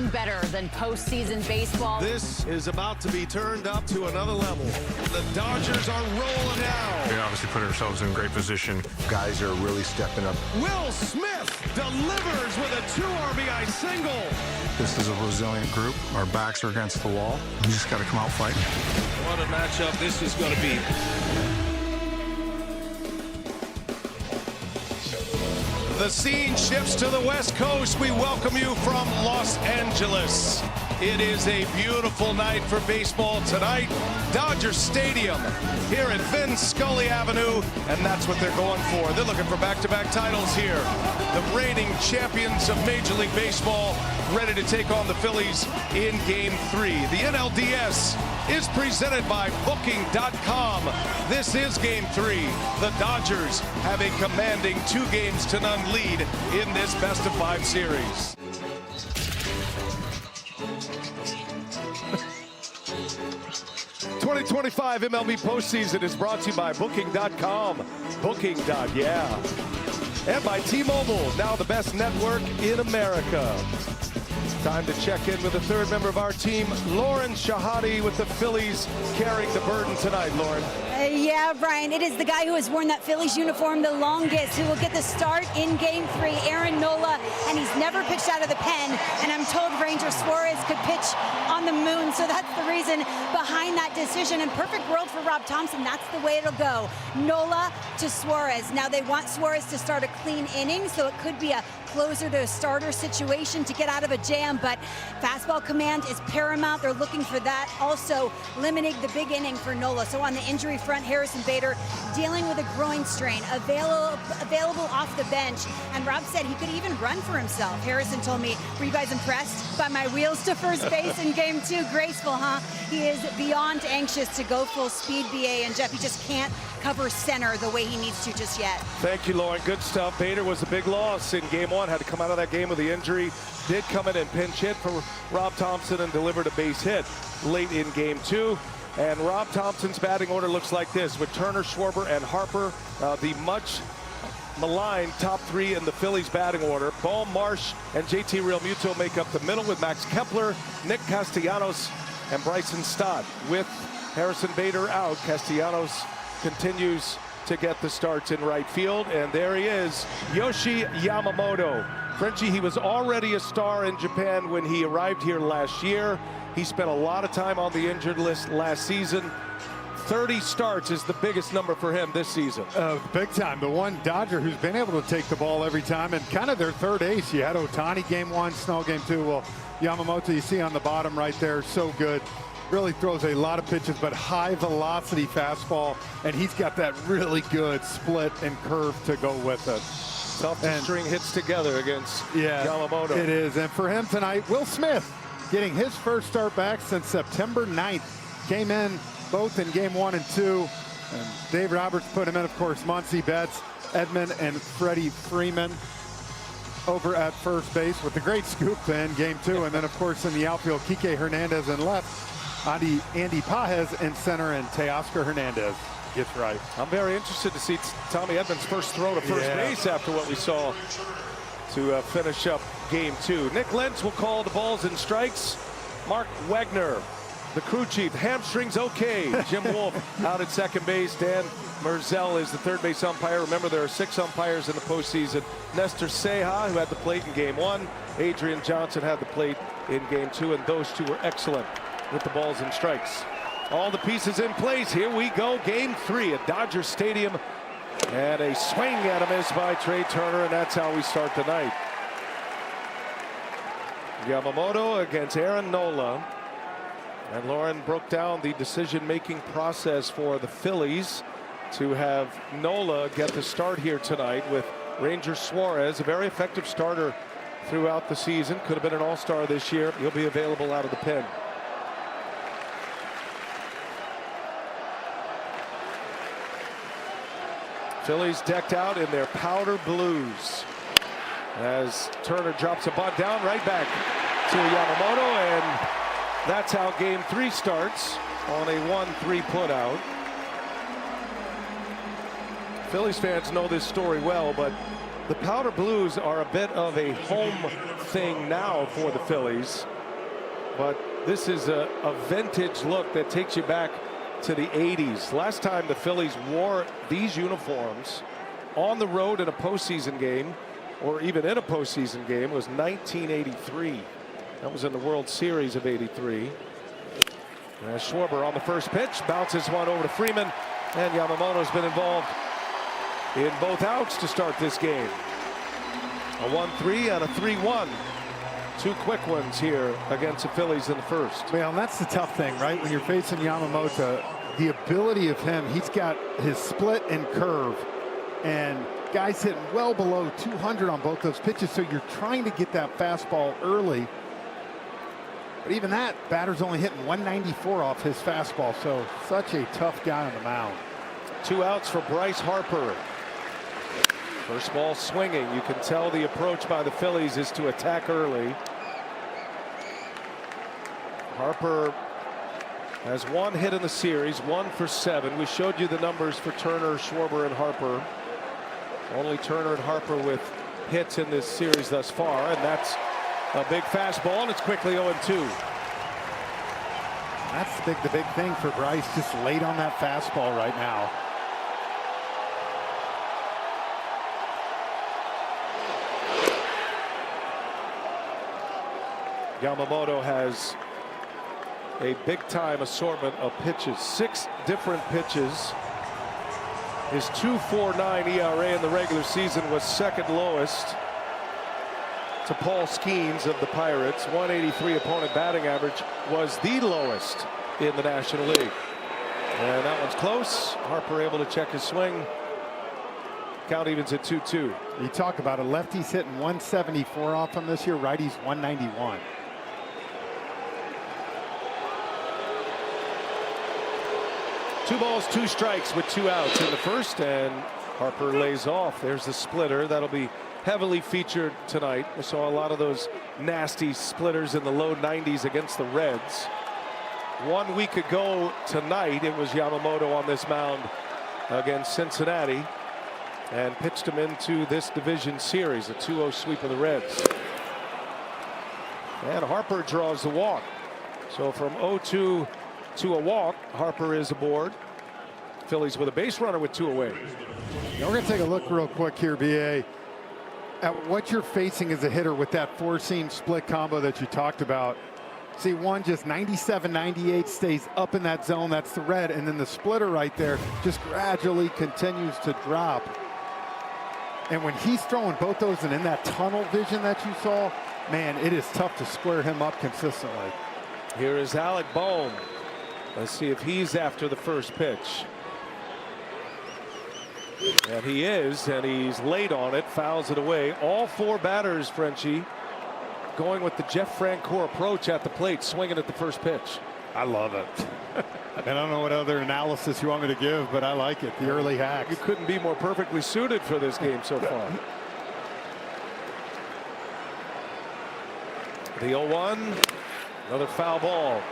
nothing better than postseason baseball. This is about to be turned up to another level. The Dodgers are rolling now. We obviously put ourselves in a great position. Guys are really stepping up. Will Smith delivers with a 2 RBI single. This is a resilient group. Our backs are against the wall. We just got to come out fighting. What a matchup this is going to be. The scene shifts to the West Coast. We welcome you from Los Angeles. It is a beautiful night for baseball tonight. Dodger Stadium here at Vin Scully Avenue, and that's what they're going for. They're looking for back-to-back titles here. The reigning champions of Major League Baseball ready to take on the Phillies in Game 3. The NLDS is presented by Booking.com. This is Game 3. The Dodgers have a commanding 2-0 lead in this best-of-5 series. '25 MLB postseason is brought to you by Booking.com. Booking.yeah. And by T-Mobile, now the best network in America. Time to check in with the third member of our team, Lauren Shahadi, with the Phillies carrying the burden tonight. Lauren. Yeah, Brian, it is the guy who has worn that Phillies uniform the longest who will get the start in Game 3, Aaron Nola, and he's never pitched out of the pen, and I'm told Ranger Suarez could pitch on the moon, so that's the reason behind that decision. In perfect world for Rob Thompson, that's the way it'll go. Nola to Suarez. Now they want Suarez to start a clean inning, so it could be a closer to a starter situation to get out of a jam, but fastball command is paramount. They're looking for that. Also limiting the big inning for Nola. So on the injury front, Harrison Bader dealing with a groin strain, available off the bench, and Rob said he could even run for himself. Harrison told me, were you guys impressed by my wheels to first base in Game 2? Graceful, huh? He is beyond anxious to go full speed, BA, and Jeff, he just can't cover center the way he needs to just yet. Thank you, Lauren. Good stuff. Bader was a big loss in Game 1. Had to come out of that game with the injury. Did come in and pinch hit for Rob Thompson and delivered a base hit late in Game 2. And Rob Thompson's batting order looks like this, with Turner, Schwarber, and Harper, the much maligned top 3 in the Phillies batting order. Ball, Marsh, and JT Realmuto make up the middle, with Max Kepler, Nick Castellanos, and Bryson Stott. With Harrison Bader out, Castellanos continues to get the starts in right field, and there he is, Yoshi Yamamoto. Frenchie, he was already a star in Japan when he arrived here last year. He spent a lot of time on the injured list last season. 30 starts is the biggest number for him this season. Big time. The one Dodger who's been able to take the ball every time, and kind of their third ace. You had Ohtani Game 1, Snell Game 2. Well, Yamamoto, you see on the bottom right there, so good. Really throws a lot of pitches, but high velocity fastball, and he's got that really good split and curve to go with it. Tough to string hits together against Yamamoto. It is, and for him tonight, Will Smith getting his first start back since September 9th. Came in both in Game 1 and 2, and Dave Roberts put him in, of course, Muncy Betts, Edman, and Freddie Freeman over at first base with the great scoop to end Game 2, and then, of course, in the outfield, Kike Hernandez in left, Andy Pajes in center, and Teoscar Hernandez gets right. I'm very interested to see Tommy Edman's first throw to first base after what we saw to finish up Game 2. Nick Lentz will call the balls and strikes. Mark Wagner, the crew chief, hamstrings okay. Jim Wolf out at second base. Dan Merzel is the third base umpire. Remember, there are 6 umpires in the postseason. Nestor Ceja, who had the plate in Game 1. Adrian Johnson had the plate in Game 2, and those two were excellent with the balls and strikes. All the pieces in place. Here we go. Game 3 at Dodger Stadium. And a swing at a miss by Trey Turner, and that's how we start the night. Yamamoto against Aaron Nola. And Lauren broke down the decision-making process for the Phillies to have Nola get the start here tonight with Ranger Suarez, a very effective starter throughout the season. Could have been an all-star this year. He'll be available out of the pen. Phillies decked out in their powder blues as Turner drops a bunt down, right back to Yamamoto, and that's how Game 3 starts on a 1-3 putout. Phillies fans know this story well, but The powder blues are a bit of a home thing now for the Phillies, but this is a vintage look that takes you back to the 80s. Last time the Phillies wore these uniforms on the road in a postseason game, or even in a postseason game, was 1983. That was in the World Series of '83. Schwarber on the first pitch, bounces one over to Freeman, and Yamamoto's been involved in both outs to start this game. A 1-3 and a 3-1. Two quick ones here against the Phillies in the first. Well, and that's the tough thing, right? When you're facing Yamamoto, the ability of him, he's got his split and curve, and guys hitting well below 200 on both those pitches, so you're trying to get that fastball early. But even that, batter's only hitting 194 off his fastball, so such a tough guy on the mound. 2 outs for Bryce Harper. First ball swinging. You can tell the approach by the Phillies is to attack early. Harper has 1 hit in the series, 1 for 7. We showed you the numbers for Turner, Schwarber, and Harper. Only Turner and Harper with hits in this series thus far, and that's a big fastball, and it's quickly 0-2. That's the big thing for Bryce, just late on that fastball right now. Yamamoto has a big-time assortment of pitches, 6 different pitches. His 2.49 ERA in the regular season was second lowest to Paul Skeens of the Pirates. 183 opponent batting average was the lowest in the National League. And that one's close. Harper able to check his swing. Count evens at 2-2. You talk about it, lefties hitting 174 off him this year, righties 191. Two balls, 2 strikes with 2 outs in the first, and Harper lays off. There's the splitter that'll be heavily featured tonight. We saw a lot of those nasty splitters in the low 90s against the Reds. 1 week ago tonight, it was Yamamoto on this mound against Cincinnati and pitched him into this division series, a 2-0 sweep of the Reds. And Harper draws the walk. So from 0-2 to a walk, Harper is aboard. Phillies with a base runner with 2 away. Now we're going to take a look real quick here, BA, at what you're facing as a hitter with that 4-seam split combo that you talked about. See, one just 97, 98 stays up in that zone. That's the red. And then the splitter right there just gradually continues to drop. And when he's throwing both those and in that tunnel vision that you saw, man, it is tough to square him up consistently. Here is Alec Bohm. Let's see if he's after the first pitch. And he is, and he's late on it, fouls it away. All 4 batters, Frenchie, going with the Jeff Francoeur approach at the plate, swinging at the first pitch. I love it. And I don't know what other analysis you want me to give, but I like it. The early hacks. You couldn't be more perfectly suited for this game so far. The 0-1, another foul ball.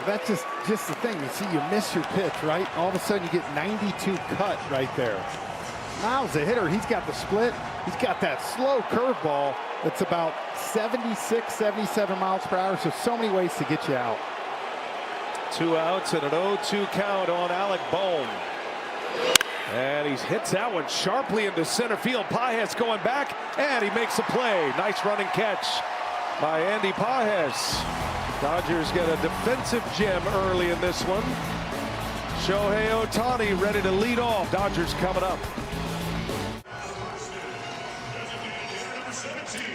That's just the thing. You see, you miss your pitch, right? All of a sudden, you get 92 cut right there. Miles, the hitter, he's got the split. He's got that slow curveball that's about 76, 77 miles per hour. So many ways to get you out. 2 outs and an 0-2 count on Alec Bohm. And he hits that one sharply into center field. Pages going back, and he makes a play. Nice running catch by Andy Pages. Dodgers get a defensive gem early in this one. Shohei Ohtani ready to lead off. Dodgers coming up.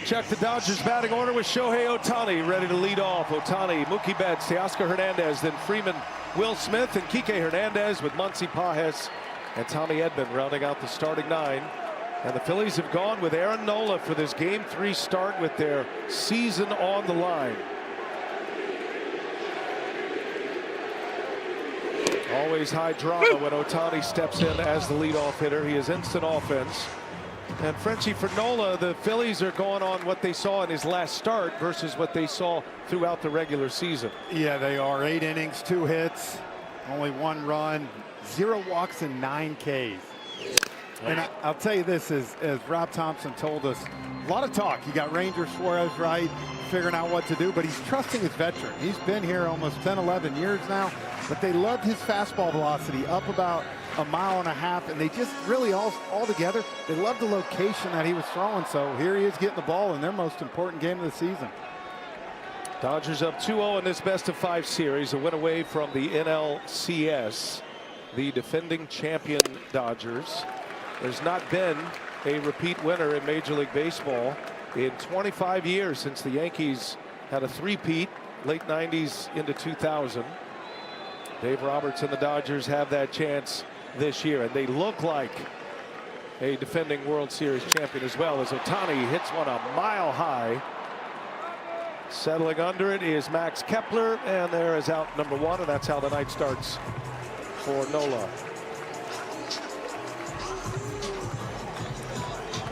Check the Dodgers batting order with Shohei Ohtani ready to lead off. Ohtani, Mookie Betts, Teoscar Hernandez, then Freeman, Will Smith, and Kike Hernandez with Muncy, Pages, and Tommy Edman rounding out the starting 9. And the Phillies have gone with Aaron Nola for this Game 3 start with their season on the line. Always high drama when Ohtani steps in as the leadoff hitter. He is instant offense. And Frenchie, for Nola, the Phillies are going on what they saw in his last start versus what they saw throughout the regular season. Yeah, they are. 8 innings, 2 hits, only 1 run, 0 walks, and 9 Ks. And I'll tell you this, as Rob Thompson told us, a lot of talk. You got Ranger Suarez right, figuring out what to do, but he's trusting his veteran. He's been here almost 10, 11 years now, but they loved his fastball velocity up about 1.5 miles, and they just really all together, they loved the location that he was throwing. So here he is getting the ball in their most important game of the season. Dodgers up 2-0 in this best-of-5 series, a win away from the NLCS, the defending champion Dodgers. There's not been a repeat winner in Major League Baseball in 25 years since the Yankees had a three-peat, late 90s into 2000. Dave Roberts and the Dodgers have that chance this year, and they look like a defending World Series champion as well, as Ohtani hits one a mile high. Settling under it is Max Kepler, and there is out number 1, and that's how the night starts for Nola.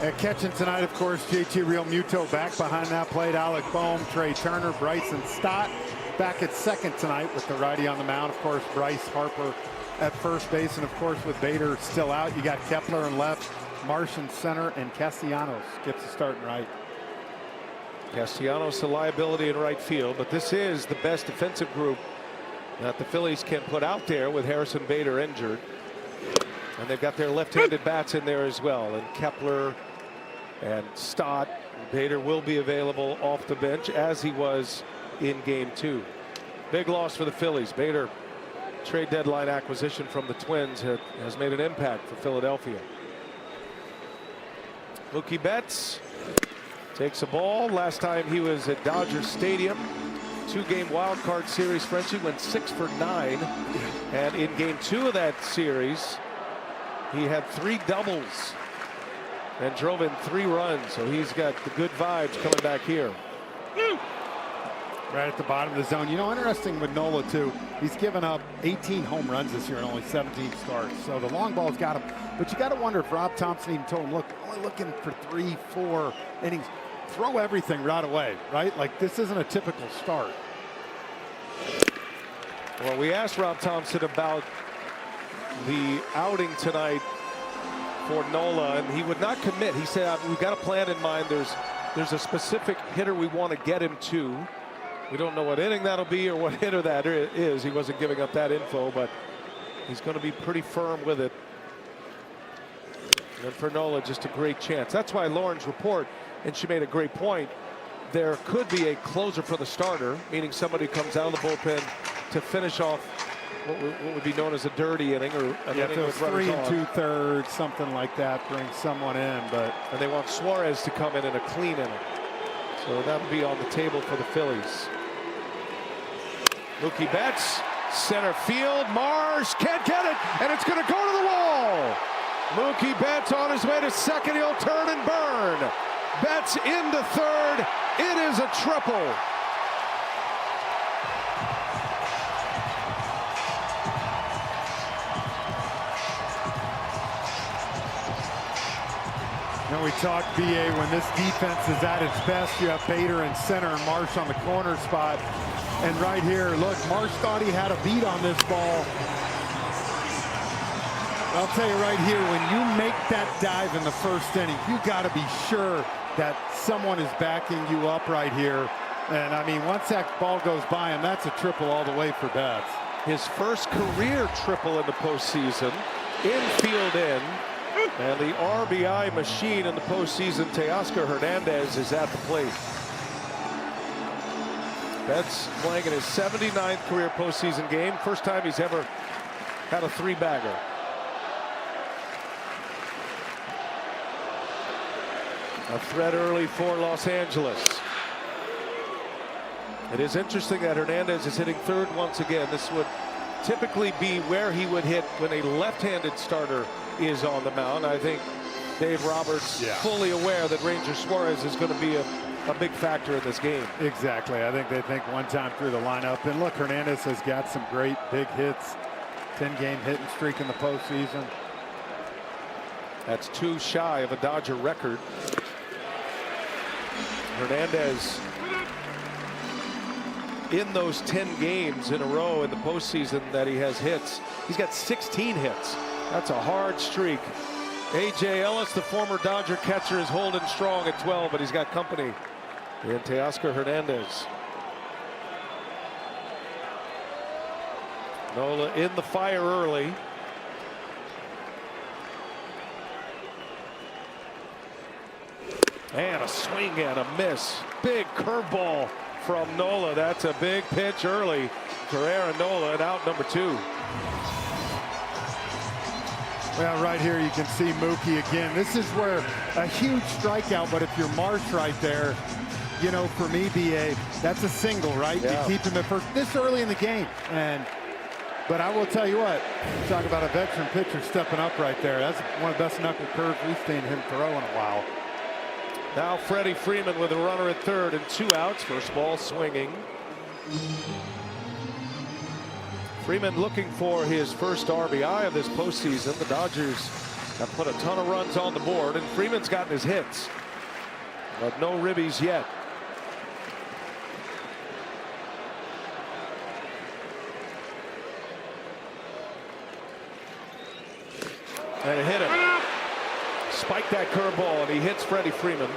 At catching tonight, of course, JT Realmuto back behind that plate. Alec Boehm, Trey Turner, Bryson Stott back at second tonight with the righty on the mound. Of course, Bryce Harper at first base, and of course, with Bader still out, you got Kepler in left, Marsh in center, and Castellanos gets the starting right. Castellanos a liability in right field, but this is the best defensive group that the Phillies can put out there with Harrison Bader injured. And they've got their left-handed bats in there as well. And Kepler and Stott. Bader will be available off the bench as he was in game 2. Big loss for the Phillies. Bader, trade deadline acquisition from the Twins, has made an impact for Philadelphia. Mookie Betts takes a ball. Last time he was at Dodger Stadium, 2-game wild card series, Frenchie went 6 for 9, and in game 2 of that series he had 3 doubles and drove in 3 runs, so he's got the good vibes coming back here. Right at the bottom of the zone. You know, interesting with Nola too, he's given up 18 home runs this year and only 17 starts, so the long ball's got him. But you got to wonder if Rob Thompson even told him, look, only looking for 3, 4 innings. Throw everything right away, right? Like, this isn't a typical start. Well, we asked Rob Thompson about the outing tonight for Nola, and he would not commit. He said, we've got a plan in mind. There's a specific hitter we want to get him to. We don't know what inning that'll be or what hitter that is. He wasn't giving up that info, but he's going to be pretty firm with it. And for Nola, just a great chance. That's why Lauren's report, and she made a great point, there could be a closer for the starter, meaning somebody comes out of the bullpen to finish off what would be known as a dirty inning, or an inning with 3 runners on. 2/3, something like that, bring someone in. But and they want Suarez to come in a clean inning, so that would be on the table for the Phillies. Mookie Betts, center field. Marsh can't get it, and it's going to go to the wall. Mookie Betts on his way to second. He'll turn and burn. Betts into third. It is a triple. Now we talked, BA, when this defense is at its best, you have Bader in center and Marsh on the corner spot. And right here, look, Marsh thought he had a beat on this ball. I'll tell you right here, when you make that dive in the first inning, you got to be sure that someone is backing you up right here. And I mean, once that ball goes by him, that's a triple all the way for Betts. His first career triple in the postseason, infield in. And the RBI machine in the postseason, Teoscar Hernandez, is at the plate. Betts playing in his 79th career postseason game. First time he's ever had a 3-bagger. A threat early for Los Angeles. It is interesting that Hernandez is hitting third once again. This would typically be where he would hit when a left-handed starter is on the mound. I think Dave Roberts fully aware that Ranger Suarez is going to be a big factor in this game. Exactly. I think they think one time through the lineup. And look, Hernandez has got some great big hits. 10-game hitting streak in the postseason. That's 2 shy of a Dodger record. Hernandez, in those 10 games in a row in the postseason that he has hits, he's got 16 hits. That's a hard streak A.J. Ellis, the former Dodger catcher, is holding strong at 12, but he's got company in Teoscar Hernandez. Nola in the fire early. And a swing and a miss. Big curveball from Nola. That's a big pitch early for Aaron Nola, and out number 2. Well, right here you can see Mookie again. This is where a huge strikeout, but if you're Marsh right there, you know, for me, BA, that's a single, right? Yeah. You keep him at first this early in the game. But I will tell you what, talk about a veteran pitcher stepping up right there. That's one of the best knuckle curves we've seen him throw in a while. Now Freddie Freeman with a runner at third and 2 outs. First ball swinging. Freeman looking for his first RBI of this postseason. The Dodgers have put a ton of runs on the board, and Freeman's gotten his hits, but no ribbies yet. And it hit him. Spiked that curveball, and he hits Freddie Freeman.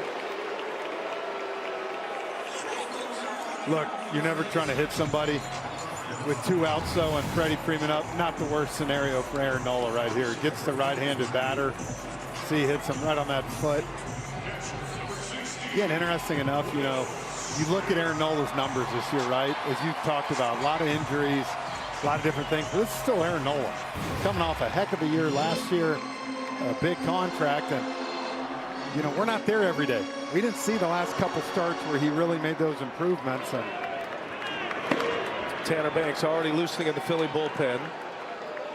Look, you're never trying to hit somebody with 2 outs, though, and Freddie Freeman up. Not the worst scenario for Aaron Nola right here. Gets the right-handed batter. See, hits him right on that foot. Again, interesting enough, you know, you look at Aaron Nola's numbers this year, right? As you talked about, a lot of injuries, a lot of different things. But this is still Aaron Nola, coming off a heck of a year last year, a big contract, and you know, we're not there every day. We didn't see the last couple starts where he really made those improvements. And Tanner Banks already loosening in the Philly bullpen.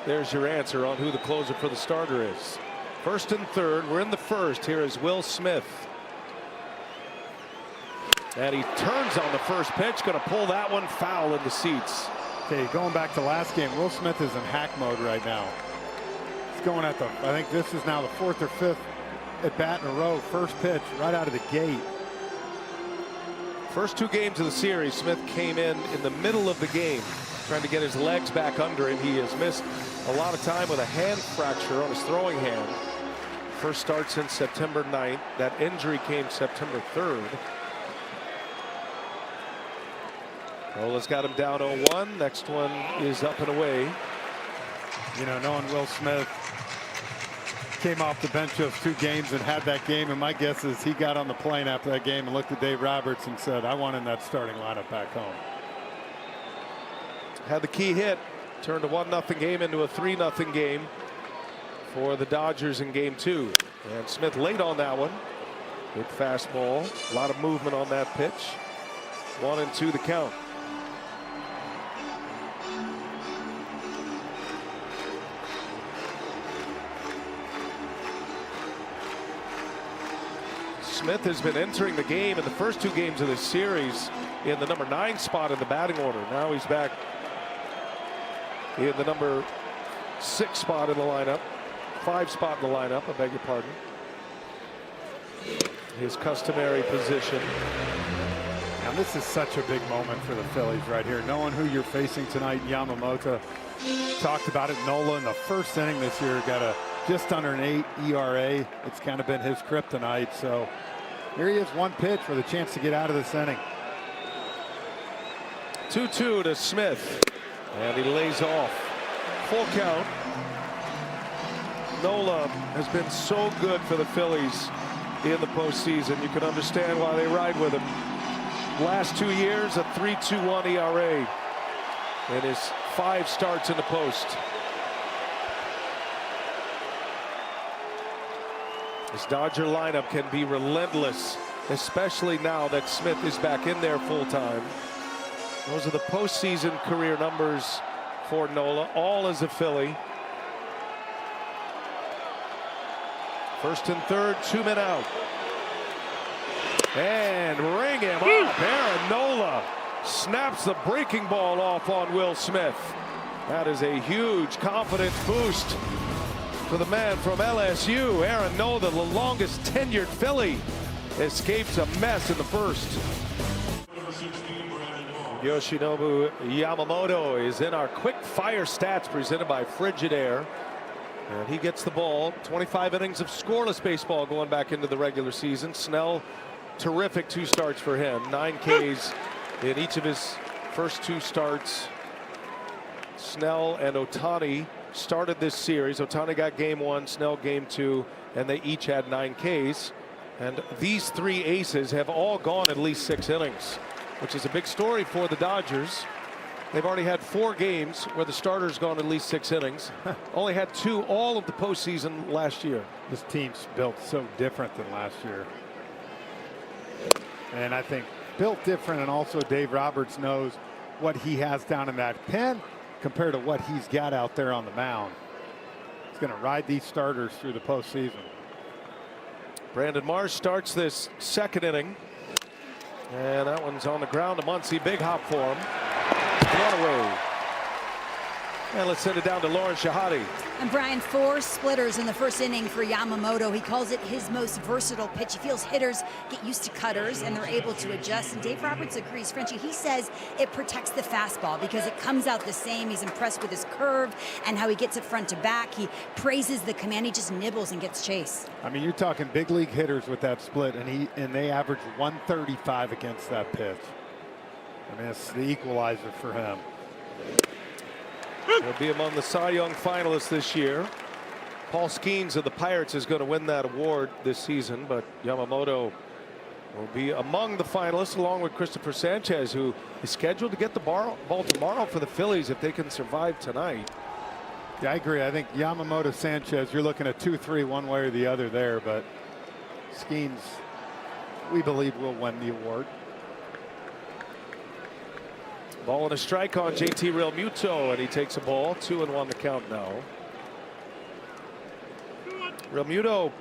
There's your answer on who the closer for the starter is. First and third. We're in the first. Here is Will Smith. And he turns on the first pitch. Going to pull that one foul in the seats. Okay, going back to last game, Will Smith is in hack mode right now. He's going at the, I think this is now the 4th or 5th at bat in a row. First pitch right out of the gate. First 2 games of the series, Smith came in the middle of the game, trying to get his legs back under him. He has missed a lot of time with a hand fracture on his throwing hand. First start since September 9th. That injury came September 3rd. Nola's got him down 0-1. Next one is up and away. You know, knowing Will Smith came off the bench of 2 games and had that game, and my guess is he got on the plane after that game and looked at Dave Roberts and said, I want in that starting lineup back home. Had the key hit, turned a 1-0 game into a 3-0 game for the Dodgers in game 2. And Smith late on that one. Good fastball, a lot of movement on that pitch. 1-2 the count. Smith has been entering the game in the first 2 games of this series in the number 9 spot in the batting order. Now he's back in the number 6 spot in the lineup, 5 spot in the lineup, I beg your pardon. His customary position. And this is such a big moment for the Phillies right here. Knowing who you're facing tonight, Yamamoto talked about it. Nola in the first inning this year got a just under an 8 ERA. It's kind of been his kryptonite. So here he is, 1 pitch with a chance to get out of this inning. 2-2 to Smith, and he lays off. Full count. Nola has been so good for the Phillies in the postseason. You can understand why they ride with him. Last 2 years, a 3.21 ERA in his 5 starts in the post. This Dodger lineup can be relentless, especially now that Smith is back in there full time. Those are the postseason career numbers for Nola, all as a Philly. First and third, 2 men out. And ring him up. Aaron Nola snaps the breaking ball off on Will Smith. That is a huge confidence boost for the man from LSU. Aaron Nola, the longest tenured Philly, escapes a mess in the first. Yoshinobu Yamamoto is in our quick fire stats presented by Frigidaire. And he gets the ball. 25 innings of scoreless baseball going back into the regular season. Snell, terrific 2 starts for him. 9 Ks in each of his first 2 starts. Snell and Ohtani started this series. Ohtani got game 1, Snell game 2, and they each had 9 Ks. And these 3 aces have all gone at least 6 innings, which is a big story for the Dodgers. They've already had 4 games where the starter's gone at least 6 innings. Only had 2 all of the postseason last year. This team's built so different than last year. And I think built different, and also Dave Roberts knows what he has down in that pen compared to what he's got out there on the mound. He's going to ride these starters through the postseason. Brandon Marsh starts this 2nd inning. And that one's on the ground to Muncy. Big hop for him. One away. And let's send it down to Lauren Shahadi. And Brian, 4 splitters in the first inning for Yamamoto. He calls it his most versatile pitch. He feels hitters get used to cutters and they're able to adjust. And Dave Roberts agrees. Frenchie, he says it protects the fastball because it comes out the same. He's impressed with his curve and how he gets it front to back. He praises the command. He just nibbles and gets chase. I mean, you're talking big league hitters with that split, and they average 135 against that pitch. I mean, it's the equalizer for him. He'll be among the Cy Young finalists this year. Paul Skeens of the Pirates is going to win that award this season, but Yamamoto will be among the finalists along with Christopher Sanchez, who is scheduled to get the ball tomorrow for the Phillies if they can survive tonight. Yeah, I agree. I think Yamamoto, Sanchez, you're looking at 2-3 one way or the other there, but Skeens, we believe, will win the award. Ball and a strike on JT Realmuto, and he takes a ball. 2-1 the count now. Realmuto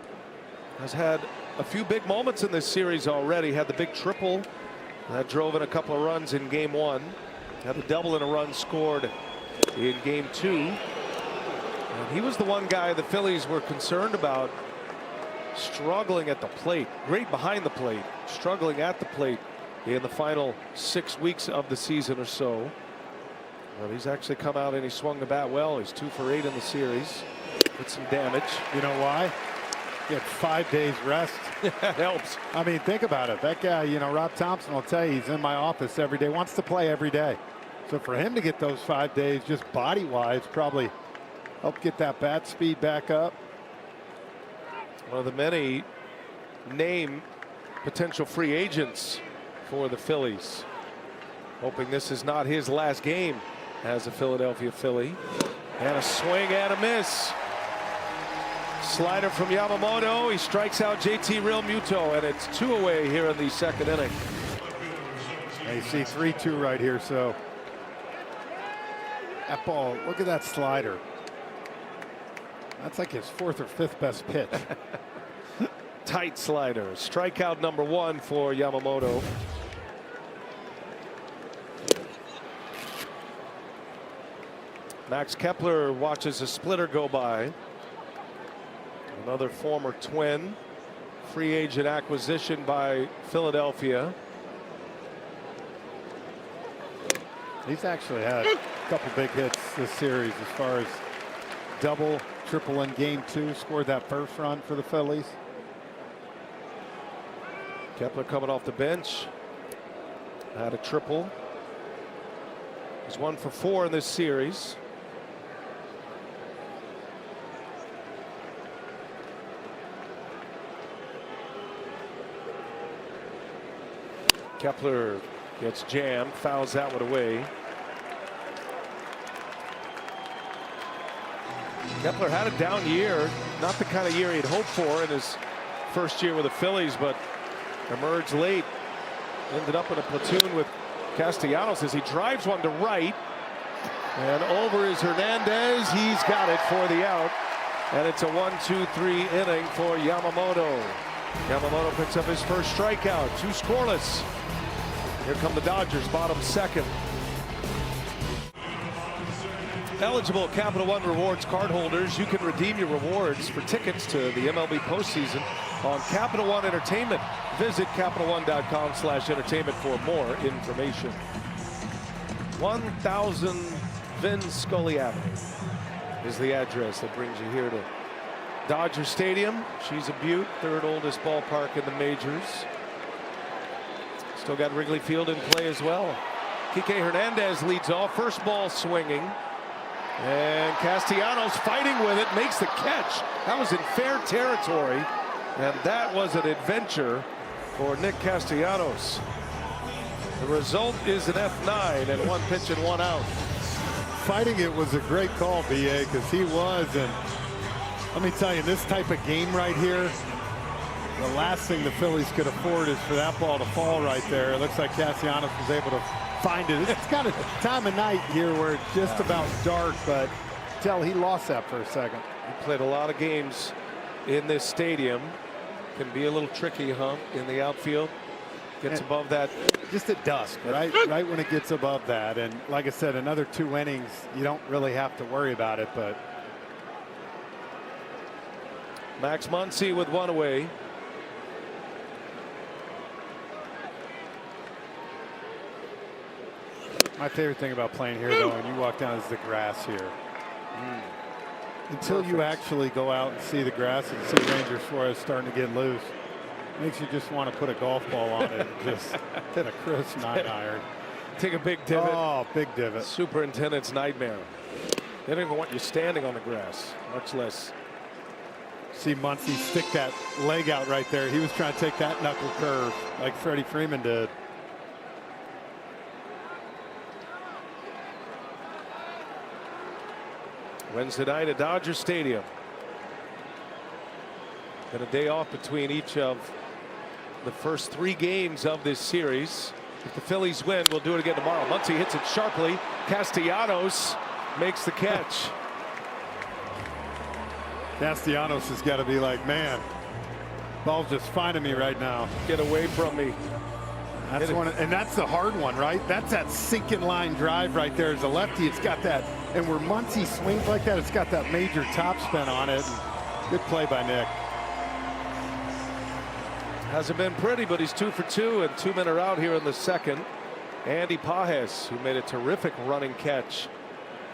has had a few big moments in this series already. Had the big triple that drove in a couple of runs in game 1. Had a double and a run scored in game 2. And he was the one guy the Phillies were concerned about struggling at the plate. Great behind the plate, struggling at the plate in the final 6 weeks of the season or so. Well, he's actually come out and he swung the bat well. He's 2 for 8 in the series with some damage. You know why? He had 5 days rest. That helps. I mean, think about it. That guy, you know, Rob Thompson will tell you he's in my office every day, wants to play every day. So for him to get those 5 days just body wise probably helped get that bat speed back up. One of the many named potential free agents for the Phillies, hoping this is not his last game as a Philadelphia Philly. And a swing and a miss. Slider from Yamamoto. He strikes out JT Realmuto, and it's 2 away here in the 2nd inning. And you see 3-2 right here. So that ball, look at that slider. That's like his 4th or 5th best pitch. Tight slider. Strikeout number 1 for Yamamoto. Max Kepler watches a splitter go by. Another former Twin. Free agent acquisition by Philadelphia. He's actually had a couple big hits this series as far as double, triple in game 2. Scored that first run for the Phillies. Kepler coming off the bench. Had a triple. He's 1 for 4 in this series. Kepler gets jammed, fouls that one away. Kepler had a down year, not the kind of year he'd hoped for in his first year with the Phillies, but emerged late. Ended up in a platoon with Castellanos as he drives one to right. And over is Hernandez. He's got it for the out. And it's a 1-2-3 inning for Yamamoto. Yamamoto picks up his first strikeout. 2 scoreless. Here come the Dodgers, bottom 2nd. Eligible Capital One Rewards card holders, you can redeem your rewards for tickets to the MLB postseason on Capital One Entertainment. Visit CapitalOne.com/entertainment for more information. 1000 Vin Scully Avenue. is the address that brings you here to Dodger Stadium. She's a beaut, third oldest ballpark in the majors. Still got Wrigley Field in play as well. Kike Hernandez leads off, first ball swinging, and Castellanos fighting with it, makes the catch. That was in fair territory, and that was an adventure for Nick Castellanos. The result is an F9 and 1 pitch and 1 out. Fighting it was a great call, BA, because he was. And let me tell you, this type of game right here, the last thing the Phillies could afford is for that ball to fall right there. It looks like Castellanos was able to find it. It's got a time of night here where it's just about dark, but tell he lost that for a second. He played a lot of games in this stadium. Can be a little tricky, in the outfield. Gets above that. Just at dusk, right? Right when it gets above that. And like I said, another 2 innings, you don't really have to worry about it, but. Max Muncy with 1 away. My favorite thing about playing here, though, when you walk down, is the grass here. Until you actually go out and see the grass and see Ranger Suarez starting to get loose, makes you just want to put a golf ball on it and just hit a crisp 9-iron. Take a big divot. Oh, big divot. Superintendent's nightmare. They don't even want you standing on the grass, much less. See Muncy stick that leg out right there. He was trying to take that knuckle curve like Freddie Freeman did. Wednesday night at Dodger Stadium. Got a day off between each of the first 3 games of this series. If the Phillies win, we'll do it again tomorrow. Muncy hits it sharply. Castellanos makes the catch. Castellanos has got to be like, man, ball's just finding me right now. Get away from me. That's one, and that's the hard one, right? That's that sinking line drive right there. As a lefty, it's got that, and where Muncy swings like that, it's got that major topspin on it. Good play by Nick. Hasn't been pretty, but he's 2 for 2, and 2 men are out here in the second. Andy Pages, who made a terrific running catch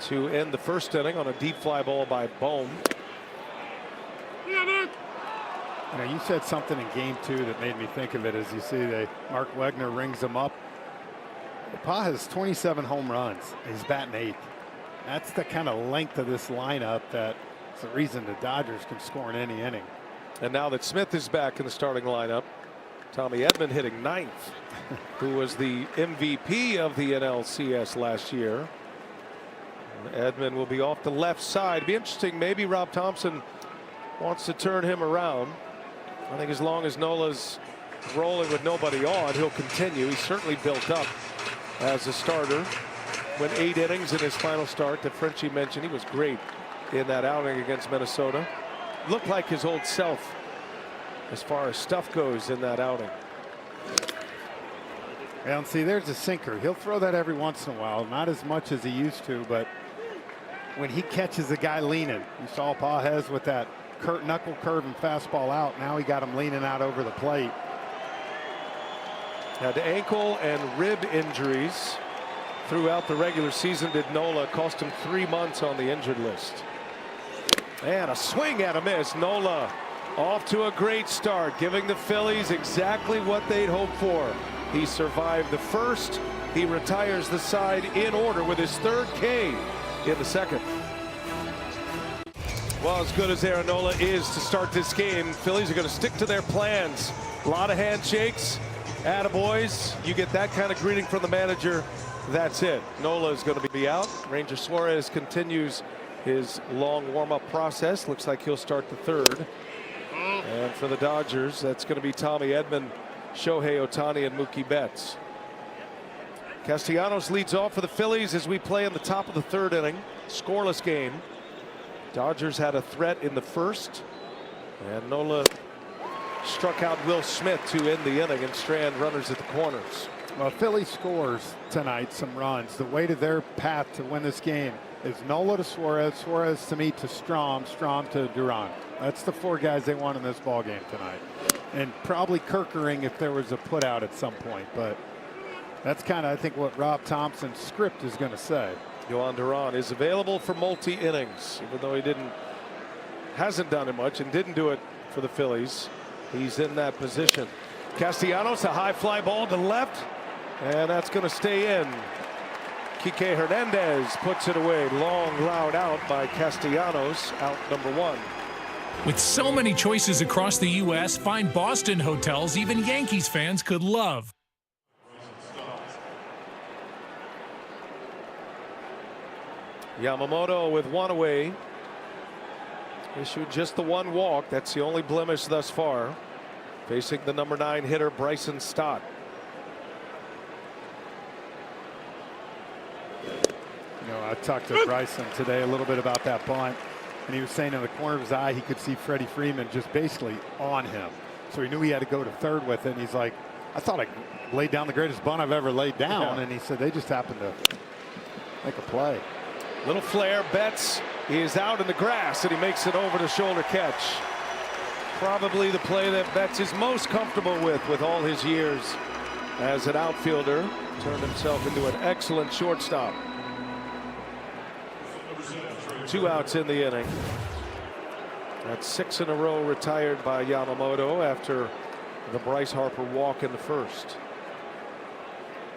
to end the first inning on a deep fly ball by Bohm. You know, you said something in game 2 that made me think of it. As you see, Mark Wegner rings him up. Pages 27 home runs. He's batting 8th. That's the kind of length of this lineup that's the reason the Dodgers can score in any inning. And now that Smith is back in the starting lineup, Tommy Edman hitting 9th, who was the MVP of the NLCS last year. Edman will be off the left side. Be interesting. Maybe Rob Thompson wants to turn him around. I think as long as Nola's rolling with nobody on, he'll continue. He's certainly built up as a starter. Went 8 innings in his final start that Frenchie mentioned. He was great in that outing against Minnesota. Looked like his old self as far as stuff goes in that outing. And see, there's a sinker. He'll throw that every once in a while, not as much as he used to, but when he catches a guy leaning, you saw Pages with that knuckle curve and fastball out. Now he got him leaning out over the plate. Had ankle and rib injuries throughout the regular season. Did Nola, cost him 3 months on the injured list. And a swing and a miss. Nola off to a great start, giving the Phillies exactly what they'd hoped for. He survived the first. He retires the side in order with his 3rd K in the second. Well, as good as Aaron Nola is to start this game, Phillies are going to stick to their plans. A lot of handshakes. Attaboys. You get that kind of greeting from the manager, that's it. Nola is going to be out. Ranger Suarez continues his long warm-up process. Looks like he'll start the 3rd. And for the Dodgers, that's going to be Tommy Edman, Shohei Ohtani, and Mookie Betts. Castellanos leads off for the Phillies as we play in the top of the 3rd inning. Scoreless game. Dodgers had a threat in the first, and Nola struck out Will Smith to end the inning and strand runners at the corners. Well, Philly scores tonight some runs. The way to their path to win this game is Nola to Suarez, Suarez to me to Strom, Strom to Duran. That's the 4 guys they want in this ball game tonight. And probably Kerkering if there was a put out at some point, but that's kind of, I think, what Rob Thompson's script is going to say. Yohan Duran is available for multi-innings, even though he hasn't done it much and didn't do it for the Phillies. He's in that position. Castellanos, a high fly ball to left, and that's going to stay in. Kike Hernandez puts it away. Long, loud out by Castellanos, out number 1. With so many choices across the U.S., find Boston hotels even Yankees fans could love. Yamamoto with 1 away. Issued just the 1 walk. That's the only blemish thus far. Facing the number 9 hitter, Bryson Stott. You know, I talked to Bryson today a little bit about that bunt, and he was saying in the corner of his eye he could see Freddie Freeman just basically on him. So he knew he had to go to third with it, and he's like, I thought I laid down the greatest bunt I've ever laid down. And he said they just happened to make a play. Little flare. Betts is out in the grass, and he makes it over the shoulder catch. Probably the play that Betts is most comfortable with all his years as an outfielder. Turned himself into an excellent shortstop. 2 outs in the inning. That's 6 in a row retired by Yamamoto after the Bryce Harper walk in the first.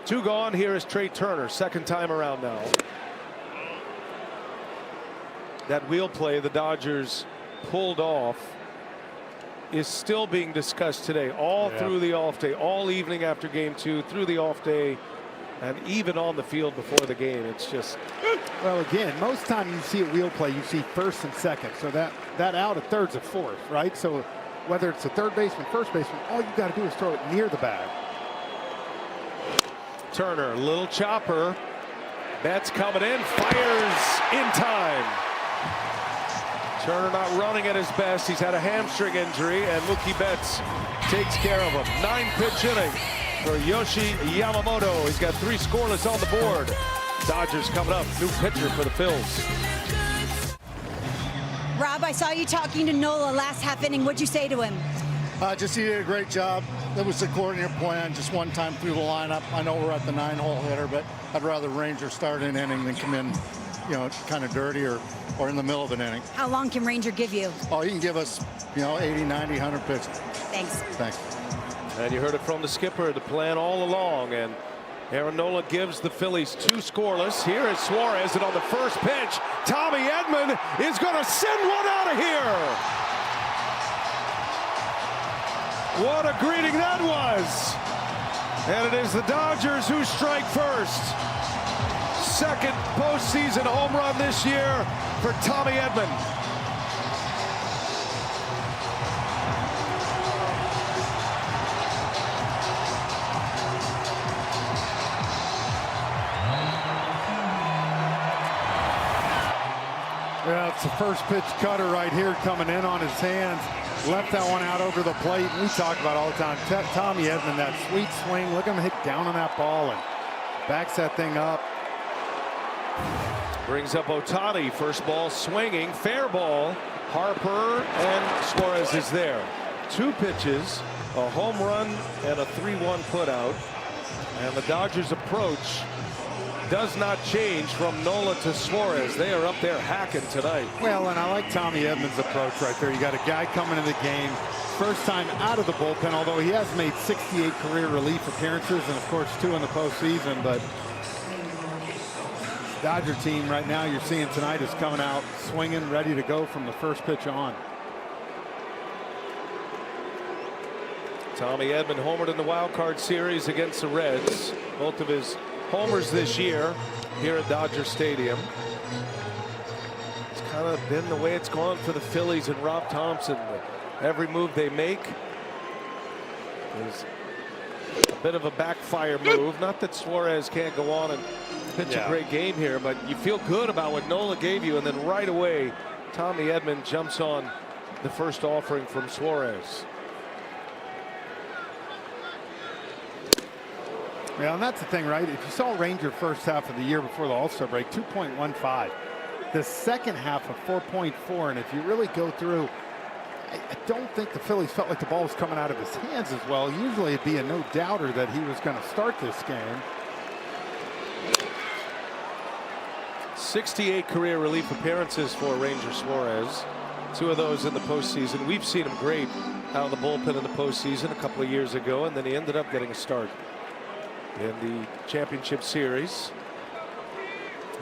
2 gone. Here is Trey Turner, second time around now. That wheel play the Dodgers pulled off is still being discussed today, all through the off day, all evening after game 2, through the off day, and even on the field before the game. It's just, well, again, most time you see a wheel play, you see first and second. So that out at third's a fourth, right? So whether it's a third baseman, first baseman, all you got to do is throw it near the bag. Turner, little chopper. Betts coming in, fires in time. Turner not running at his best. He's had a hamstring injury, and Mookie Betts takes care of him. 9-pitch inning for Yoshi Yamamoto. He's got 3 scoreless on the board. Dodgers coming up. New pitcher for the Phils. Rob, I saw you talking to Nola last half inning. What'd you say to him? Just he did a great job. That was the coordinator plan, just one time through the lineup. I know we're at the 9-hole hitter, but I'd rather Ranger start an inning than come in, you know, kind of dirty or in the middle of an inning. How long can Ranger give you? Oh, he can give us, you know, 80, 90, 100 pitches. Thanks. Thanks. And you heard it from the skipper, the plan all along. And Aaron Nola gives the Phillies 2 scoreless. Here is Suarez, and on the first pitch, Tommy Edman is going to send one out of here. What a greeting that was. And it is the Dodgers who strike first. Second postseason home run this year for Tommy Edman. Yeah, it's the first pitch cutter right here coming in on his hands. Left that one out over the plate. We talk about all the time. Tommy Edman, that sweet swing. Look at him hit down on that ball and backs that thing up. Brings up Ohtani. First ball swinging. Fair ball. Harper and Suarez is there. 2 pitches, a home run and a 3-1 putout. And the Dodgers' approach does not change from Nola to Suarez. They are up there hacking tonight. Well, and I like Tommy Edman's approach right there. You got a guy coming in the game, first time out of the bullpen, although he has made 68 career relief appearances and, of course, 2 in the postseason. But Dodger team right now you're seeing tonight is coming out swinging, ready to go from the first pitch on. Tommy Edman homered in the wild card series against the Reds. Both of his homers this year here at Dodger Stadium. It's kind of been the way it's gone for the Phillies and Rob Thompson. Every move they make is a bit of a backfire move. Not that Suarez can't go on and pitch a great game here, but you feel good about what Nola gave you, and then right away Tommy Edman jumps on the first offering from Suarez. Yeah, and that's the thing, right? If you saw Ranger first half of the year before the All-Star break, 2.15. The second half of 4.4. And if you really go through, I don't think the Phillies felt like the ball was coming out of his hands as well. Usually it'd be a no-doubter that he was going to start this game. 68 career relief appearances for Ranger Suarez. 2 of those in the postseason. We've seen him great out of the bullpen in the postseason a couple of years ago, and then he ended up getting a start in the championship series.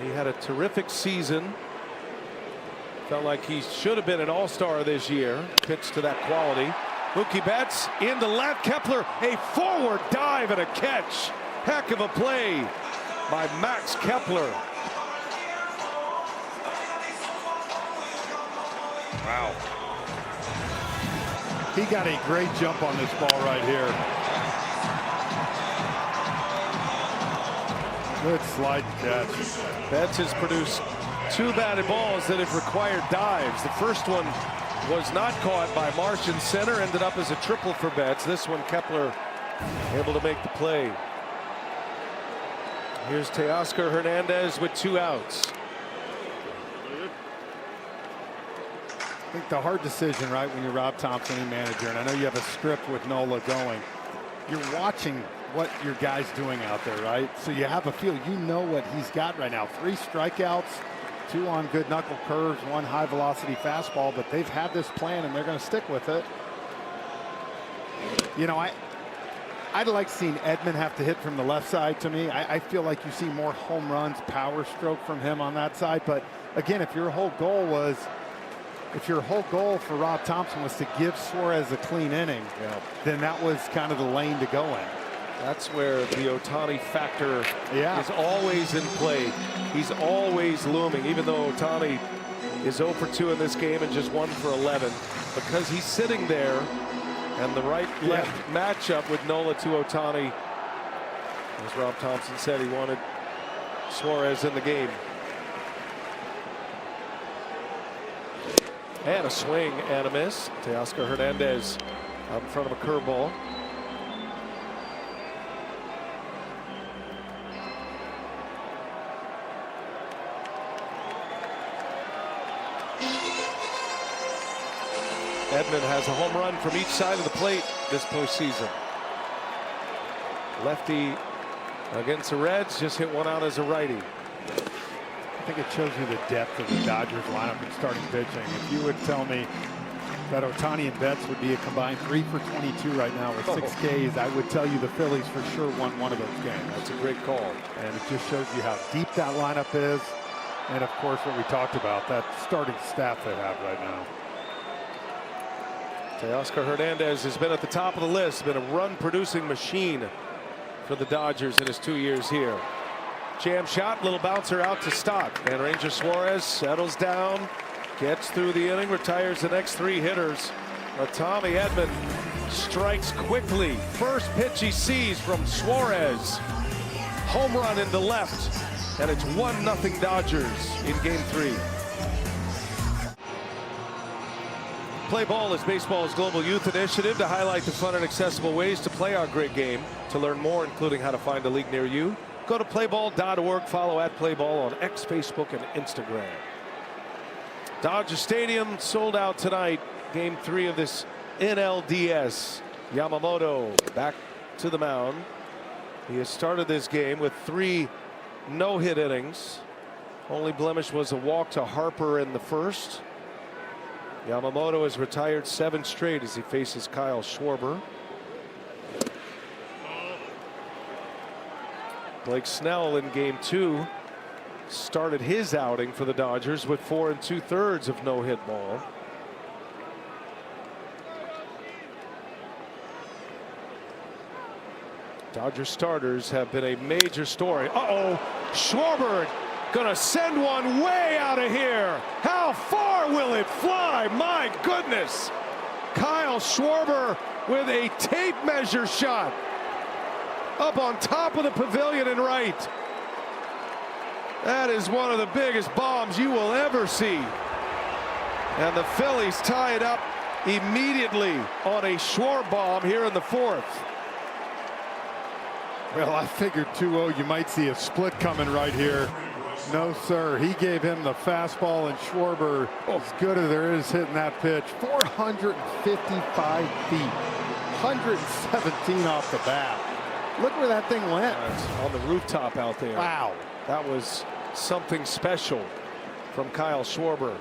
He had a terrific season. Felt like he should have been an all-star this year. Pitched to that quality. Mookie Betts into left. Kepler, a forward dive and a catch. Heck of a play by Max Kepler. Wow. He got a great jump on this ball right here. Good slide catch. Betts has produced 2 batted balls that have required dives. The first one was not caught by Marsh in center, ended up as a triple for Betts. This one, Kepler able to make the play. Here's Teoscar Hernandez with 2 outs. I think the hard decision, right, when you're Rob Thompson, your manager, and I know you have a script with Nola going, you're watching what your guy's doing out there, right? So you have a feel, you know what he's got right now. 3 strikeouts, 2 on good knuckle curves, 1 high velocity fastball, but they've had this plan and they're going to stick with it. You know, I'd like seeing Edman have to hit from the left side. To me, I feel like you see more home runs, power stroke from him on that side. But again, if your whole goal for Rob Thompson was to give Suarez a clean inning, then that was kind of the lane to go in. That's where the Ohtani factor is always in play. He's always looming, even though Ohtani is 0 for 2 in this game and just 1 for 11, because he's sitting there, and the right-left matchup with Nola to Ohtani, as Rob Thompson said, he wanted Suarez in the game. And a swing and a miss. Teoscar Hernandez out in front of a curveball. Edman has a home run from each side of the plate this postseason. Lefty against the Reds, just hit 1 out as a righty. I think it shows you the depth of the Dodgers lineup in starting pitching. If you would tell me that Ohtani and Betts would be a combined 3 for 22 right now with 6 Ks, I would tell you the Phillies for sure won 1 of those games. That's a great call. And it just shows you how deep that lineup is. And of course, what we talked about, that starting staff they have right now. Teoscar Hernandez has been at the top of the list, been a run-producing machine for the Dodgers in his 2 years here. Jam shot, little bouncer out to Stott, and Ranger Suarez settles down, gets through the inning, retires the next 3 hitters. Tommy Edman strikes quickly. First pitch he sees from Suarez. Home run into left, and it's 1-0 Dodgers in Game 3. Play Ball is baseball's global youth initiative to highlight the fun and accessible ways to play our great game. To learn more, including how to find a league near you, go to playball.org. Follow @playball on X, Facebook, and Instagram. Dodger Stadium sold out tonight. Game 3 of this NLDS. Yamamoto back to the mound. He has started this game with 3 no-hit innings. Only blemish was a walk to Harper in the first. Yamamoto has retired 7 straight as he faces Kyle Schwarber. Blake Snell in Game 2 started his outing for the Dodgers with 4 2/3 of no-hit ball. Dodger starters have been a major story. Schwarber gonna send one way out of here. How far will it fly? My goodness. Kyle Schwarber with a tape measure shot up on top of the pavilion and right. That is one of the biggest bombs you will ever see. And the Phillies tie it up immediately on a Schwarber bomb here in the 4th. Well, I figured 2-0 you might see a split coming right here. No, sir. He gave him the fastball, and Schwarber, as good as there is hitting that pitch, 455 feet, 117 off the bat. Look where that thing went. On the rooftop out there. Wow. That was something special from Kyle Schwarber.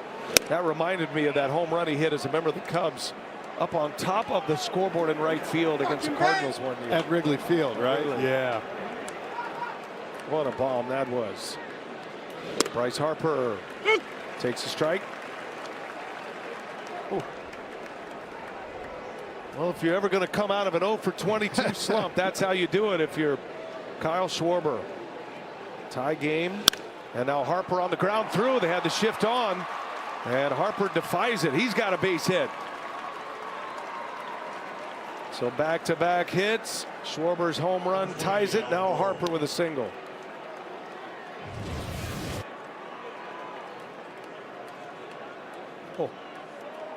That reminded me of that home run he hit as a member of the Cubs up on top of the scoreboard in right field against the Cardinals one year. At Wrigley Field, right? Wrigley. Yeah. What a bomb that was. Bryce Harper takes a strike. Ooh. Well, if you're ever going to come out of an 0 for 22 slump, that's how you do it if you're Kyle Schwarber. Tie game. And now Harper on the ground through. They had the shift on. And Harper defies it. He's got a base hit. So back-to-back hits. Schwarber's home run ties it. Now Harper with a single. Oh,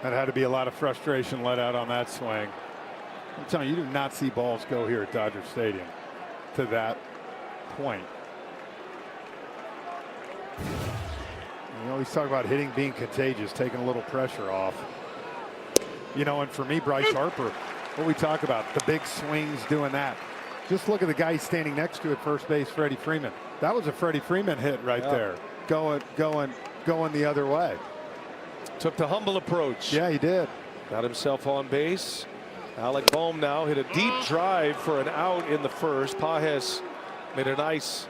that had to be a lot of frustration let out on that swing. I'm telling you, you do not see balls go here at Dodger Stadium to that point. You always talk about hitting being contagious, taking a little pressure off. You know, and for me, Bryce Harper, what we talk about, the big swings doing that. Just look at the guy standing next to at first base, Freddie Freeman. That was a Freddie Freeman hit right there. Going the other way. Took the humble approach. Yeah, he did. Got himself on base. Alec Bohm now hit a deep drive for an out in the first. Pages made a nice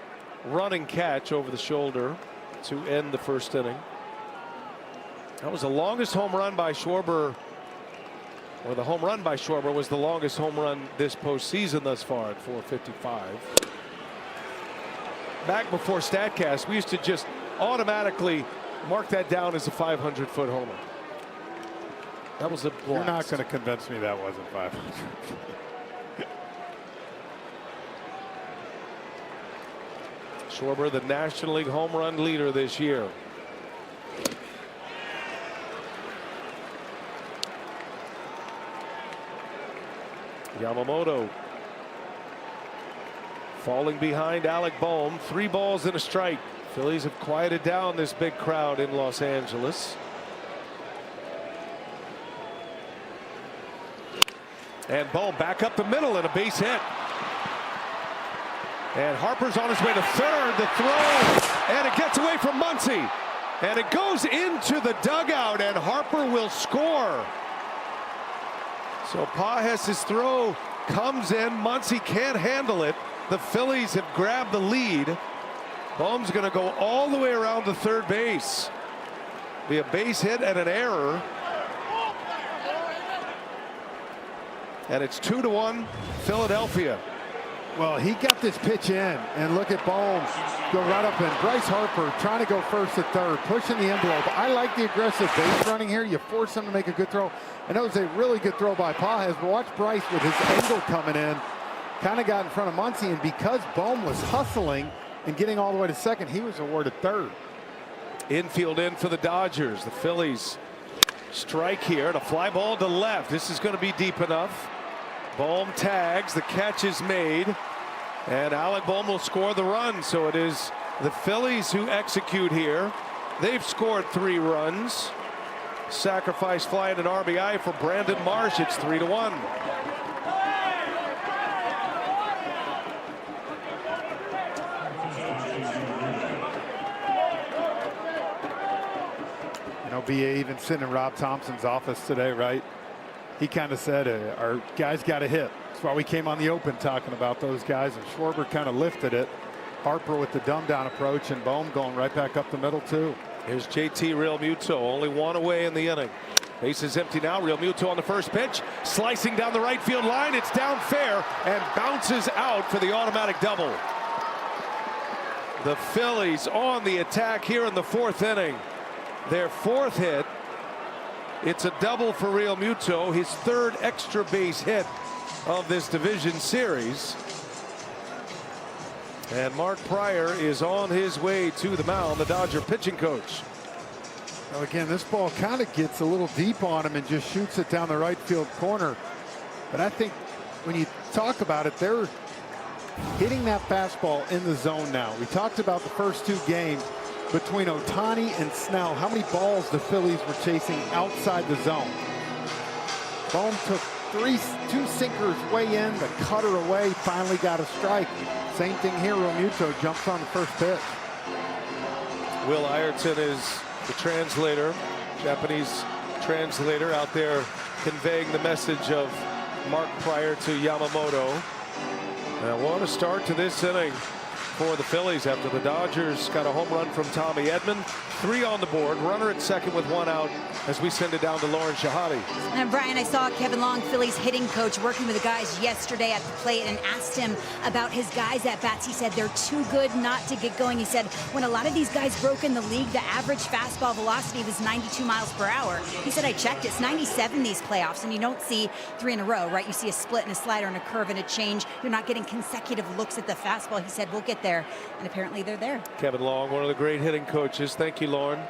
running catch over the shoulder to end the first inning. That was the longest home run by Schwarber, or the home run by Schwarber was the longest home run this postseason thus far at 455. Back before StatCast, we used to just automatically mark that down as a 500-foot homer. That was a blast. You're not going to convince me that wasn't 500. Schwarber, the National League home run leader this year. Yamamoto falling behind Alec Bohm. 3 balls and a strike. Phillies have quieted down this big crowd in Los Angeles. And Bohm back up the middle and a base hit. And Harper's on his way to third. The throw, and it gets away from Muncy. And it goes into the dugout, and Harper will score. So Pages' throw comes in. Muncy can't handle it. The Phillies have grabbed the lead. Bohm's going to go all the way around the third base. Be a base hit and an error. And it's 2-1 Philadelphia. Well, he got this pitch in, and look at Bohm go right up in. Bryce Harper trying to go first at third, pushing the envelope. I like the aggressive base running here. You force him to make a good throw. I know it was a really good throw by Pages, but watch Bryce with his angle coming in. Kind of got in front of Muncy, and because Bohm was hustling and getting all the way to second, he was awarded third. Infield in for the Dodgers. The Phillies strike here, and a fly ball to left. This is going to be deep enough. Bohm tags, the catch is made, and Alec Bohm will score the run. So it is the Phillies who execute here. They've scored 3 runs. Sacrifice fly and an RBI for Brandon Marsh. It's 3-1. You know, BA even sitting in Rob Thompson's office today, right? He kind of said, our guys got to hit. That's why we came on the open talking about those guys, and Schwarber kind of lifted it. Harper with the dumb down approach, and Bohm going right back up the middle too. Here's JT Realmuto, only 1 away in the inning. Base is empty now. Realmuto on the first pitch, slicing down the right field line. It's down fair and bounces out for the automatic double. The Phillies on the attack here in the 4th inning. Their 4th hit. It's a double for Realmuto, his 3rd extra base hit of this division series. And Mark Pryor is on his way to the mound, the Dodger pitching coach. Well, again, this ball kind of gets a little deep on him and just shoots it down the right field corner. But I think when you talk about it, they're hitting that fastball in the zone now. We talked about the first 2 games between Ohtani and Snell, how many balls the Phillies were chasing outside the zone. Bohm took 2 sinkers way in, the cutter away, finally got a strike. Same thing here, Realmuto jumps on the first pitch. Will Ayrton is the translator, Japanese translator out there conveying the message of Mark Prior to Yamamoto. And what a start to this inning for the Phillies after the Dodgers got a home run from Tommy Edman. 3 on the board, runner at second with 1 out as we send it down to Lauren Shahadi. And Brian, I saw Kevin Long, Phillies hitting coach, working with the guys yesterday at the plate and asked him about his guys at bats. He said they're too good not to get going. He said when a lot of these guys broke in the league, the average fastball velocity was 92 miles per hour. He said, I checked, it's 97 these playoffs, and you don't see 3 in a row, right? You see a split and a slider and a curve and a change. You're not getting consecutive looks at the fastball. He said, we'll get there. And apparently they're there. Kevin Long, one of the great hitting coaches. Thank you, Lauren.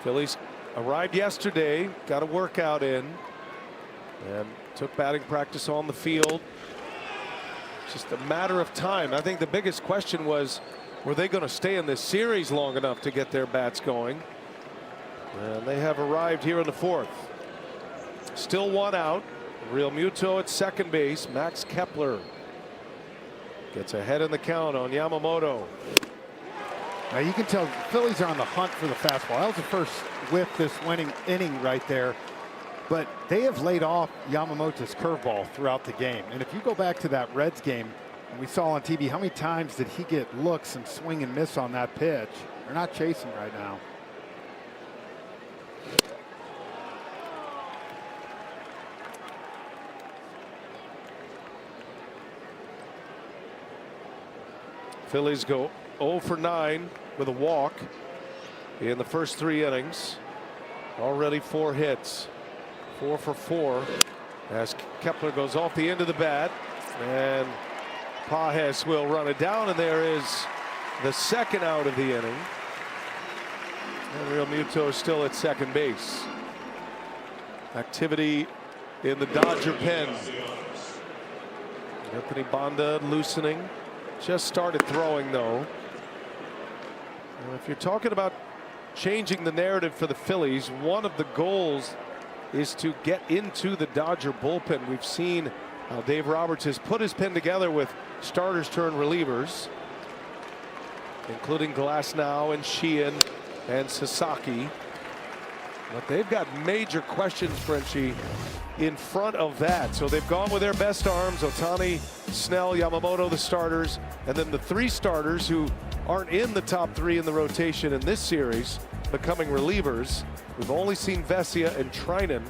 Phillies arrived yesterday, got a workout in, and took batting practice on the field. Just a matter of time. I think the biggest question was, were they going to stay in this series long enough to get their bats going? And they have arrived here in the 4th. Still 1 out. Real Muto at second base. Max Kepler gets ahead in the count on Yamamoto. Now you can tell the Phillies are on the hunt for the fastball. That was the first whiff this winning inning right there. But they have laid off Yamamoto's curveball throughout the game. And if you go back to that Reds game, and we saw on TV, how many times did he get looks and swing and miss on that pitch? They're not chasing right now. Phillies go 0 for 9 with a walk in the first 3 innings. Already 4 hits, 4 for 4 as Kepler goes off the end of the bat, and Pages will run it down, and there is the 2nd out of the inning. And Real Muto is still at second base. Activity in the Dodger pen. Anthony Banda loosening. Just started throwing, though. And if you're talking about changing the narrative for the Phillies, one of the goals is to get into the Dodger bullpen. We've seen how Dave Roberts has put his pen together with starters turn relievers, including Glasnow and Sheehan and Sasaki. But they've got major questions, Frenchie, in front of that. So they've gone with their best arms: Ohtani, Snell, Yamamoto, the starters, and then the 3 starters who aren't in the top 3 in the rotation in this series becoming relievers. We've only seen Vesia and Trinan,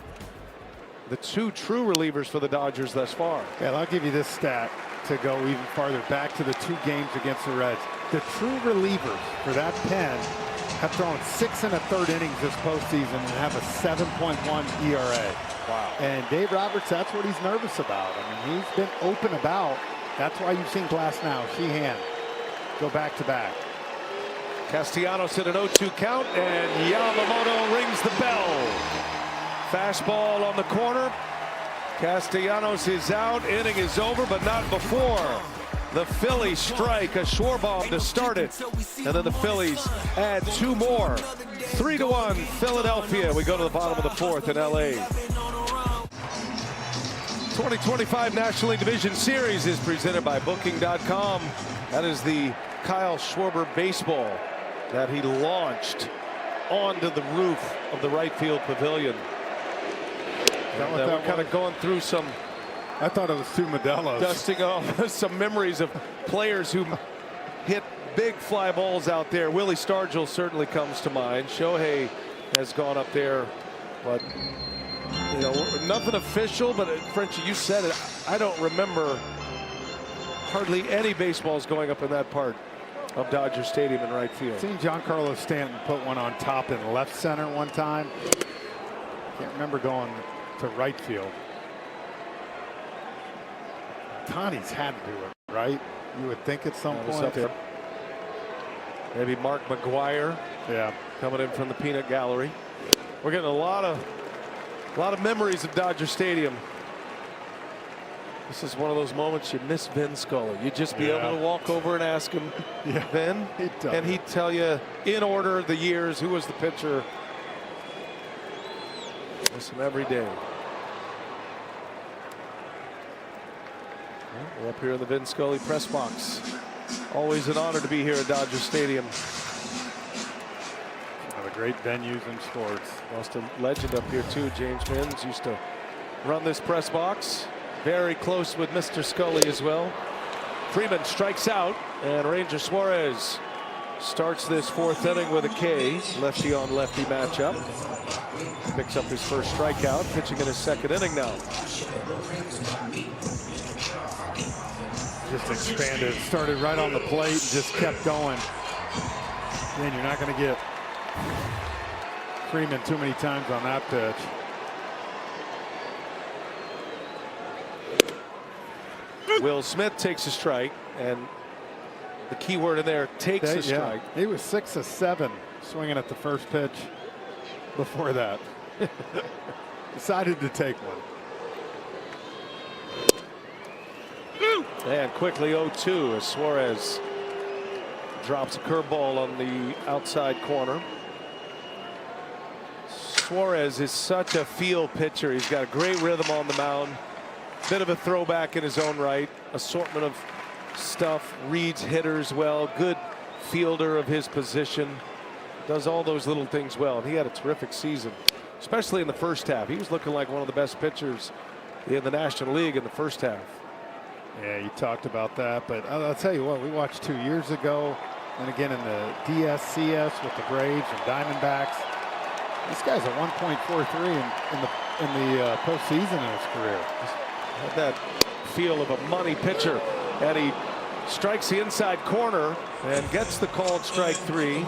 the 2 true relievers for the Dodgers thus far. Yeah, I'll give you this stat to go even farther back to the 2 games against the Reds. The true relievers for that pen have thrown 6 1/3 innings this postseason and have a 7.1 ERA. Wow. And Dave Roberts, that's what he's nervous about. I mean, he's been open about. That's why you've seen Glasnow, Sheehan go back to back. Castellanos hit an 0-2 count, and Yamamoto rings the bell. Fastball on the corner. Castellanos is out. Inning is over, but not before the Phillies strike a Schwarbaum to start it. And then the Phillies add 2 more. 3-1 Philadelphia. We go to the bottom of the 4th in LA. 2025 National League Division Series is presented by Booking.com. That is the Kyle Schwarber baseball that he launched onto the roof of the right field pavilion. And, we're kind of going through some. I thought it was 2 Modelos. Dusting off some memories of players who hit big fly balls out there. Willie Stargell certainly comes to mind. Shohei has gone up there, but you know, nothing official. But Frenchie, you said it. I don't remember hardly any baseballs going up in that part of Dodger Stadium in right field. I've seen Giancarlo Stanton put one on top in left center one time. Can't remember going to right field. Tani's had to do it, right? You would think at some point. Maybe Mark McGuire, yeah, coming in from the peanut gallery. We're getting a lot of memories of Dodger Stadium. This is one of those moments you miss Vin Scully. You'd just be able to walk over and ask him, Vin, and he'd tell you in order the years, who was the pitcher. Listen every day. We're up here in the Vin Scully press box. Always an honor to be here at Dodger Stadium. Great venues in sports. Lost a legend up here too. James Minns used to run this press box. Very close with Mr. Scully as well. Freeman strikes out, and Ranger Suarez starts this fourth inning with a K. Lefty on lefty matchup. Picks up his first strikeout, pitching in his second inning now. Just expanded, started right on the plate and just kept going. And you're not going to get Freeman too many times on that pitch. Will Smith takes a strike, and the key word in there, takes a strike. Yeah. He was 6 of 7 swinging at the first pitch before that. Decided to take one. And quickly 0-2 as Suarez drops a curveball on the outside corner. Suarez is such a field pitcher. He's got a great rhythm on the mound. Bit of a throwback in his own right. Assortment of stuff. Reads hitters well. Good fielder of his position. Does all those little things well. And he had a terrific season, especially in the first half. He was looking like one of the best pitchers in the National League in the first half. Yeah, you talked about that, but I'll tell you what, we watched 2 years ago, and again in the DSCS with the Braves and Diamondbacks. This guy's a 1.43 in the postseason in his career. Had that feel of a money pitcher, and he strikes the inside corner and gets the called strike 3.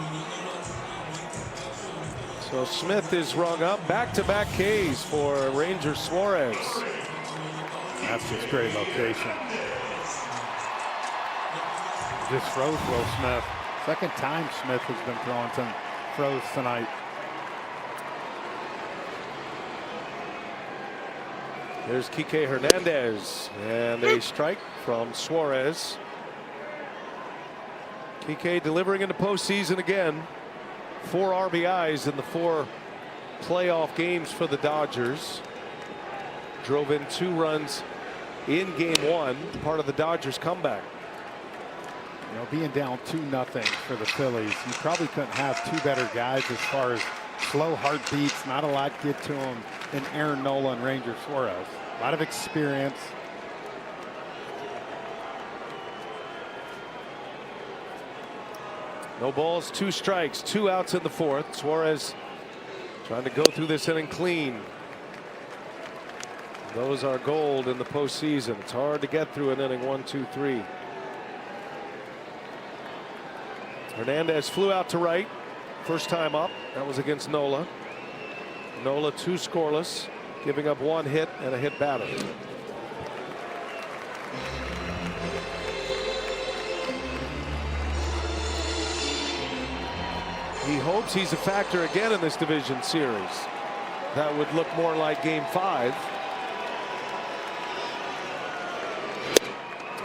So Smith is rung up. Back-to-back Ks for Ranger Suarez. That's just great location. Just froze Will Smith. Second time Smith has been throwing some froze tonight. There's Kike Hernandez, and a strike from Suarez. Kike delivering in the postseason again. 4 RBIs in the 4 playoff games for the Dodgers. Drove in 2 runs in game 1, part of the Dodgers comeback. You know, being down 2-0 for the Phillies, you probably couldn't have 2 better guys as far as slow heartbeats, not a lot get to him in Aaron Nola and Ranger Suarez. A lot of experience. No balls, 2 strikes, 2 outs in the 4th. Suarez trying to go through this inning clean. Those are gold in the postseason. It's hard to get through an inning 1, 2, 3. Hernandez flew out to right. First time up. That was against Nola. Nola 2 scoreless, giving up 1 hit and a hit batter. He hopes he's a factor again in this division series. That would look more like game 5.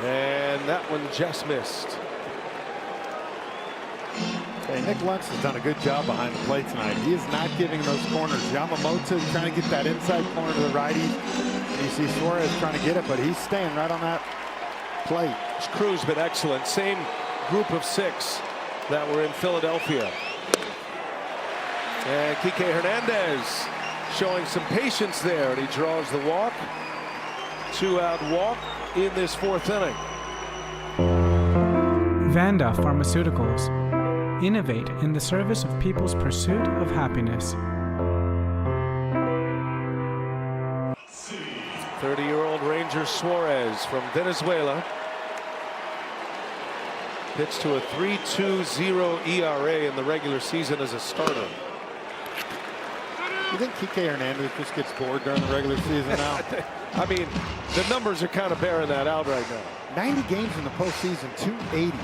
And that one just missed. Hey, Nick Lentz has done a good job behind the plate tonight. He is not giving those corners. Yamamoto trying to get that inside corner to the righty. You see Suarez trying to get it, but he's staying right on that plate. His crew's been excellent. Same group of 6 that were in Philadelphia. And Kike Hernandez showing some patience there, and he draws the walk. 2-out walk in this 4th inning. Vanda Pharmaceuticals. Innovate in the service of people's pursuit of happiness. 30-year-old Ranger Suarez from Venezuela pitched to a 3.20 ERA in the regular season as a starter. You think Kike Hernandez just gets bored during the regular season now? I mean, the numbers are kind of bearing that out right now. 90 games in the postseason, 280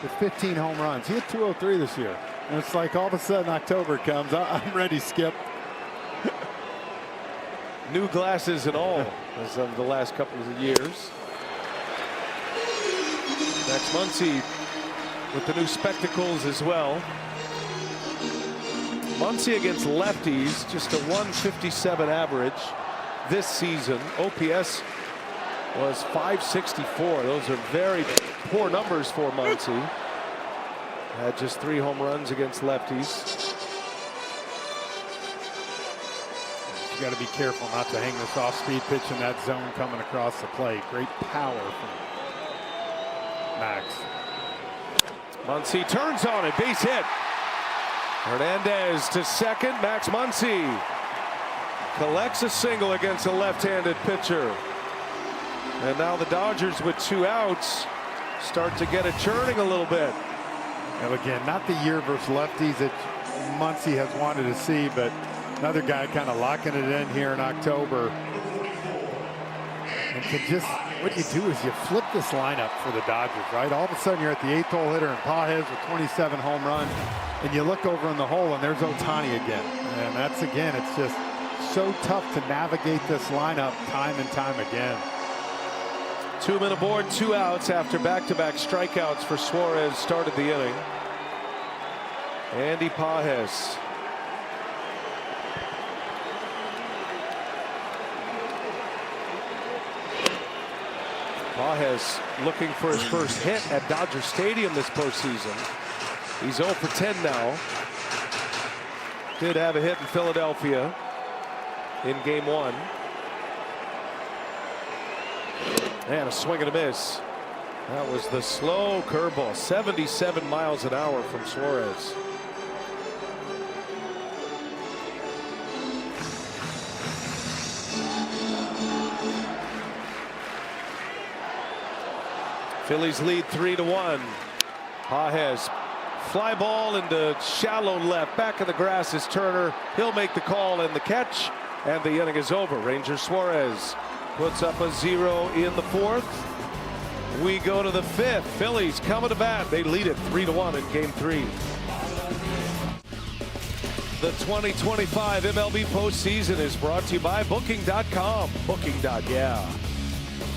with 15 home runs. He had 203 this year. And it's like all of a sudden October comes. I'm ready, Skip. New glasses and all as of the last couple of years. Next Muncy with the new spectacles as well. Muncy against lefties, just a 157 average this season. OPS was 564. Those are very poor numbers for Muncy. Had just 3 home runs against lefties. You got to be careful not to hang this off-speed pitch in that zone coming across the plate. Great power from Max. Muncy turns on it, base hit. Hernandez to second. Max Muncy collects a single against a left-handed pitcher. And now the Dodgers, with 2 outs, start to get it churning a little bit. And again, not the year versus lefties that Muncy has wanted to see, but another guy kind of locking it in here in October. And can just, what you do is you flip this lineup for the Dodgers, right? All of a sudden you're at the 8th hole hitter in Pages with 27 home runs, and you look over in the hole and there's Ohtani again. And that's, again, it's just so tough to navigate this lineup time and time again. 2-men aboard, 2 outs after back-to-back strikeouts for Suarez started the inning. Andy Pages. Pages looking for his first hit at Dodger Stadium this postseason. He's 0 for 10 now. Did have a hit in Philadelphia in game 1. And a swing and a miss. That was the slow curveball. 77 miles an hour from Suarez. Phillies lead 3-1. Pages, fly ball into shallow left. Back of the grass is Turner. He'll make the call and the catch. And the inning is over. Ranger Suarez puts up a 0 in the 4th. We go to the 5th. Phillies coming to bat. They lead it 3-1 in game 3. The 2025 MLB postseason is brought to you by Booking.com. Booking.yeah.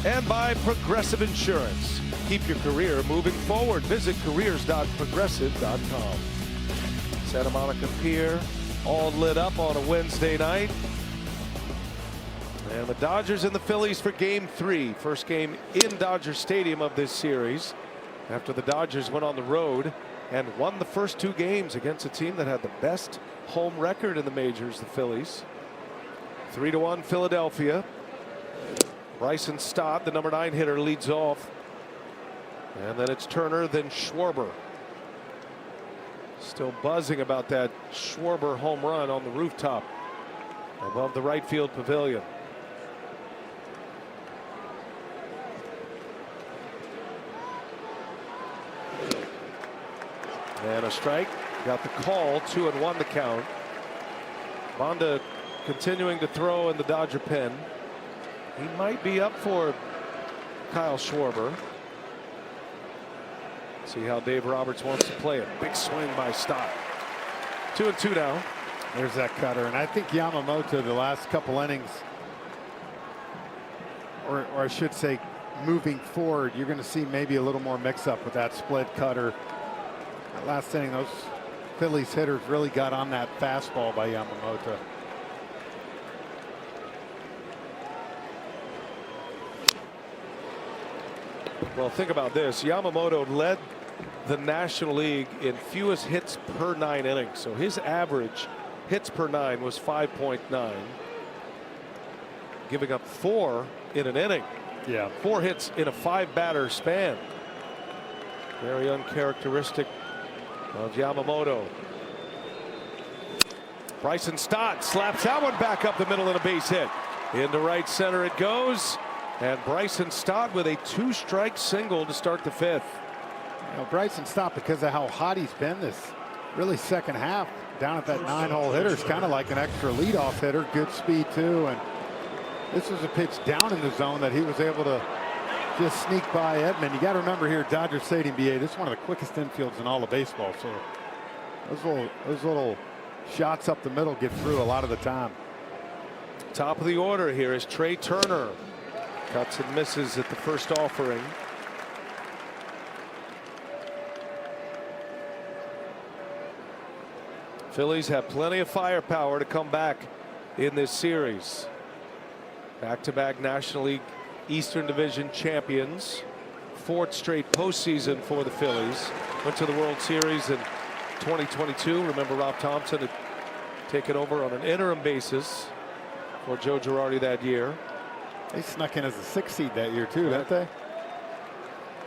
And by Progressive Insurance. Keep your career moving forward. Visit careers.progressive.com. Santa Monica Pier, all lit up on a Wednesday night. And the Dodgers and the Phillies for game 3. First game in Dodger Stadium of this series. After the Dodgers went on the road and won the first 2 games against a team that had the best home record in the majors, the Phillies. 3-1 Philadelphia. Bryson Stott, the number 9 hitter, leads off. And then it's Turner, then Schwarber. Still buzzing about that Schwarber home run on the rooftop above the right field pavilion. And a strike. Got the call. 2-1 the count. Bonda continuing to throw in the Dodger pen. He might be up for Kyle Schwarber. See how Dave Roberts wants to play it. Big swing by Stott. 2-2 now. There's that cutter. And I think Yamamoto, the last couple innings, or I should say moving forward, you're going to see maybe a little more mix up with that split cutter. That last inning, those Phillies hitters really got on that fastball by Yamamoto. Well, think about this. Yamamoto led the National League in fewest hits per 9 innings. So his average hits per 9 was 5.9. Giving up 4 in an inning. Yeah. 4 hits in a 5-batter span. Very uncharacteristic of Yamamoto. Bryson Stott slaps that one back up the middle and a base hit. Into right center it goes. And Bryson Stott with a 2-strike single to start the 5th. You know, Bryson Stott, because of how hot he's been this really second half, down at that 9-hole hitter, is kind of like an extra leadoff hitter. Good speed too. And this was a pitch down in the zone that he was able to just sneak by Edman. You got to remember here, Dodger Stadium, BA, this is one of the quickest infields in all of baseball. So those little shots up the middle get through a lot of the time. Top of the order here is Trey Turner. Cuts and misses at the first offering. Phillies have plenty of firepower to come back in this series. Back-to-back National League Eastern Division champions. 4th straight postseason for the Phillies. Went to the World Series in 2022. Remember, Rob Thompson had taken over on an interim basis. for Joe Girardi that year. They snuck in as a 6th seed that year too, didn't they?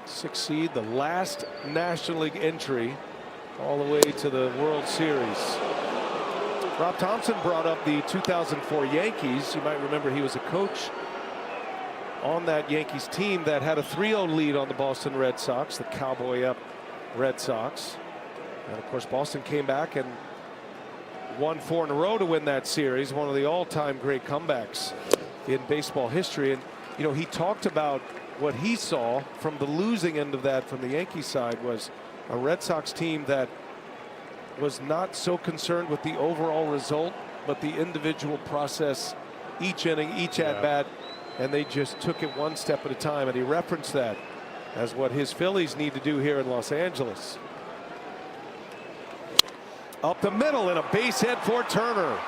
6th seed, the last National League entry all the way to the World Series. Rob Thompson brought up the 2004 Yankees. You might remember he was a coach on that Yankees team that had a 3-0 lead on the Boston Red Sox, the Cowboy up Red Sox. And of course Boston came back and won 4 in a row to win that series, one of the all-time great comebacks in baseball history. And you know, he talked about what he saw from the losing end of that from the Yankee side was a Red Sox team that was not so concerned with the overall result, but the individual process, each inning, each at-bat, and they just took it one step at a time. And he referenced that as what his Phillies need to do here in Los Angeles. Up the middle and a base hit for Turner.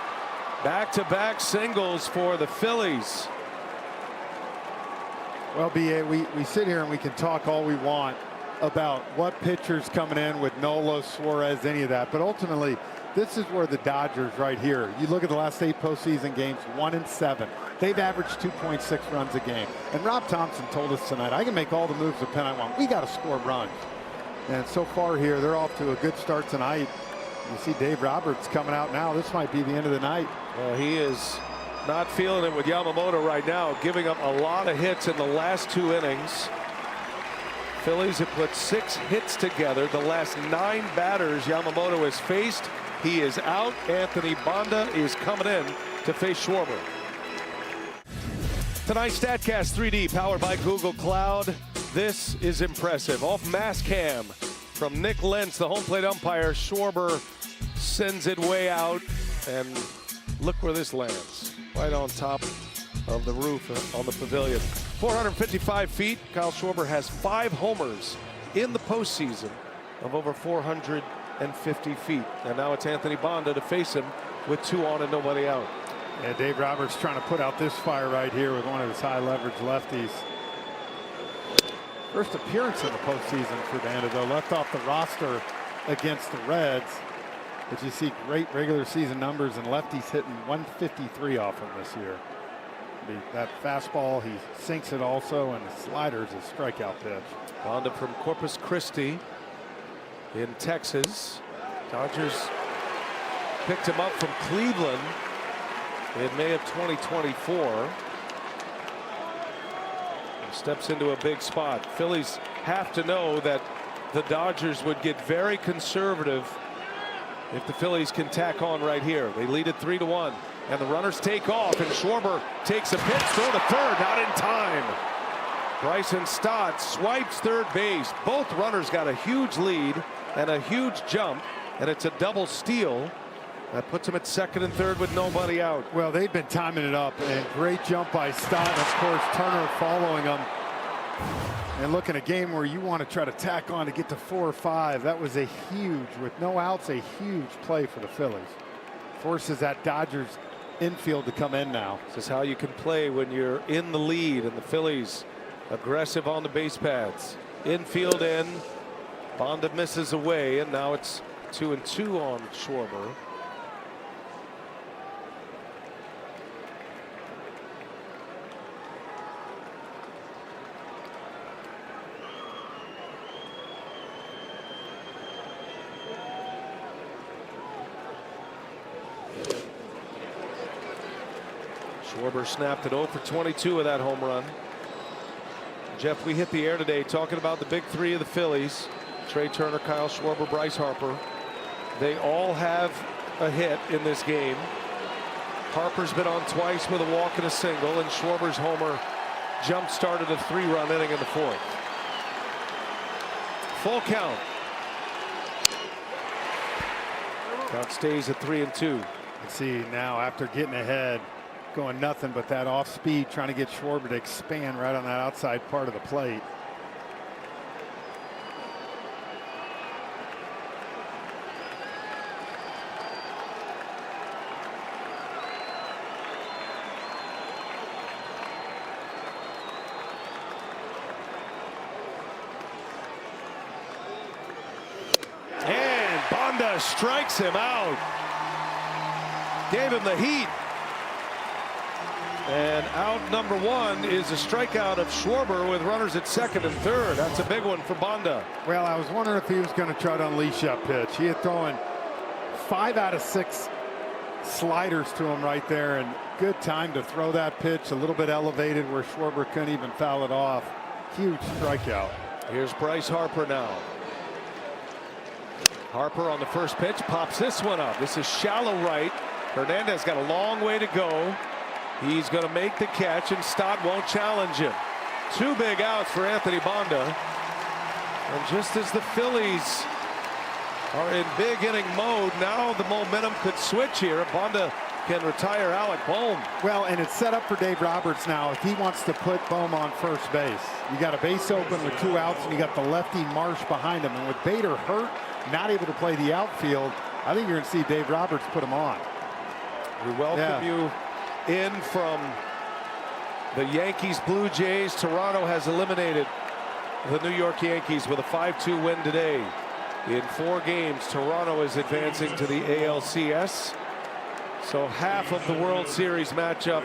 Back-to-back singles for the Phillies. Well, BA, we sit here and we can talk all we want about what pitchers coming in with Nola, Suarez, any of that. But ultimately, this is where the Dodgers right here. You look at the last 8 postseason games, 1-7. They've averaged 2.6 runs a game. And Rob Thompson told us tonight, I can make all the moves the pen I want. We got to score runs. And so far here, they're off to a good start tonight. You see Dave Roberts coming out now. This might be the end of the night. Well, he is not feeling it with Yamamoto right now, giving up a lot of hits in the last 2 innings. Phillies have put 6 hits together. The last 9 batters Yamamoto has faced, he is out. Anthony Banda is coming in to face Schwarber. Tonight's StatCast 3D powered by Google Cloud. This is impressive. Off mass cam from Nick Lentz, the home plate umpire. Schwarber sends it way out, and look where this lands. Right on top of the roof on the pavilion. 455 feet. Kyle Schwarber has 5 homers in the postseason of over 450 feet. And now it's Anthony Banda to face him with 2 on and nobody out. Yeah, Dave Roberts trying to put out this fire right here with one of his high leverage lefties. First appearance in the postseason for Banda, though, left off the roster against the Reds. But you see great regular season numbers, and lefties hitting 153 off him this year. That fastball, he sinks it also, and the slider is a strikeout pitch. Banda from Corpus Christi in Texas. Dodgers picked him up from Cleveland in May of 2024. He steps into a big spot. Phillies have to know that the Dodgers would get very conservative if the Phillies can tack on right here. They lead it 3-1. And the runners take off, and Schwarber takes a pitch, throw to third, not in time. Bryson Stott swipes third base. Both runners got a huge lead and a huge jump, and it's a double steal. That puts him at second and third with nobody out. Well, they've been timing it up, and great jump by Stott. And of course, Turner following him. And look, in a game where you want to try to tack on to get to 4 or 5, that was a huge, with no outs, a huge play for the Phillies. Forces that Dodgers infield to come in now. This is how you can play when you're in the lead, and the Phillies aggressive on the base paths. Infield in. Banda misses away, and now it's 2-2 on Schwarber. Schwarber snapped it 0 for 22 of that home run. Jeff, we hit the air today talking about the big 3 of the Phillies. Trey Turner, Kyle Schwarber, Bryce Harper. They all have a hit in this game. Harper's been on twice with a walk and a single, and Schwarber's homer jump-started a 3-run inning in the 4th. Full count. Count stays at 3-2. See now, after getting ahead, going nothing but that off speed, trying to get Schwarber to expand right on that outside part of the plate. And Banda strikes him out. Gave him the heat. And out number one is a strikeout of Schwarber with runners at second and third. That's a big one for Banda. Well, I was wondering if he was going to try to unleash that pitch. He had thrown 5 out of 6 sliders to him right there, and good time to throw that pitch a little bit elevated where Schwarber couldn't even foul it off. Huge strikeout. Here's Bryce Harper now. Harper on the first pitch pops this one up. This is shallow right. Hernandez got a long way to go. He's going to make the catch, and Stott won't challenge him. 2 big outs for Anthony Banda. And just as the Phillies are in big inning mode, now the momentum could switch here. Banda can retire Alec Bohm. Well, and it's set up for Dave Roberts now if he wants to put Bohm on first base. You got a base open with 2 outs, and you got the lefty Marsh behind him. And with Bader hurt, not able to play the outfield, I think you're going to see Dave Roberts put him on. We welcome you in from the Yankees Blue Jays. Toronto has eliminated the New York Yankees with a 5-2 win today. In 4 games, Toronto is advancing to the ALCS. So half of the World Series matchup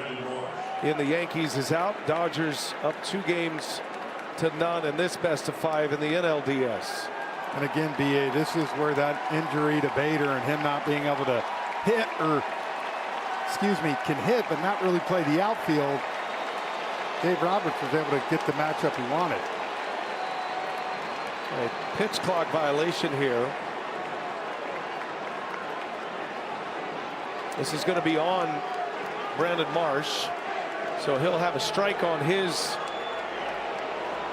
in the Yankees is out. Dodgers up 2 games to none in this best of 5 in the NLDS. And again, BA, this is where that injury to Bader and him not being able to hit, or excuse me, can hit but not really play the outfield. Dave Roberts was able to get the matchup he wanted. A pitch clock violation here. This is going to be on Brandon Marsh, so he'll have a strike on his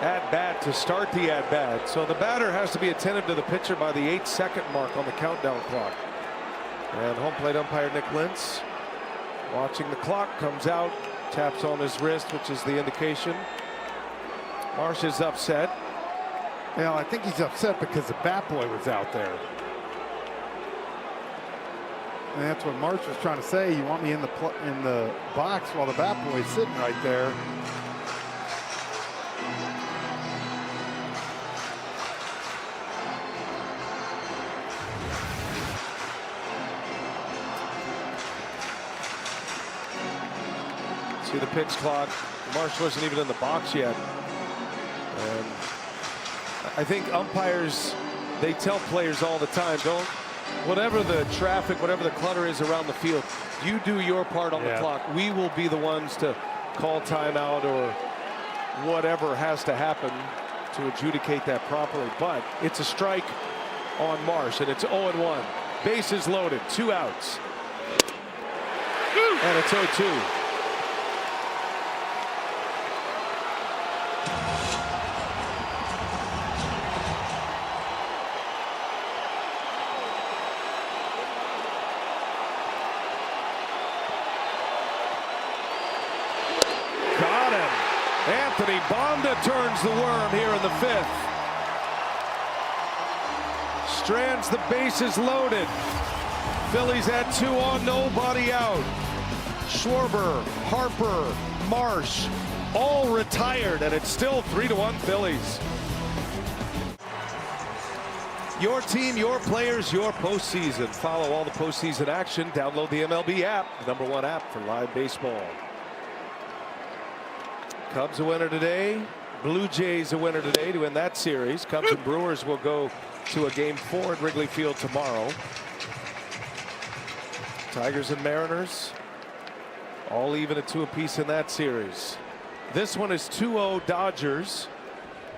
at-bat to start the at-bat. So the batter has to be attentive to the pitcher by the 8-second mark on the countdown clock. And home plate umpire Nick Lentz watching the clock, comes out, taps on his wrist, which is the indication. Marsh is upset. Well, I think he's upset because the bat boy was out there. And that's what Marsh was trying to say. You want me in the box while the bat boy is sitting right there. See the pitch clock. Marsh wasn't even in the box yet. And I think umpires, they tell players all the time, whatever the traffic, whatever the clutter is around the field, you do your part on the clock. We will be the ones to call timeout or whatever has to happen to adjudicate that properly. But it's a strike on Marsh, and it's 0-1. Bases loaded, 2 outs. And it's 0-2. Anthony Banda turns the worm here in the 5th. Strands the bases loaded. Phillies had 2 on, nobody out. Schwarber, Harper, Marsh, all retired, and it's still 3-1 Phillies. Your team, your players, your postseason. Follow all the postseason action. Download the MLB app, the #1 app for live baseball. Cubs a winner today. Blue Jays a winner today to win that series. Cubs and Brewers will go to a Game 4 at Wrigley Field tomorrow. Tigers and Mariners all even at 2 apiece in that series. This one is 2-0 Dodgers,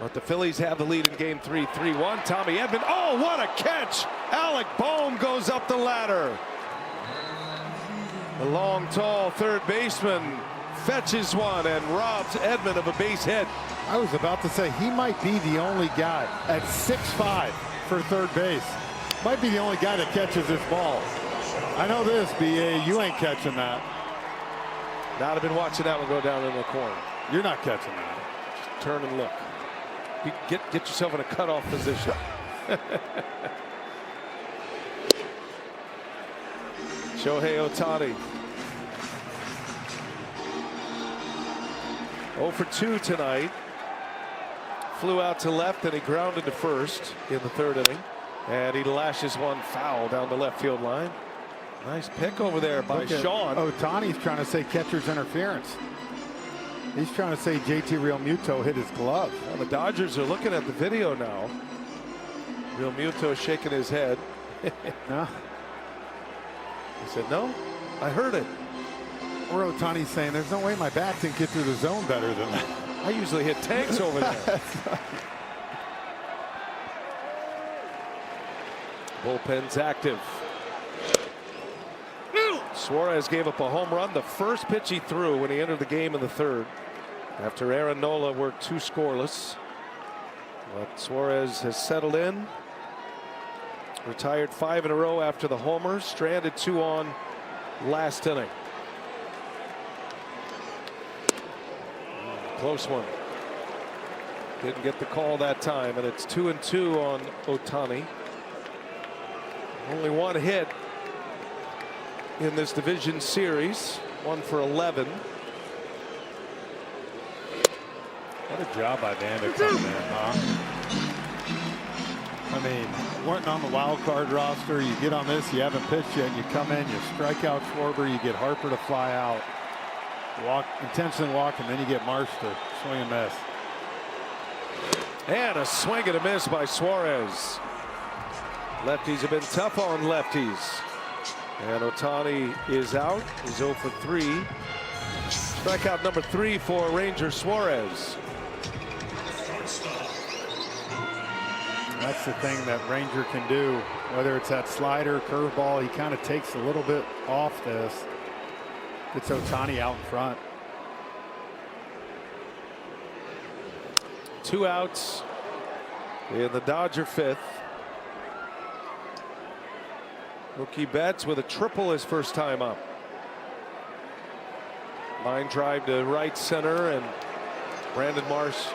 but the Phillies have the lead in Game 3, 3-1. Tommy Edman. Oh, what a catch! Alec Bohm goes up the ladder. The long, tall third baseman fetches one and robs Edman of a base hit. I was about to say he might be the only guy at 6'5" for third base. Might be the only guy that catches this ball. I know this, BA, you ain't catching that. Not have been watching that one go down in the corner. You're not catching that. Just turn and look. Get yourself in a cutoff position. Shohei Ohtani. 0 for 2 tonight. Flew out to left and he grounded to first in the 3rd inning. And he lashes one foul down the left field line. Nice pick over there by Sean. Ohtani's trying to say catcher's interference. He's trying to say JT Realmuto hit his glove. Well, the Dodgers are looking at the video now. Realmuto shaking his head. No. He said, no, I heard it. Or Ohtani's saying, there's no way my bat can get through the zone better than that. I usually hit tanks over there. Bullpen's active. Suarez gave up a home run, the first pitch he threw when he entered the game in the third, after Aaron Nola worked 2 scoreless. But Suarez has settled in. Retired 5 in a row after the homers, stranded 2 on last inning. Close one. Didn't get the call that time, and it's 2-2 on Ohtani. Only 1 hit in this division series, 1 for 11. What a job by Vanda coming in, huh? I mean, weren't on the wild card roster. You get on this, you haven't pitched yet, and you come in, you strike out Schwarber, you get Harper to fly out, intentionally walk, and then you get Marsh to swing and miss. And a swing and a miss by Suarez. Lefties have been tough on lefties. And Ohtani is out. He's 0 for 3. Strikeout number 3 for Ranger Suarez. That's the thing that Ranger can do, whether it's that slider, curveball, he kind of takes a little bit off this. Gets Ohtani out in front. 2 outs in the Dodger 5th. Mookie Betts with a triple his first time up. Line drive to right center, and Brandon Marsh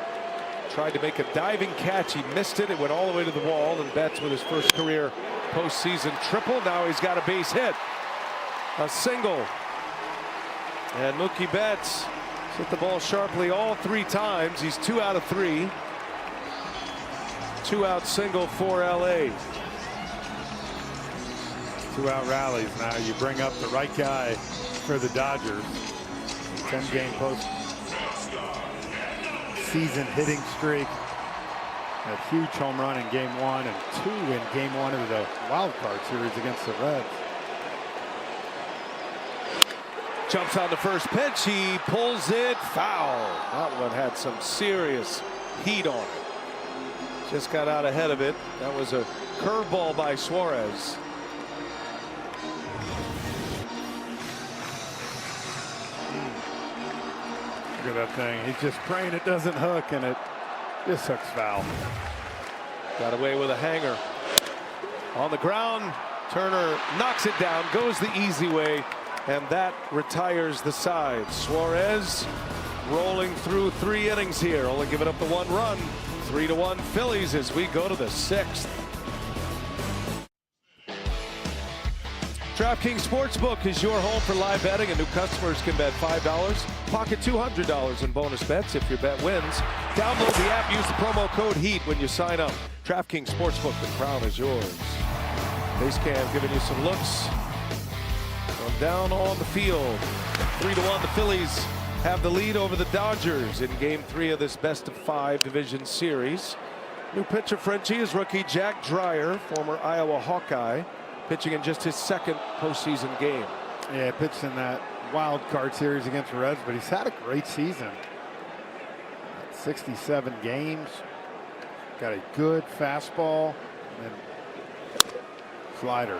tried to make a diving catch. He missed it. It went all the way to the wall, and Betts with his first career postseason triple. Now he's got a base hit. A single. And Mookie Betts hit the ball sharply all 3 times. He's 2 out of 3. 2-out single for LA. 2-out rallies. Now you bring up the right guy for the Dodgers. 10-game postseason hitting streak. A huge home run in game 1 and 2 in game 1 of the wild card series against the Reds. Jumps on the first pitch. He pulls it foul. That one had some serious heat on it. Just got out ahead of it. That was a curveball by Suarez. Look at that thing. He's just praying it doesn't hook, and it just hooks foul. Got away with a hanger. On the ground, Turner knocks it down, goes the easy way, and that retires the side. Suarez rolling through 3 innings here, only giving up the 1 run. 3-1 Phillies as we go to the 6th. DraftKings Sportsbook is your home for live betting, and new customers can bet $5, pocket $200 in bonus bets if your bet wins. Download the app, use the promo code HEAT when you sign up. DraftKings Sportsbook, the crown is yours. Base cam giving you some looks from down on the field. 3-1, the Phillies have the lead over the Dodgers in game 3 of this best-of-5 division series. New pitcher Frenchie is rookie Jack Dreyer, former Iowa Hawkeye, pitching in just his 2nd postseason game. Yeah, pitched in that wild card series against the Reds, but he's had a great season. 67 games. Got a good fastball and then slider.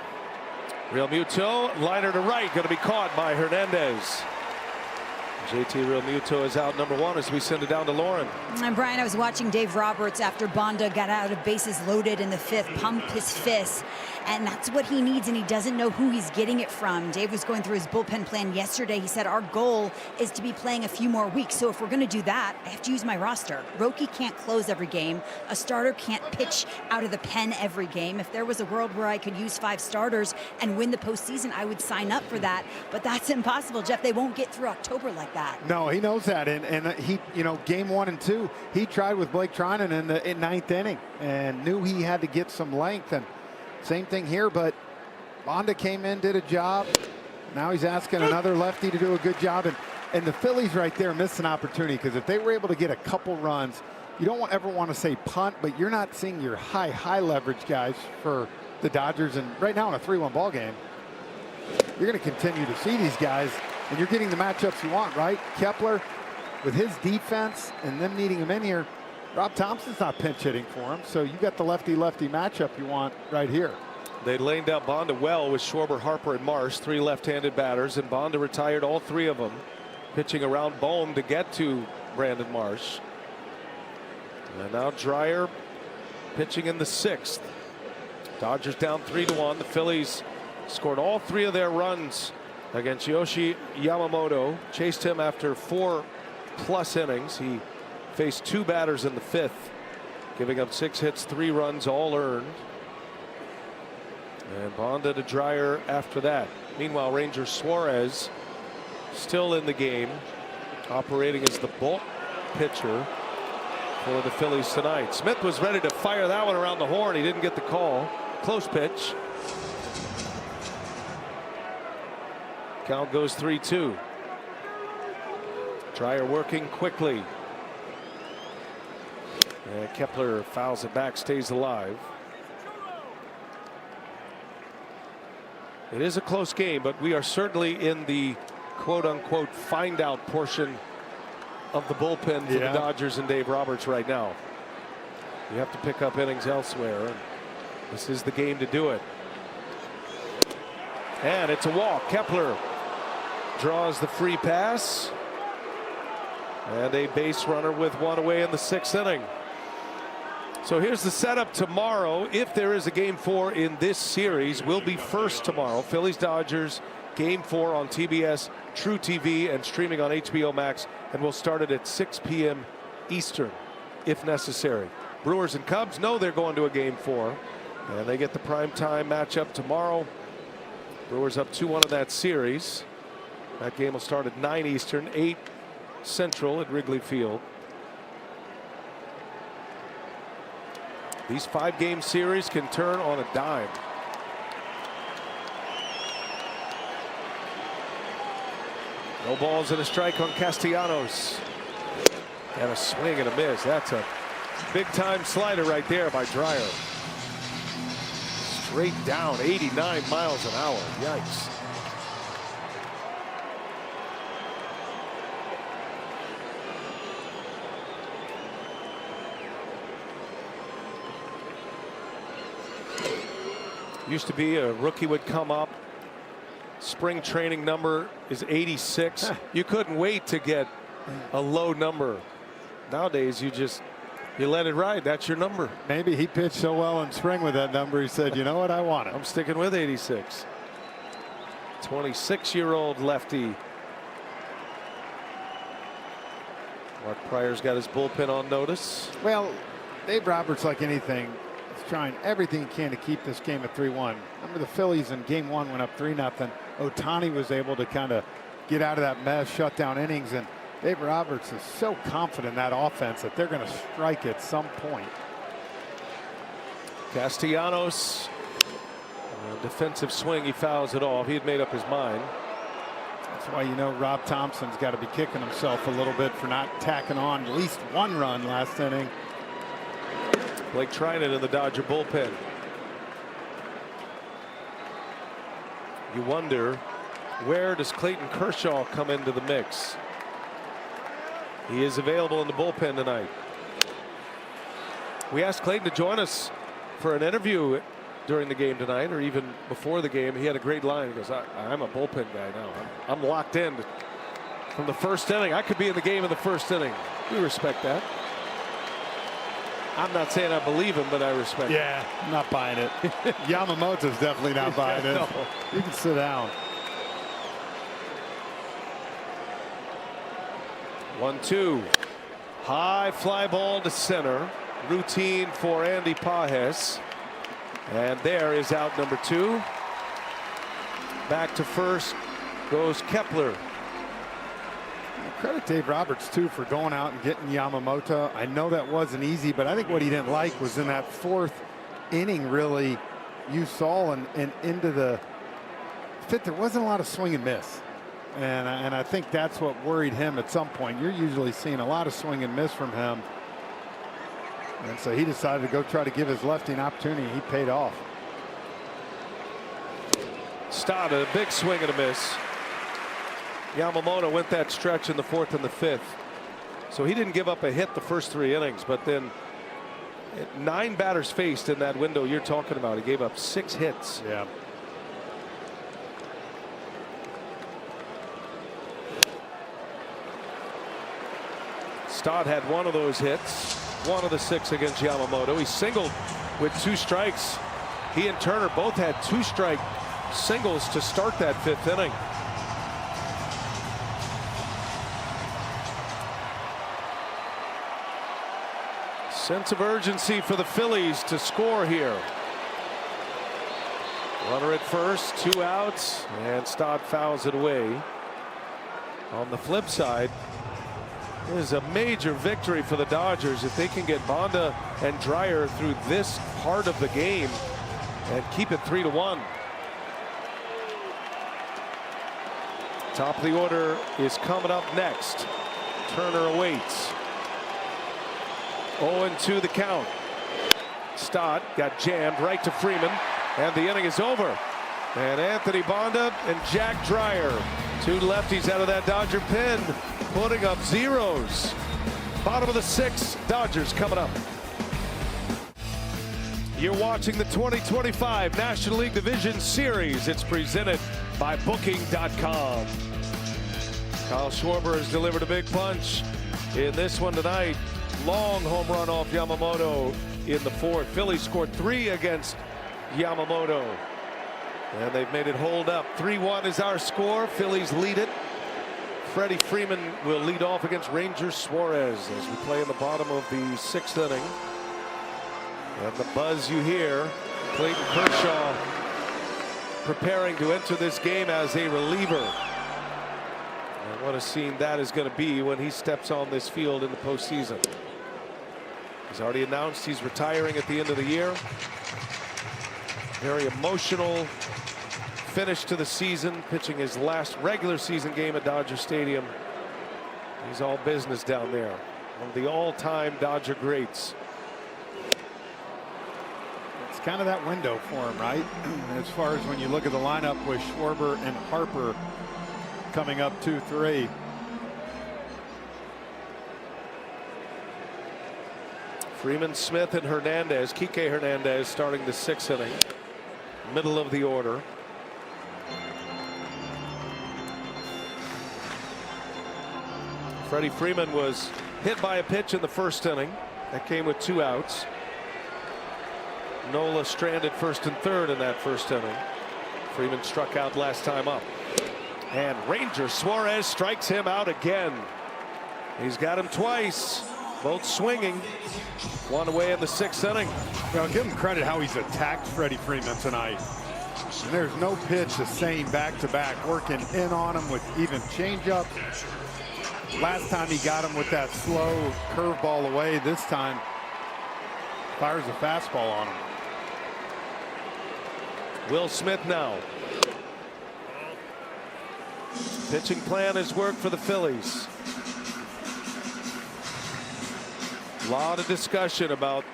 Realmuto, liner to right, going to be caught by Hernandez. JT Realmuto is out number 1 as we send it down to Lauren. And Brian, I was watching Dave Roberts after Bonda got out of bases loaded in the 5th, pumped his fist. And that's what he needs, and he doesn't know who he's getting it from. Dave was going through his bullpen plan yesterday. He said, our goal is to be playing a few more weeks. So if we're going to do that, I have to use my roster. Roki can't close every game. A starter can't pitch out of the pen every game. If there was a world where I could use 5 starters and win the postseason, I would sign up for that. But that's impossible, Jeff. They won't get through October like that. No, he knows that. And he, you know, game 1 and 2, he tried with Blake Treinen in the 9th inning and knew he had to get some length. And same thing here, but Bonda came in, did a job. Now he's asking another lefty to do a good job. And the Phillies right there missed an opportunity, because if they were able to get a couple runs, you don't ever want to say punt, but you're not seeing your high leverage guys for the Dodgers. And right now in a 3-1 ball game, you're going to continue to see these guys, and you're getting the matchups you want, right? Kepler, with his defense and them needing him in here, Rob Thompson's not pinch hitting for him, so you got the lefty-lefty matchup you want right here. They laid down Bonda well with Schwarber, Harper, and Marsh, 3 left-handed batters, and Bonda retired all 3 of them, pitching around Bohm to get to Brandon Marsh. And now Dreyer pitching in the 6th. Dodgers down 3-1. The Phillies scored all 3 of their runs against Yoshi Yamamoto. Chased him after 4+ innings. He faced 2 batters in the 5th, giving up 6 hits, 3 runs, all earned. And Bonda to Dreyer after that. Meanwhile, Ranger Suarez still in the game, operating as the bulk pitcher for the Phillies tonight. Smith was ready to fire that one around the horn. He didn't get the call. Close pitch. Count goes 3-2. Dreyer working quickly. And Kepler fouls it back, stays alive. It is a close game, but we are certainly in the quote-unquote find-out portion of the bullpen for the Dodgers and Dave Roberts right now. You have to pick up innings elsewhere, and this is the game to do it. And it's a walk. Kepler draws the free pass, and a base runner with 1 away in the 6th inning. So here's the setup tomorrow. If there is a game 4 in this series, will be first tomorrow. Phillies Dodgers game 4 on TBS, True TV, and streaming on HBO Max, and we'll start it at 6 p.m. Eastern if necessary. Brewers and Cubs know they're going to a game 4, and they get the primetime matchup tomorrow. Brewers up 2-1 in that series. That game will start at 9 Eastern, 8 Central at Wrigley Field. These 5-game series can turn on a dime. No balls and a strike on Castellanos. And a swing and a miss. That's a big-time slider right there by Dreyer. Straight down, 89 miles an hour. Yikes. Used to be a rookie would come up. Spring training number is 86. You couldn't wait to get a low number. Nowadays, you let it ride. That's your number. Maybe he pitched so well in spring with that number, he said, you know what, I want it. I'm sticking with 86. 26-year-old lefty. Mark Pryor's got his bullpen on notice. Well, Dave Roberts, like anything, is trying everything he can to keep this game at 3-1. Remember the Phillies in game 1 went up 3-0. Ohtani was able to kind of get out of that mess, shut down innings, and Dave Roberts is so confident in that offense that they're going to strike at some point. Castellanos, a defensive swing, he fouls it off. He had made up his mind. That's why, you know, Rob Thompson's got to be kicking himself a little bit for not tacking on at least 1 run last inning. Blake Trinan in the Dodger bullpen. You wonder, where does Clayton Kershaw come into the mix? He is available in the bullpen tonight. We asked Clayton to join us for an interview during the game tonight, or even before the game. He had a great line. He goes, I'm a bullpen guy now. I'm locked in from the 1st inning. I could be in the game in the 1st inning. We respect that. I'm not saying I believe him, but I respect it. Yeah, I'm not buying it. Yamamoto's definitely not buying it. No. You can sit down. 1-2. High fly ball to center. Routine for Andy Pages. And there is out number 2. Back to first goes Kepler. Credit Dave Roberts, too, for going out and getting Yamamoto. I know that wasn't easy, but I think what he didn't like was in that 4th inning, really, you saw and into the Fit, there wasn't a lot of swing and miss. And I think that's what worried him at some point. You're usually seeing a lot of swing and miss from him. And so he decided to go try to give his lefty an opportunity. He paid off. Stott, a big swing and a miss. Yamamoto went that stretch in the 4th and the 5th. So he didn't give up a hit the first 3 innings, but then 9 batters faced in that window you're talking about. He gave up 6 hits. Yeah. Stott had 1 of those hits, 1 of the 6 against Yamamoto. He singled with 2 strikes. He and Turner both had 2-strike singles to start that 5th inning. Sense of urgency for the Phillies to score here. Runner at first, 2 outs, and Stott fouls it away. On the flip side, it is a major victory for the Dodgers if they can get Bonda and Dreyer through this part of the game and keep it 3-1. Top of the order is coming up next. Turner awaits. 0-2 the count. Stott got jammed right to Freeman, and the inning is over. And Anthony Bonda and Jack Dreyer, 2 lefties out of that Dodger pen, putting up zeros. Bottom of the 6th, Dodgers coming up. You're watching the 2025 National League Division Series. It's presented by Booking.com. Kyle Schwarber has delivered a big punch in this one tonight. Long home run off Yamamoto in the 4th. Phillies scored 3 against Yamamoto, and they've made it hold up. 3-1 is our score. Phillies lead it. Freddie Freeman will lead off against Ranger Suarez as we play in the bottom of the 6th inning. And the buzz you hear, Clayton Kershaw preparing to enter this game as a reliever. And what a scene that is going to be when he steps on this field in the postseason. He's already announced he's retiring at the end of the year. Very emotional finish to the season, pitching his last regular season game at Dodger Stadium. He's all business down there. One of the all-time Dodger greats. It's kind of that window for him, right? As far as when you look at the lineup with Schwarber and Harper coming up 2-3. Freeman, Smith, and Hernandez. Kike Hernandez starting the 6th inning. Middle of the order. Freddie Freeman was hit by a pitch in the 1st inning. That came with 2 outs. Nola stranded 1st and 3rd in that 1st inning. Freeman struck out last time up. And Ranger Suarez strikes him out again. He's got him twice, both swinging. 1 away in the 6th inning. Well, give him credit how he's attacked Freddie Freeman tonight. And there's no pitch the same back-to-back, working in on him with even changeup. Last time he got him with that slow curveball away. This time fires a fastball on him. Will Smith now. Pitching plan has worked for the Phillies. A lot of discussion about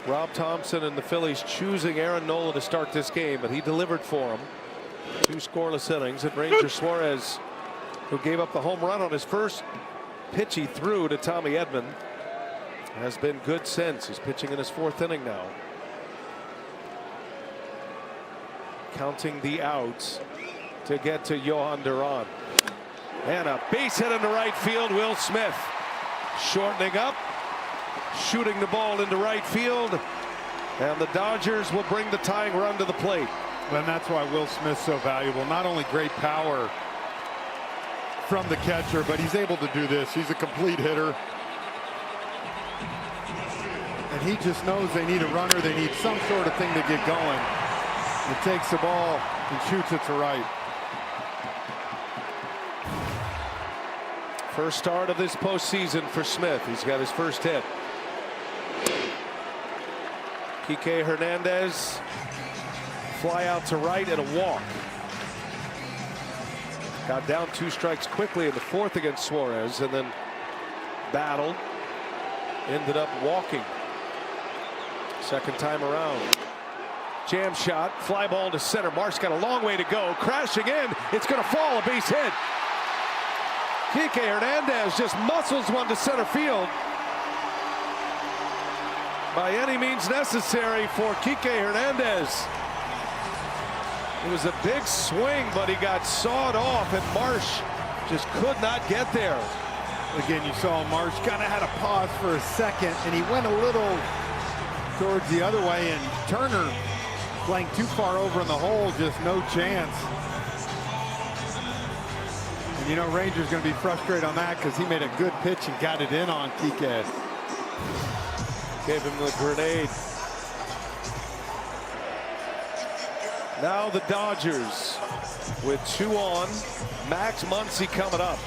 Rob Thompson and the Phillies choosing Aaron Nola to start this game, but he delivered for him. 2 scoreless innings. And Ranger Suarez, who gave up the home run on his first pitch he threw to Tommy Edman, has been good since. He's pitching in his 4th inning now. Counting the outs to get to Johan Duran. And a base hit into right field. Will Smith shortening up, shooting the ball into right field, and the Dodgers will bring the tying run to the plate. And that's why Will Smith's so valuable. Not only great power from the catcher, but he's able to do this. He's a complete hitter. And he just knows they need a runner. They need some sort of thing to get going. He takes the ball and shoots it to right. First start of this postseason for Smith. He's got his first hit. Kike Hernandez, fly out to right and a walk. Got down 2 strikes quickly in the 4th against Suarez, and then battled. Ended up walking. Second time around. Jam shot, fly ball to center. Marsh got a long way to go. Crashing in. It's going to fall. A base hit. Kike Hernandez just muscles one to center field. By any means necessary for Kike Hernandez. It was a big swing, but he got sawed off, and Marsh just could not get there. Again, you saw Marsh kind of had a pause for a second, and he went a little towards the other way, and Turner playing too far over in the hole, just no chance. And you know Ranger's going to be frustrated on that because he made a good pitch and got it in on Kike. Gave him the grenade. Now the Dodgers with 2 on. Max Muncy coming up.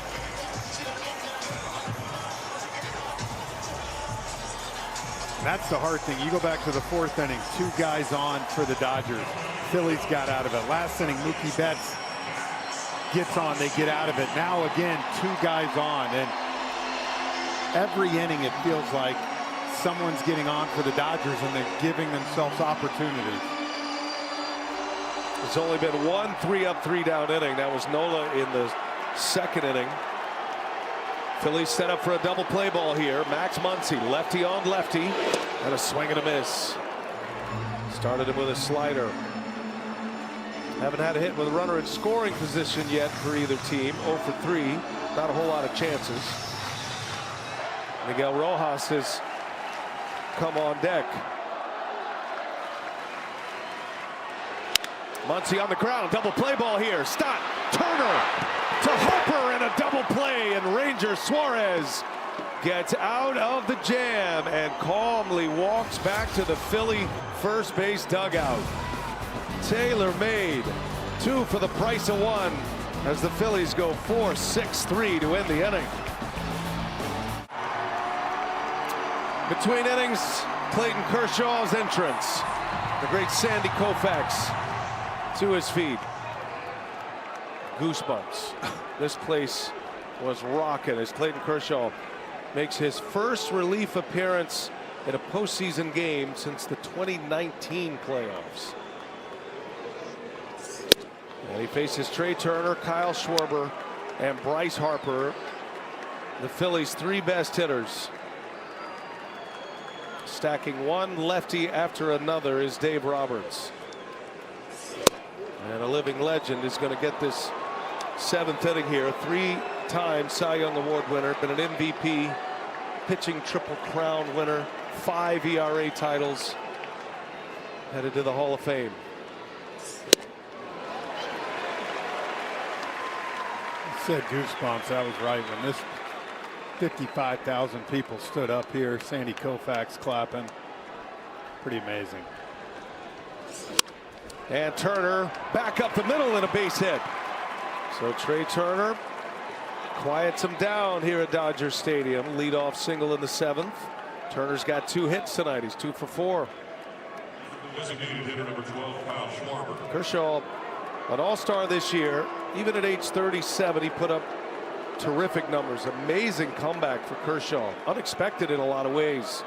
That's the hard thing. You go back to the 4th inning, 2 guys on for the Dodgers. Phillies got out of it. Last inning, Mookie Betts gets on, they get out of it. Now again, 2 guys on, and every inning it feels like someone's getting on for the Dodgers and they're giving themselves opportunities. There's only been 1 3-up 3-down inning. That was Nola in the 2nd inning. Phillies set up for a double play ball here. Max Muncy, lefty on lefty, and a swing and a miss. Started him with a slider. Haven't had a hit with a runner in scoring position yet for either team. 0 for 3. Not a whole lot of chances. Miguel Rojas has come on deck. Muncy on the ground. Double play ball here. Stott. Turner to Harper, and a double play, and Ranger Suarez gets out of the jam and calmly walks back to the Philly first base dugout. Taylor made 2 for the price of 1 as the Phillies go 4-6-3 to end the inning. Between innings, Clayton Kershaw's entrance. The great Sandy Koufax to his feet. Goosebumps. This place was rocking as Clayton Kershaw makes his first relief appearance in a postseason game since the 2019 playoffs. And he faces Trey Turner, Kyle Schwarber, and Bryce Harper, the Phillies' 3 best hitters. Stacking one lefty after another is Dave Roberts. And a living legend is going to get this 7th inning here. 3-time Cy Young Award winner, been an MVP, pitching Triple Crown winner, 5 ERA titles, headed to the Hall of Fame. You said goosebumps. That was right. When this 55,000 people stood up here, Sandy Koufax clapping. Pretty amazing. And Turner back up the middle in a base hit. So Trey Turner quiets him down here at Dodger Stadium. Leadoff single in the 7th. Turner's got 2 hits tonight. He's 2 for 4. Kershaw, an all-star this year. Even at age 37, he put up terrific numbers. Amazing comeback for Kershaw. Unexpected in a lot of ways.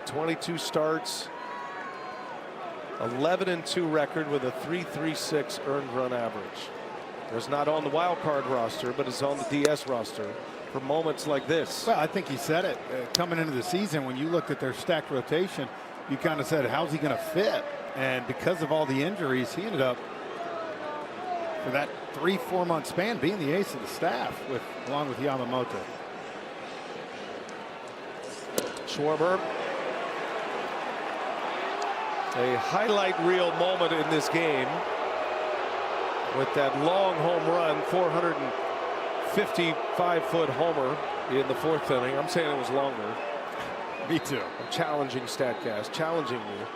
22 starts. 11-2 record with a 3.36 earned run average. Was not on the wild card roster, but is on the DS roster for moments like this. Well, I think he said it coming into the season. When you looked at their stacked rotation, you kind of said, how's he going to fit? And because of all the injuries, he ended up for that 3-4 month span being the ace of the staff along with Yamamoto. Schwarber. A highlight reel moment in this game with that long home run, 455-foot homer in the 4th inning. I'm saying it was longer. Me too. I'm challenging StatCast, challenging you.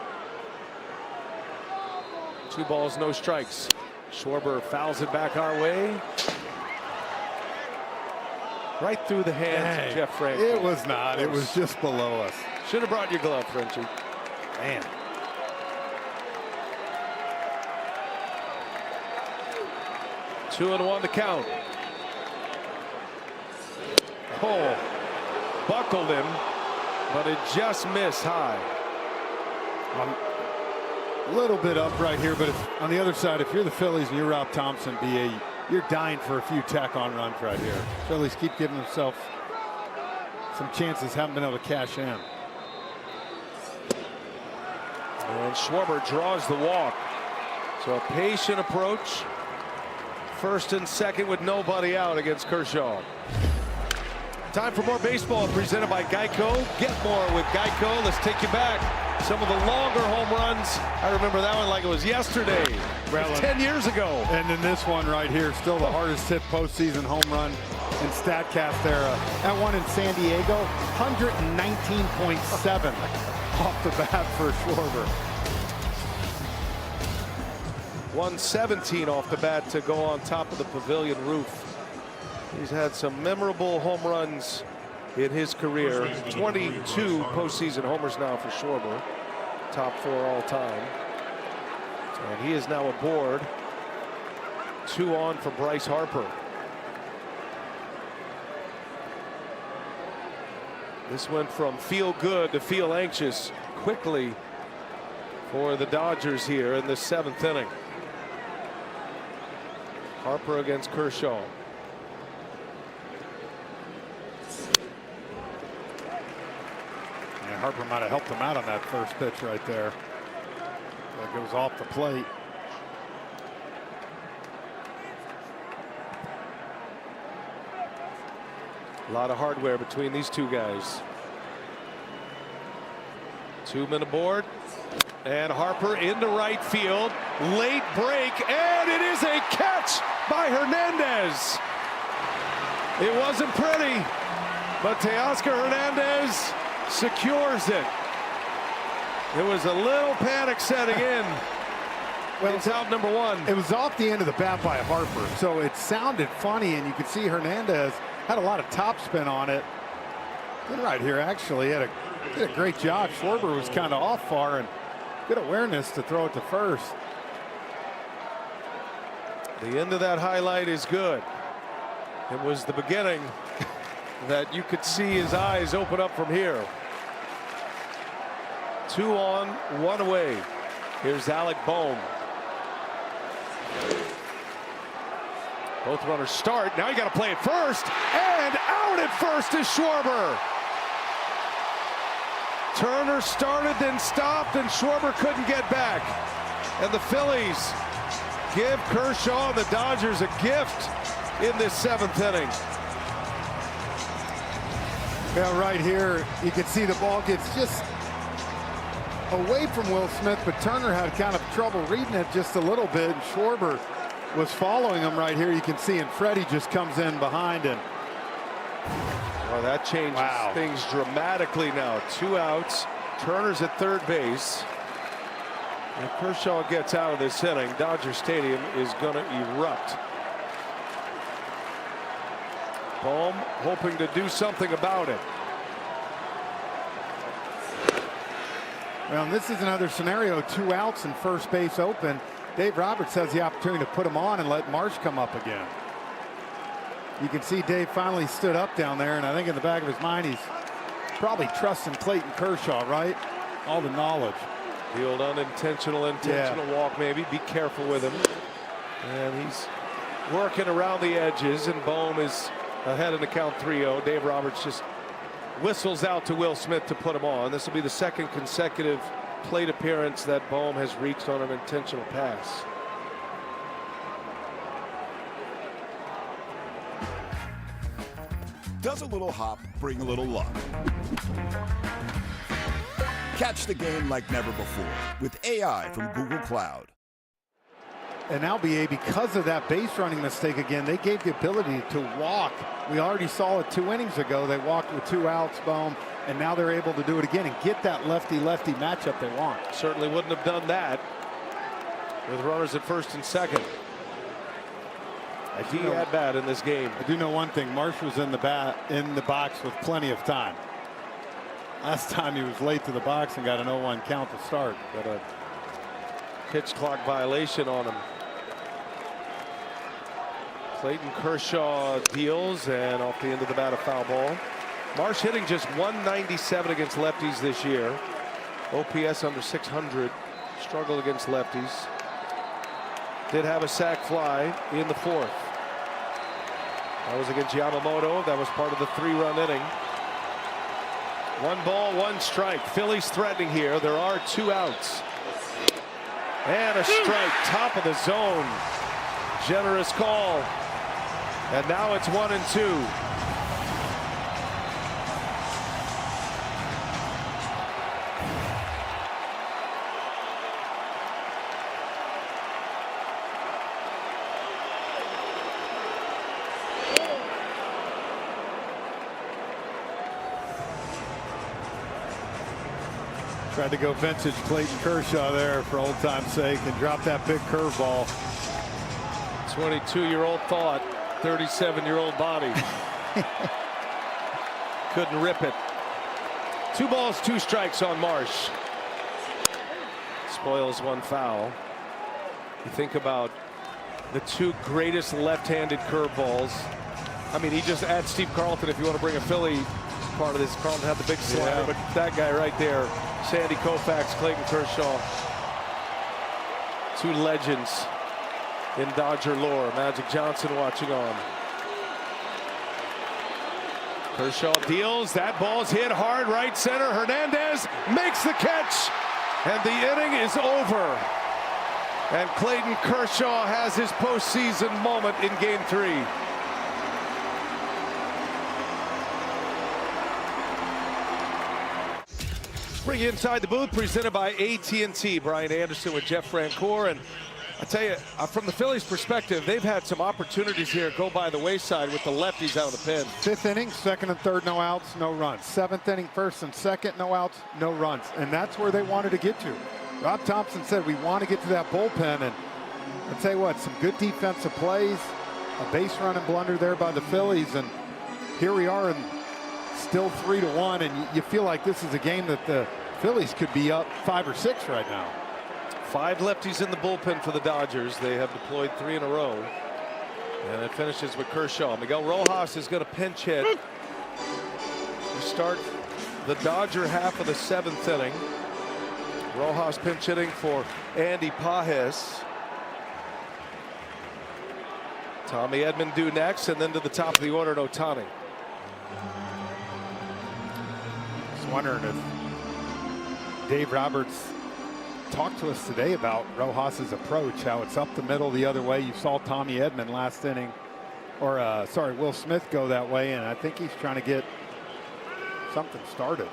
2 balls, no strikes. Schwarber fouls it back our way. Right through the hands of Jeff Frank. It was not. It was just below us. Should have brought your glove, Frenchie. Man. 2-1 to count. Oh, buckled him, but it just missed high. A little bit up right here, but on the other side, if you're the Phillies and you're Rob Thompson, you're dying for a few tack-on runs right here. Phillies keep giving themselves some chances, haven't been able to cash in. And Schwarber draws the walk. So a patient approach. First and second with nobody out against Kershaw. Time for more baseball presented by Geico. Get more with Geico. Let's take you back. Some of the longer home runs. I remember that one like it was yesterday. Well, 10 years ago. And then this one right here, still the hardest hit postseason home run in StatCast era. That one in San Diego, 119.7 off the bat for Schwarber. 117 off the bat to go on top of the pavilion roof. He's had some memorable home runs in his career. 22 postseason homers now for Schwarber. Top 4 all time. And he is now aboard. 2 on for Bryce Harper. This went from feel good to feel anxious quickly for the Dodgers here in the 7th inning. Harper against Kershaw. Yeah, Harper might have helped him out on that first pitch right there. That goes off the plate. A lot of hardware between these two guys. 2 men aboard. And Harper into right field. Late break, and it is a catch by Hernandez. It wasn't pretty, but Teoscar Hernandez secures it. There was a little panic setting in. Well, it's out number 1. It was off the end of the bat by Harper, so it sounded funny, and you could see Hernandez had a lot of topspin on it. Good right here, actually. Did a great job. Schwarber was kind of off far, and good awareness to throw it to first. The end of that highlight is good. It was the beginning that you could see his eyes open up from here. 2 on, 1 away. Here's Alec Bohm. Both runners start. Now you got to play it first, and out at first is Schwarber. Turner started, then stopped, and Schwarber couldn't get back. And the Phillies give Kershaw and the Dodgers a gift in this 7th inning. Yeah, right here, you can see the ball gets just away from Will Smith, but Turner had kind of trouble reading it just a little bit, and Schwarber was following him right here. You can see, and Freddie just comes in behind him. Well, that changes things dramatically now. 2 outs. Turner's at third base. If Kershaw gets out of this inning, Dodger Stadium is going to erupt. Bohm hoping to do something about it. Well, and this is another scenario. 2 outs and first base open. Dave Roberts has the opportunity to put him on and let Marsh come up again. You can see Dave finally stood up down there, and I think in the back of his mind he's probably trusting Clayton Kershaw, right? All the knowledge. The old intentional walk, maybe. Be careful with him. And he's working around the edges, and Bohm is ahead in the count 3-0. Dave Roberts just whistles out to Will Smith to put him on. This will be the 2nd consecutive plate appearance that Bohm has reached on an intentional pass. Does a little hop bring a little luck? Catch the game like never before with AI from Google Cloud. And now, BA, because of that base running mistake again, they gave the ability to walk. We already saw it 2 innings ago. They walked with 2 outs, Bohm, and now they're able to do it again and get that lefty-lefty matchup they want. Certainly wouldn't have done that with runners at first and second. He had bad in this game. I do know one thing. Marsh was in the box with plenty of time. Last time he was late to the box and got an 0-1 count to start. Got a pitch clock violation on him. Clayton Kershaw deals, and off the end of the bat, a foul ball. Marsh hitting just 197 against lefties this year. OPS under 600. Struggle against lefties. Did have a sac fly in the 4th. That was against Yamamoto. That was part of the 3-run inning. 1 ball, 1 strike. Phillies threatening here. There are 2 outs. And a strike, top of the zone. Generous call. And now it's 1-2. Tried to go vintage Clayton Kershaw there for old time's sake and drop that big curveball. 22-year-old thought, 37-year-old body. Couldn't rip it. 2 balls, 2 strikes on Marsh. Spoils 1 foul. You think about the 2 greatest left-handed curveballs. I mean, he just adds Steve Carlton if you want to bring a Philly part of this. Carlton had the big slider, but that guy right there, Sandy Koufax, Clayton Kershaw. 2 legends in Dodger lore. Magic Johnson watching on. Kershaw deals. That ball's hit hard right center. Hernandez makes the catch, and the inning is over. And Clayton Kershaw has his postseason moment in Game 3. Bring you inside the booth, presented by AT&T. Brian Anderson with Jeff Francoeur. And I tell you, from the Phillies' perspective, they've had some opportunities here go by the wayside with the lefties out of the pen. 5th inning, 2nd and 3rd, no outs, no runs. 7th inning, 1st and 2nd, no outs, no runs. And that's where they wanted to get to. Rob Thompson said, we want to get to that bullpen. And I'll tell you what, some good defensive plays, a base running blunder there by the Phillies. And here we are, and still 3-1. And you feel like this is a game that the Phillies could be up 5 or 6 right now. 5 lefties in the bullpen for the Dodgers. They have deployed 3 in a row. And it finishes with Kershaw. Miguel Rojas is going to pinch hit. We start the Dodger half of the 7th inning. Rojas pinch hitting for Andy Pages. Tommy Edman due next, and then to the top of the order, Ohtani. Just wondering if Dave Roberts talked to us today about Rojas's approach, how it's up the middle the other way. You saw Tommy Edman last inning, or Will Smith go that way, and I think he's trying to get something started.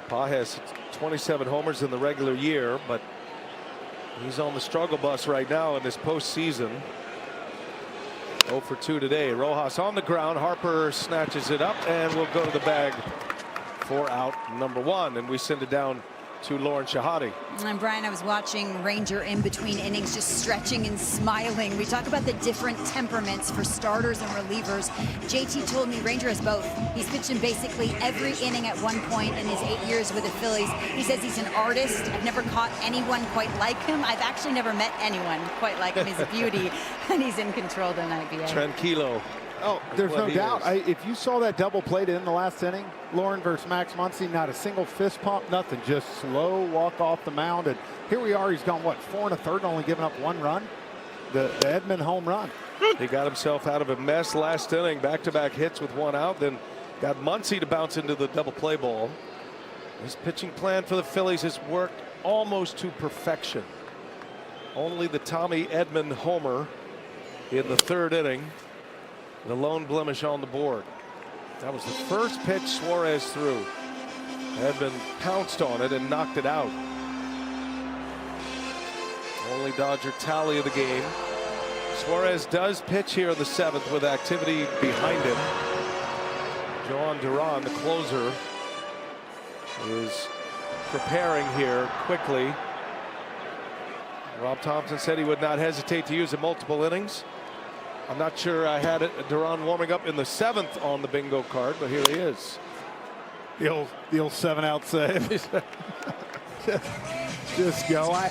Pages 27 homers in the regular year, but he's on the struggle bus right now in this postseason. 0 for 2 today. Rojas on the ground. Harper snatches it up and will go to the bag for out number 1. And we send it down to Lauren Shahadi. And Brian, I was watching Ranger in between innings, just stretching and smiling. We talk about the different temperaments for starters and relievers. JT told me Ranger has both. He's pitched in basically every inning at one point in his 8 years with the Phillies. He says he's an artist. I've never caught anyone quite like him. I've actually never met anyone quite like him. He's a beauty, and he's in control tonight, BA. Tranquilo. Oh, there's no doubt. If you saw that double play in the last inning, Lauren versus Max Muncy, not a single fist pump, nothing, just slow walk off the mound. And here we are. He's gone, what, 4 1/3, only giving up 1 run. The Edman home run. He got himself out of a mess last inning. Back-to-back hits with 1 out. Then got Muncy to bounce into the double play ball. His pitching plan for the Phillies has worked almost to perfection. Only the Tommy Edman homer in the 3rd inning. The lone blemish on the board. That was the first pitch Suarez threw. Edman pounced on it and knocked it out. Only Dodger tally of the game. Suarez does pitch here in the 7th with activity behind him. John Duran, the closer, is preparing here quickly. Rob Thompson said he would not hesitate to use in multiple innings. I'm not sure I had Duran warming up in the 7th on the bingo card, but here he is. The old 7-out save. this go. I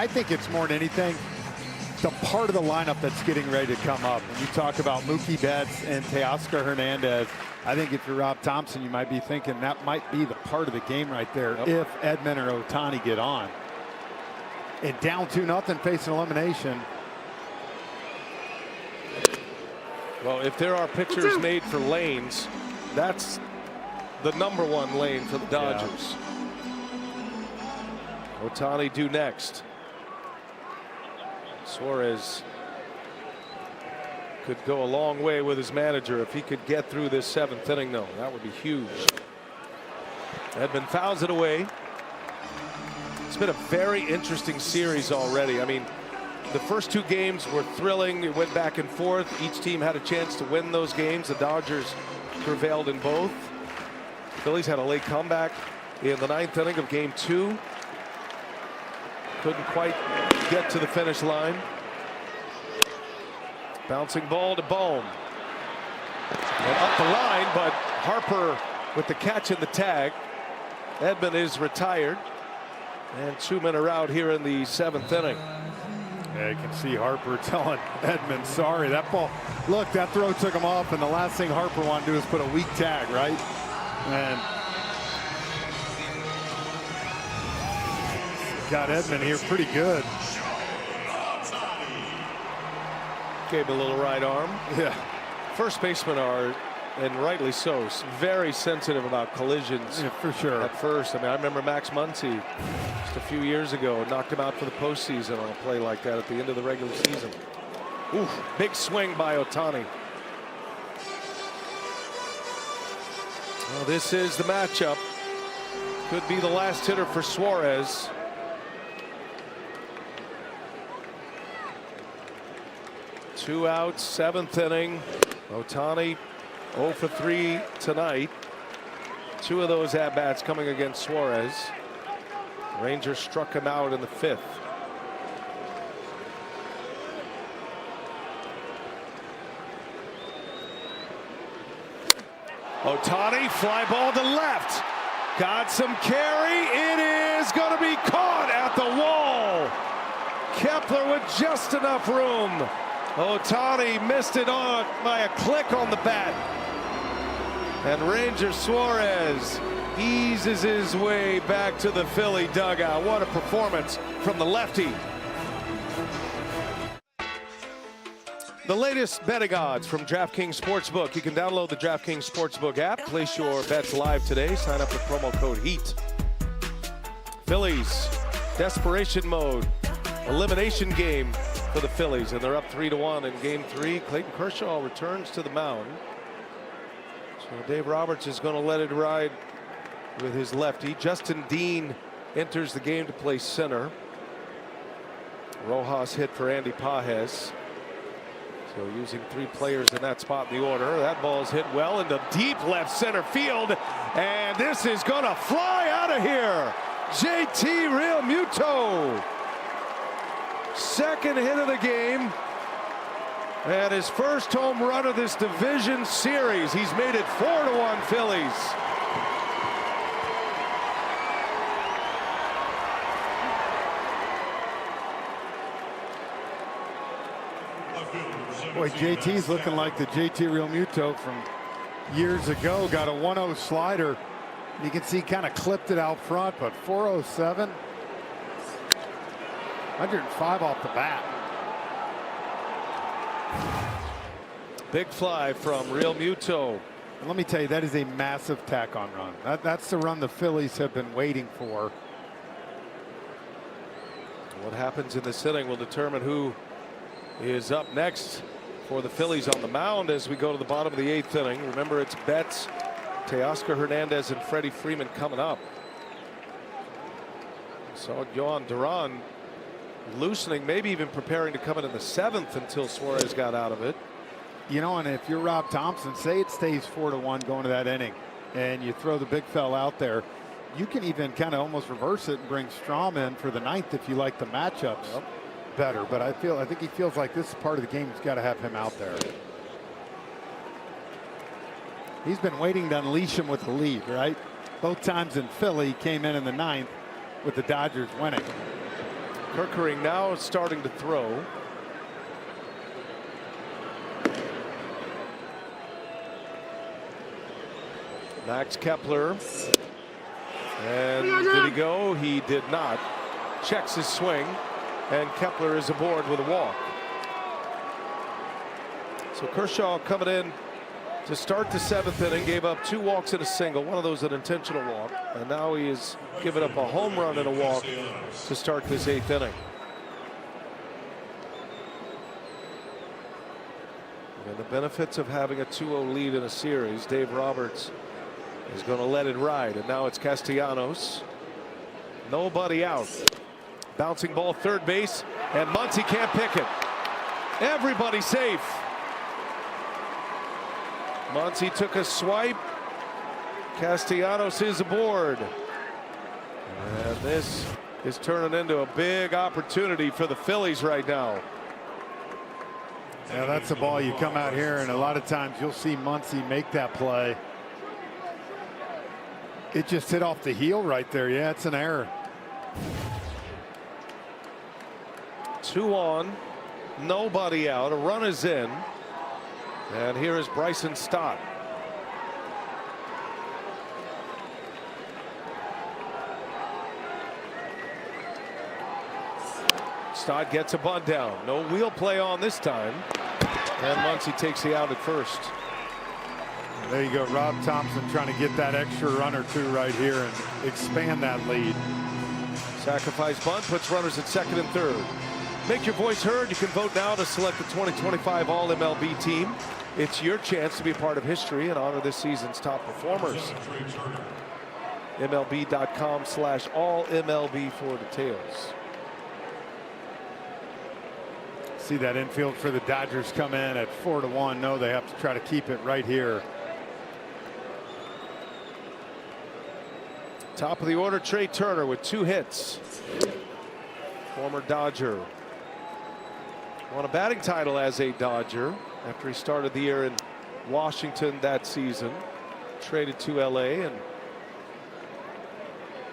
think it's more than anything the part of the lineup that's getting ready to come up. When you talk about Mookie Betts and Teoscar Hernandez, I think if you're Rob Thompson, you might be thinking that might be the part of the game right there if Edman or Ohtani get on. And down 2-0 facing elimination. Well, if there are pictures made for lanes, that's the #1 lane for the Dodgers. Ohtani due next. Suarez could go a long way with his manager if he could get through this 7th inning, though. That would be huge. Edman fouls it away. It's been a very interesting series already. I mean, the first 2 games were thrilling. It went back and forth. Each team had a chance to win those games. The Dodgers prevailed in both. The Phillies had a late comeback in the 9th inning of game 2. Couldn't quite get to the finish line. Bouncing ball to Bohm. And up the line, but Harper with the catch in the tag. Edman is retired. And 2 men are out here in the 7th inning. Yeah, you can see Harper telling Edman, sorry, that ball, look, that throw took him off, and the last thing Harper wanted to do is put a weak tag, right? And got Edman here pretty good. Gave him a little right arm. Yeah. First basemen are, and rightly so, very sensitive about collisions. Yeah, for sure. At first, I mean, I remember Max Muncy just a few years ago knocked him out for the postseason on a play like that at the end of the regular season. Ooh, big swing by Ohtani. Well, this is the matchup. Could be the last hitter for Suarez. Two outs, 7th inning. Ohtani 0 for 3 tonight. 2 of those at-bats coming against Suarez. Rangers struck him out in the 5th. Ohtani, fly ball to left. Got some carry. It is going to be caught at the wall. Kepler with just enough room. Ohtani missed it on by a click on the bat. And Ranger Suarez eases his way back to the Philly dugout. What a performance from the lefty. The latest betting odds from DraftKings Sportsbook. You can download the DraftKings Sportsbook app. Place your bets live today. Sign up with promo code HEAT. Phillies, desperation mode. Elimination game for the Phillies, and they're up 3-1 in game 3. Clayton Kershaw returns to the mound. So Dave Roberts is going to let it ride with his lefty. Justin Dean enters the game to play center. Rojas hit for Andy Pages. So using 3 players in that spot in the order. That ball is hit well into deep left center field, and this is going to fly out of here. JT Realmuto. Second hit of the game, and his first home run of this division series. He's made it 4-1 Phillies. Boy, JT's looking like the JT Realmuto from years ago. Got a 1-0 slider. You can see kind of clipped it out front, but 407. 105 off the bat. Big fly from Realmuto. And let me tell you, that is a massive tack-on run. That's the run the Phillies have been waiting for. What happens in this inning will determine who is up next for the Phillies on the mound as we go to the bottom of the 8th inning. Remember, it's Betts, Teoscar Hernandez, and Freddie Freeman coming up. So Yohan Duran loosening, maybe even preparing to come in the 7th until Suarez got out of it. You know, and if you're Rob Thompson, say it stays 4-1 going to that inning, and you throw the big fella out there, you can even kind of almost reverse it and bring Strom in for the 9th if you like the matchups better. But I think he feels like this part of the game has got to have him out there. He's been waiting to unleash him with the lead, right? Both times in Philly, came in the 9th. with the Dodgers winning. Kerkering now is starting to throw. Max Kepler. And did he go? He did not. Checks his swing, and Kepler is aboard with a walk. So Kershaw coming in to start the 7th inning, gave up 2 walks and a single, one of those an intentional walk, and now he has given up a home run and a walk to start this 8th inning. And the benefits of having a 2-0 lead in a series, Dave Roberts is going to let it ride, and now it's Castellanos. Nobody out. Bouncing ball third base, and Muncy can't pick it. Everybody safe. Muncy took a swipe. Castellanos is aboard. And this is turning into a big opportunity for the Phillies right now. Yeah, that's the ball you come out here, and a lot of times you'll see Muncy make that play. It just hit off the heel right there. Yeah, it's an error. 2 on, nobody out. A run is in. And here is Bryson Stott. Stott gets a bunt down. No wheel play on this time. And Muncy takes the out at first. There you go. Rob Thompson trying to get that extra run or 2 right here and expand that lead. Sacrifice bunt puts runners at 2nd and 3rd. Make your voice heard. You can vote now to select the 2025 All-MLB team. It's your chance to be a part of history and honor this season's top performers. MLB.com/AllMLB for details. See that infield for the Dodgers come in at 4-1. No, they have to try to keep it right here. Top of the order, Trey Turner with 2 hits. Former Dodger. Won a batting title as a Dodger after he started the year in Washington that season. Traded to LA and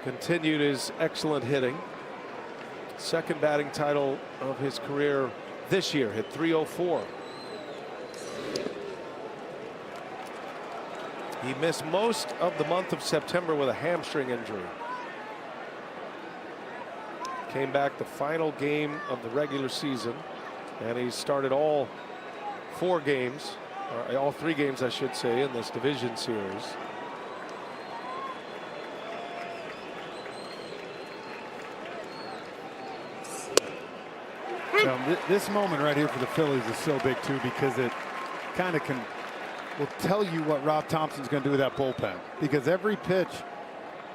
continued his excellent hitting. 2nd batting title of his career this year, hit .304. He missed most of the month of September with a hamstring injury. Came back the final game of the regular season, and he started all 4 games, or all 3 games I should say, in this division series. Now, this moment right here for the Phillies is so big too, because it kind of will tell you what Rob Thompson's going to do with that bullpen, because every pitch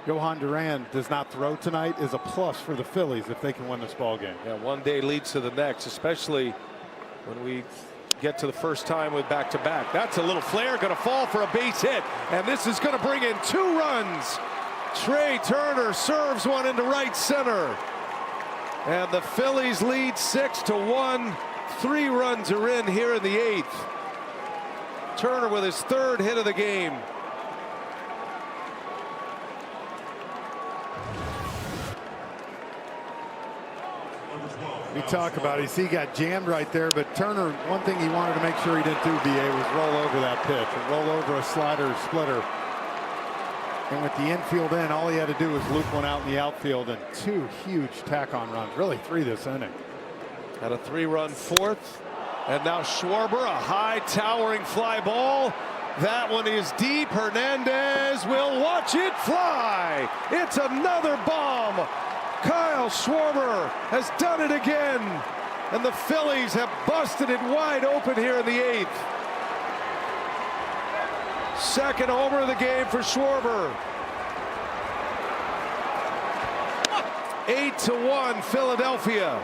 Johan Duran does not throw tonight is a plus for the Phillies if they can win this ball game. Yeah, one day leads to the next, especially when we get to the first time with back-to-back. That's a little flare, going to fall for a base hit, and this is going to bring in 2 runs. Trey Turner serves one into right center, and the Phillies lead 6-1. 3 runs are in here in the 8th. Turner with his 3rd hit of the game. We talk about it. He got jammed right there, but Turner, one thing he wanted to make sure he didn't do, BA, was roll over that pitch and roll over a slider or splitter. And with the infield in, all he had to do was loop one out in the outfield, and 2 huge tack-on runs, really 3 this inning. Had a 3-run 4th, and now Schwarber, a high towering fly ball. That one is deep. Hernandez will watch it fly. It's another bomb. Kyle Schwarber has done it again, and the Phillies have busted it wide open here in the 8th. 2nd homer of the game for Schwarber. 8-1 Philadelphia.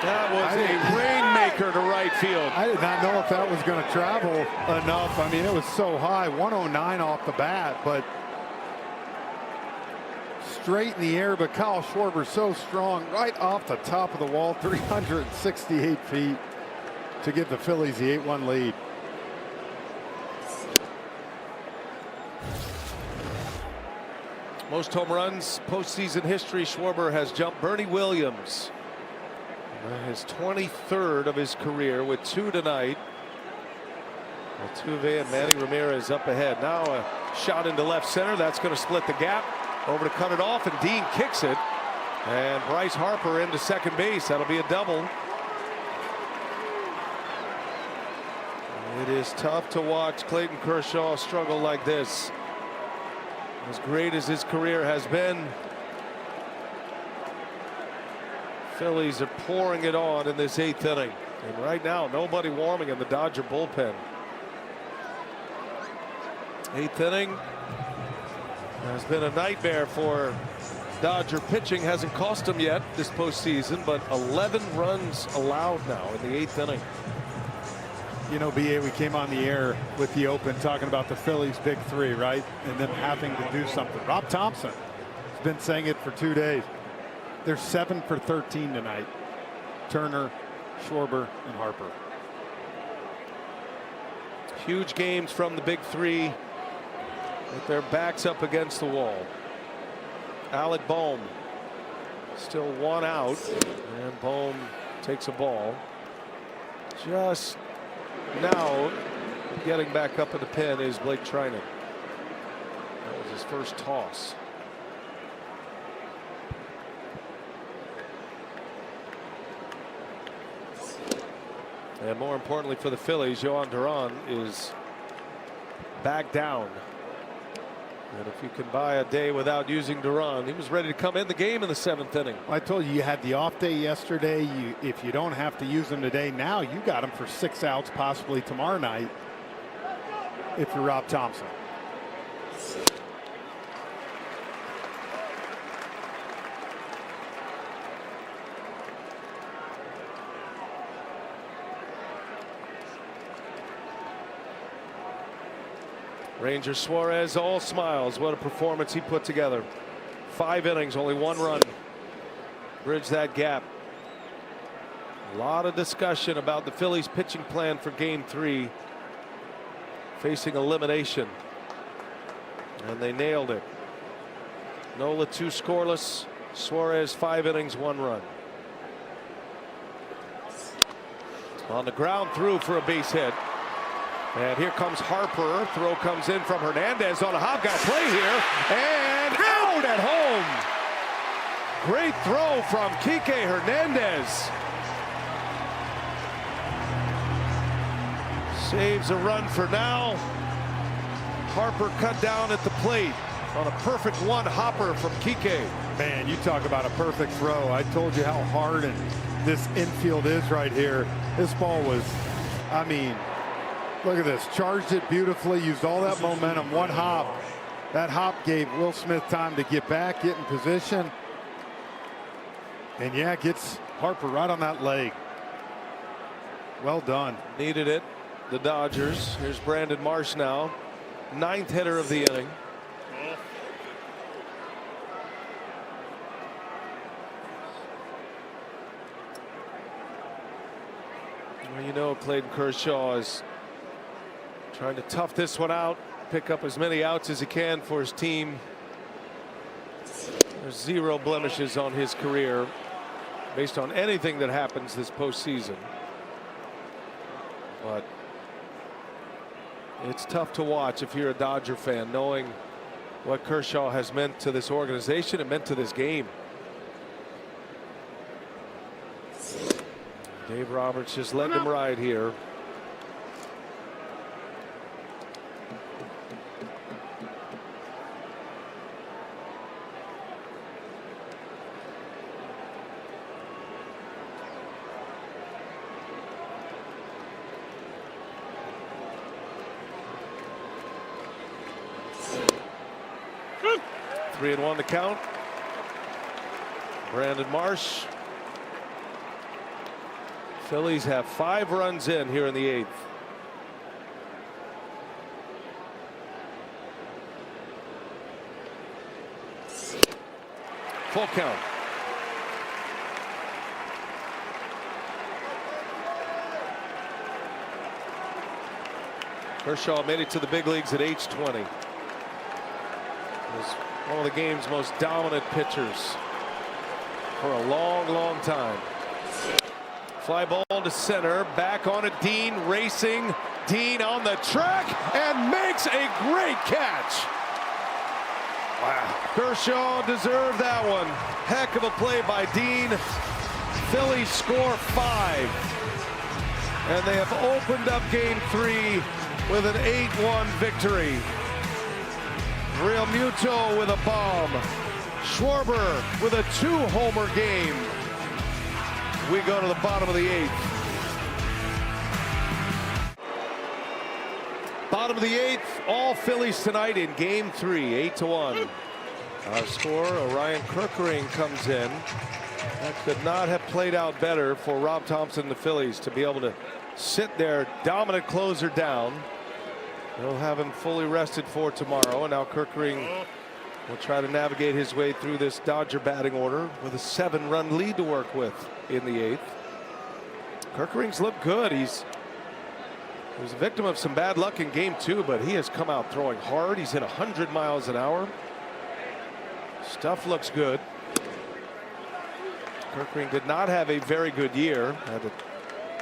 That was a rainmaker to right field. I did not know if that was going to travel enough. I mean, it was so high, 109 off the bat, but straight in the air. But Kyle Schwarber so strong, right off the top of the wall, 368 feet to give the Phillies the 8-1 lead. Most home runs postseason history. Schwarber has jumped Bernie Williams. His 23rd of his career with 2 tonight. Altuve and Manny Ramirez up ahead. Now a shot into left center. That's going to split the gap. Over to cut it off, and Dean kicks it. And Bryce Harper into second base. That'll be a double. It is tough to watch Clayton Kershaw struggle like this. As great as his career has been, Phillies are pouring it on in this 8th inning. And right now, nobody warming in the Dodger bullpen. 8th inning has been a nightmare for Dodger pitching. Hasn't cost them yet this postseason, but 11 runs allowed now in the 8th inning. You know, BA, we came on the air with the Open talking about the Phillies' big 3, right? And them having to do something. Rob Thompson has been saying it for 2 days. They're 7 for 13 tonight. Turner, Schwarber, and Harper. Huge games from the big 3 with their backs up against the wall. Alec Bohm still 1 out, and Bohm takes a ball. Just now getting back up in the pen is Blake Trinan. That was his first toss. And more importantly for the Phillies, Yohan Duran is back down. And if you can buy a day without using Duran, he was ready to come in the game in the 7th inning. I told you, you had the off day yesterday. If you don't have to use him today, now you got him for 6 outs, possibly tomorrow night, if you're Rob Thompson. Ranger Suarez all smiles. What a performance he put together. 5 innings, only 1 run. Bridge that gap. A lot of discussion about the Phillies pitching plan for game 3. Facing elimination. And they nailed it. Nola 2 scoreless. Suarez 5 innings, 1 run. On the ground through for a base hit. And here comes Harper. Throw comes in from Hernandez on a hop. Got play here. And out at home. Great throw from Kike Hernandez. Saves a run for now. Harper cut down at the plate on a perfect 1-hopper from Kike. Man, you talk about a perfect throw. I told you how hard and this infield is right here. This ball was, I mean, look at this. Charged it beautifully, used all that momentum, 1 hop. That hop gave Will Smith time to get back, get in position. And yeah, gets Harper right on that leg. Well done. Needed it. The Dodgers. Here's Brandon Marsh now. 9th hitter of the inning. Well, you know, Clayton Kershaw is trying to tough this one out, pick up as many outs as he can for his team. There's 0 blemishes on his career based on anything that happens this postseason. But it's tough to watch if you're a Dodger fan, knowing what Kershaw has meant to this organization and meant to this game. Dave Roberts just letting him ride here. Three and 1 to count. Brandon Marsh. Phillies have 5 runs in here in the 8th. Full count. Kershaw made it to the big leagues at age 20. His one of the game's most dominant pitchers for a long, long time. Fly ball to center, back on it, Dean racing, Dean on the track, and makes a great catch. Wow. Kershaw deserved that one. Heck of a play by Dean. Phillies score 5. And they have opened up game 3 with an 8-1 victory. Real Muto with a bomb. Schwarber with a 2-homer game. We go to the bottom of the 8th. Bottom of the 8th, all Phillies tonight in game 3, 8-1. Our scorer, Orion Kerkering, comes in. That could not have played out better for Rob Thompson and the Phillies to be able to sit their dominant closer down. They'll have him fully rested for tomorrow, and now Kerkering will try to navigate his way through this Dodger batting order with a 7-run lead to work with in the 8th. Kerkering's looked good. He was a victim of some bad luck in game 2, but he has come out throwing hard. He's hit 100 miles an hour. Stuff looks good. Kerkering did not have a very good year. Had a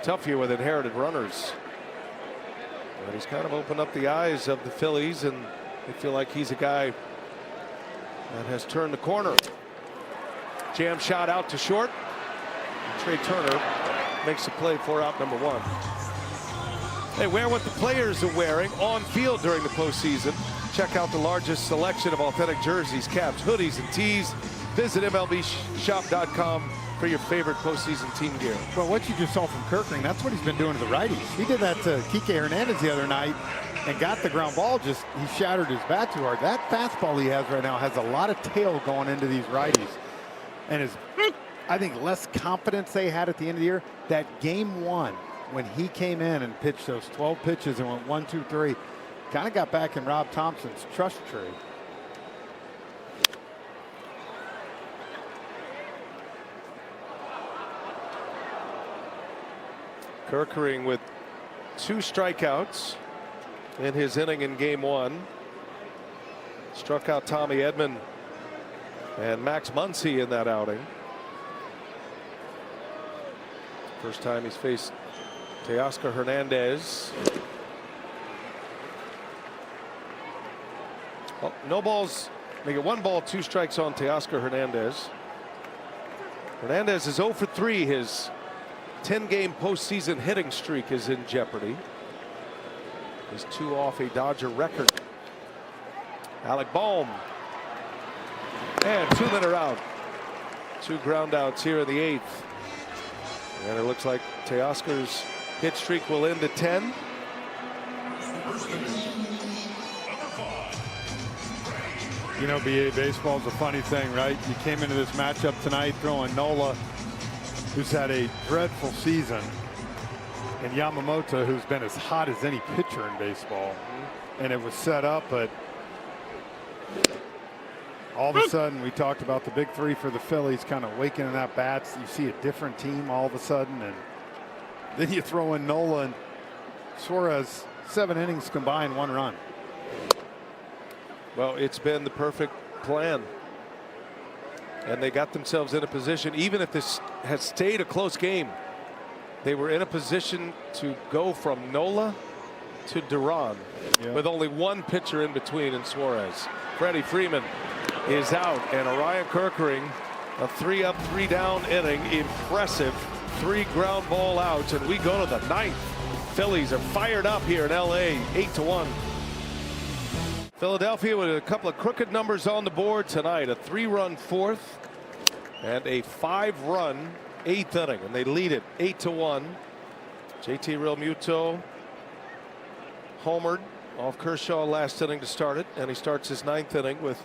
tough year with inherited runners. But he's kind of opened up the eyes of the Phillies, and they feel like he's a guy that has turned the corner. Jam shot out to short. Trey Turner makes the play for out number 1. They wear what the players are wearing on field during the postseason. Check out the largest selection of authentic jerseys, caps, hoodies, and tees. Visit MLBshop.com for your favorite postseason team gear. Well, what you just saw from Kerkering, that's what he's been doing to the righties. He did that to Kike Hernandez the other night and got the ground ball. Just he shattered his bat too hard. That fastball he has right now has a lot of tail going into these righties, and is, I think, less confidence they had at the end of the year. That game 1, when he came in and pitched those 12 pitches and went 1, 2, 3, kind of got back in Rob Thompson's trust tree. Kerkering with 2 strikeouts in his inning in game 1. Struck out Tommy Edman and Max Muncy in that outing. First time he's faced Teoscar Hernandez. Well, no balls. Make it 1 ball, 2 strikes on Teoscar Hernandez. Hernandez is 0 for 3. His 10-game postseason hitting streak is in jeopardy. He's 2 off a Dodger record. Alec Bohm. And 2 men are out. 2 ground outs here in the 8th. And it looks like Teoscar's hit streak will end at 10. You know, BA, baseball's a funny thing, right? You came into this matchup tonight throwing Nola, who's had a dreadful season, and Yamamoto, who's been as hot as any pitcher in baseball. And it was set up, but all of a sudden we talked about the big 3 for the Phillies kind of waking in that bats. You see a different team all of a sudden, and then you throw in Nola and Suarez. 7 innings combined, 1 run. Well, it's been the perfect plan. And they got themselves in a position, even if this had stayed a close game, they were in a position to go from Nola to Duran with only 1 pitcher in between in Suarez. Freddie Freeman is out, and Orion Kerkering, a 3-up, 3-down inning. Impressive. 3 ground ball outs, and we go to the 9th. Phillies are fired up here in LA, 8-1. Philadelphia with a couple of crooked numbers on the board tonight. A 3-run 4th and a 5-run 8th inning, and they lead it 8-1. JT Realmuto homered off Kershaw last inning to start it, and he starts his 9th inning with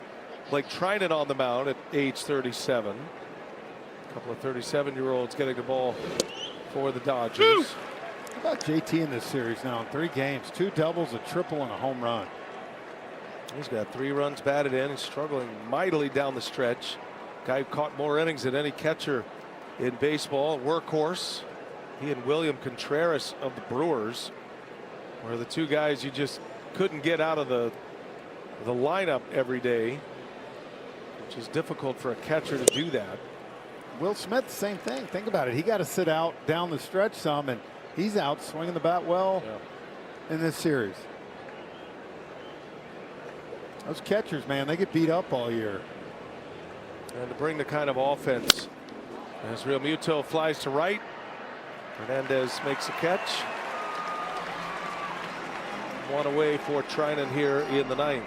Blake Trinan on the mound at age 37. A couple of 37-year-olds getting the ball for the Dodgers. How about JT in this series now in 3 games? 2 doubles, a triple, and a home run. He's got 3 runs batted in. He's struggling mightily down the stretch. Guy who caught more innings than any catcher in baseball. Workhorse. He and William Contreras of the Brewers were the 2 guys you just couldn't get out of the lineup every day. which is difficult for a catcher to do that. Will Smith, same thing. Think about it. He got to sit out down the stretch some, and he's out swinging the bat well in this series. Those catchers, man, they get beat up all year. And to bring the kind of offense as Real Muto flies to right, Hernandez makes a catch. 1 away for Trinan here in the 9th.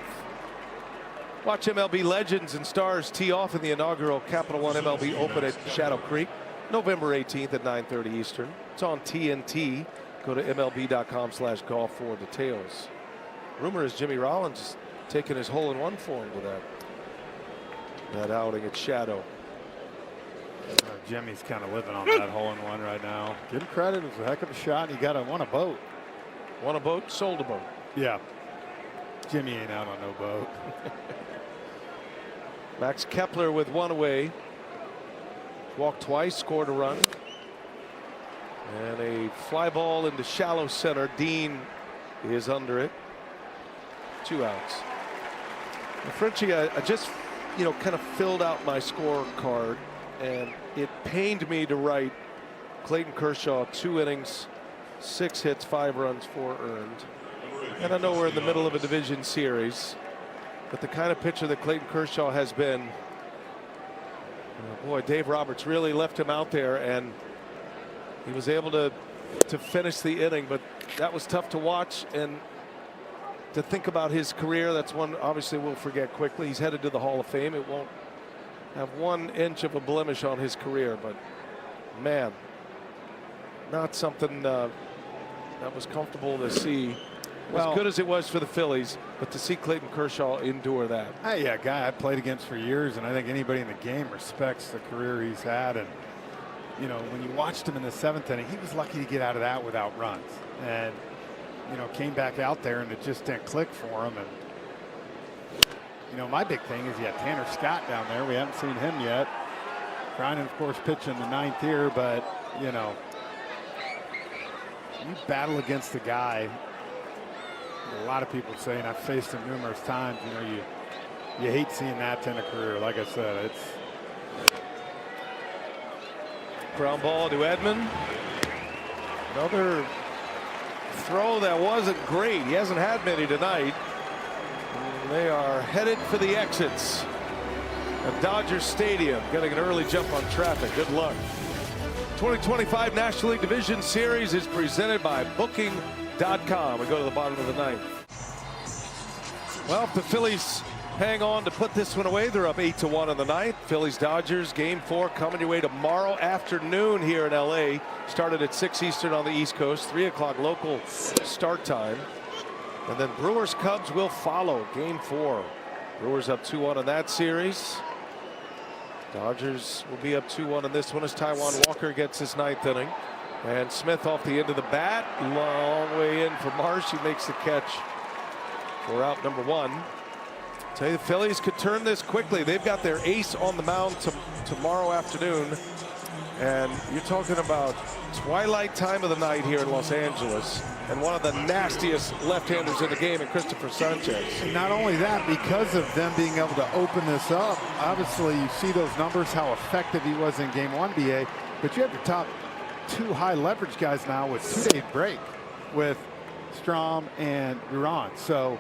Watch MLB legends and stars tee off in the inaugural Capital One MLB Open at Shadow Creek, November 18th at 9:30 Eastern. It's on TNT. Go to MLB.com/golf for details. Rumor is Jimmy Rollins is taking his hole-in-one form to that outing at Shadow. Jimmy's kind of living on that hole-in-one right now. Give him credit. It was a heck of a shot. He won a boat. Won a boat, sold a boat. Yeah. Jimmy ain't out on no boat. Max Kepler with 1 away. Walked twice, scored a run. And a fly ball into shallow center. Dean is under it. 2 outs. Now, Frenchie, I just, kind of filled out my scorecard, and it pained me to write Clayton Kershaw 2 innings, 6 hits, 5 runs, 4 earned. And I know we're in the middle of a division series, but the kind of pitcher that Clayton Kershaw has been, boy, Dave Roberts really left him out there, and he was able to finish the inning, but that was tough to watch and to think about his career. That's one obviously we'll forget quickly. He's headed to the Hall of Fame. It won't have 1 inch of a blemish on his career, but man, not something that was comfortable to see. As good as it was for the Phillies, but to see Clayton Kershaw endure that. Hey, yeah, a guy I played against for years, and I think anybody in the game respects the career he's had. And when you watched him in the 7th inning, he was lucky to get out of that without runs, and came back out there and it just didn't click for him. And my big thing is Tanner Scott down there. We haven't seen him yet. Trinan, of course, pitching the 9th here, but you battle against the guy. A lot of people say, and I've faced him numerous times, you hate seeing that in a career. Like I said, it's ground ball to Edman. Another throw that wasn't great. He hasn't had many tonight. And they are headed for the exits at Dodger Stadium, getting an early jump on traffic. Good luck. 2025 National League Division Series is presented by Booking.com. We go to the bottom of the 9th. Well, if the Phillies hang on to put this one away, they're up 8-1 in the 9th. Phillies Dodgers game 4 coming your way tomorrow afternoon here in LA. Started at 6 Eastern on the East Coast, 3 o'clock local start time. And then Brewers Cubs will follow game 4. Brewers up 2-1 in that series. Dodgers will be up 2-1 in this one as Taijuan Walker gets his 9th inning. And Smith off the end of the bat, long way in for Marsh. He makes the catch for out number 1. Tell you, the Phillies could turn this quickly. They've got their ace on the mound tomorrow afternoon, and you're talking about twilight time of the night here in Los Angeles, and one of the nastiest left-handers in the game, in Christopher Sanchez. And not only that, because of them being able to open this up, obviously you see those numbers, how effective he was in game 1, BA, but you have your top 2 high leverage guys now with 2-day break with Strom and Duran. So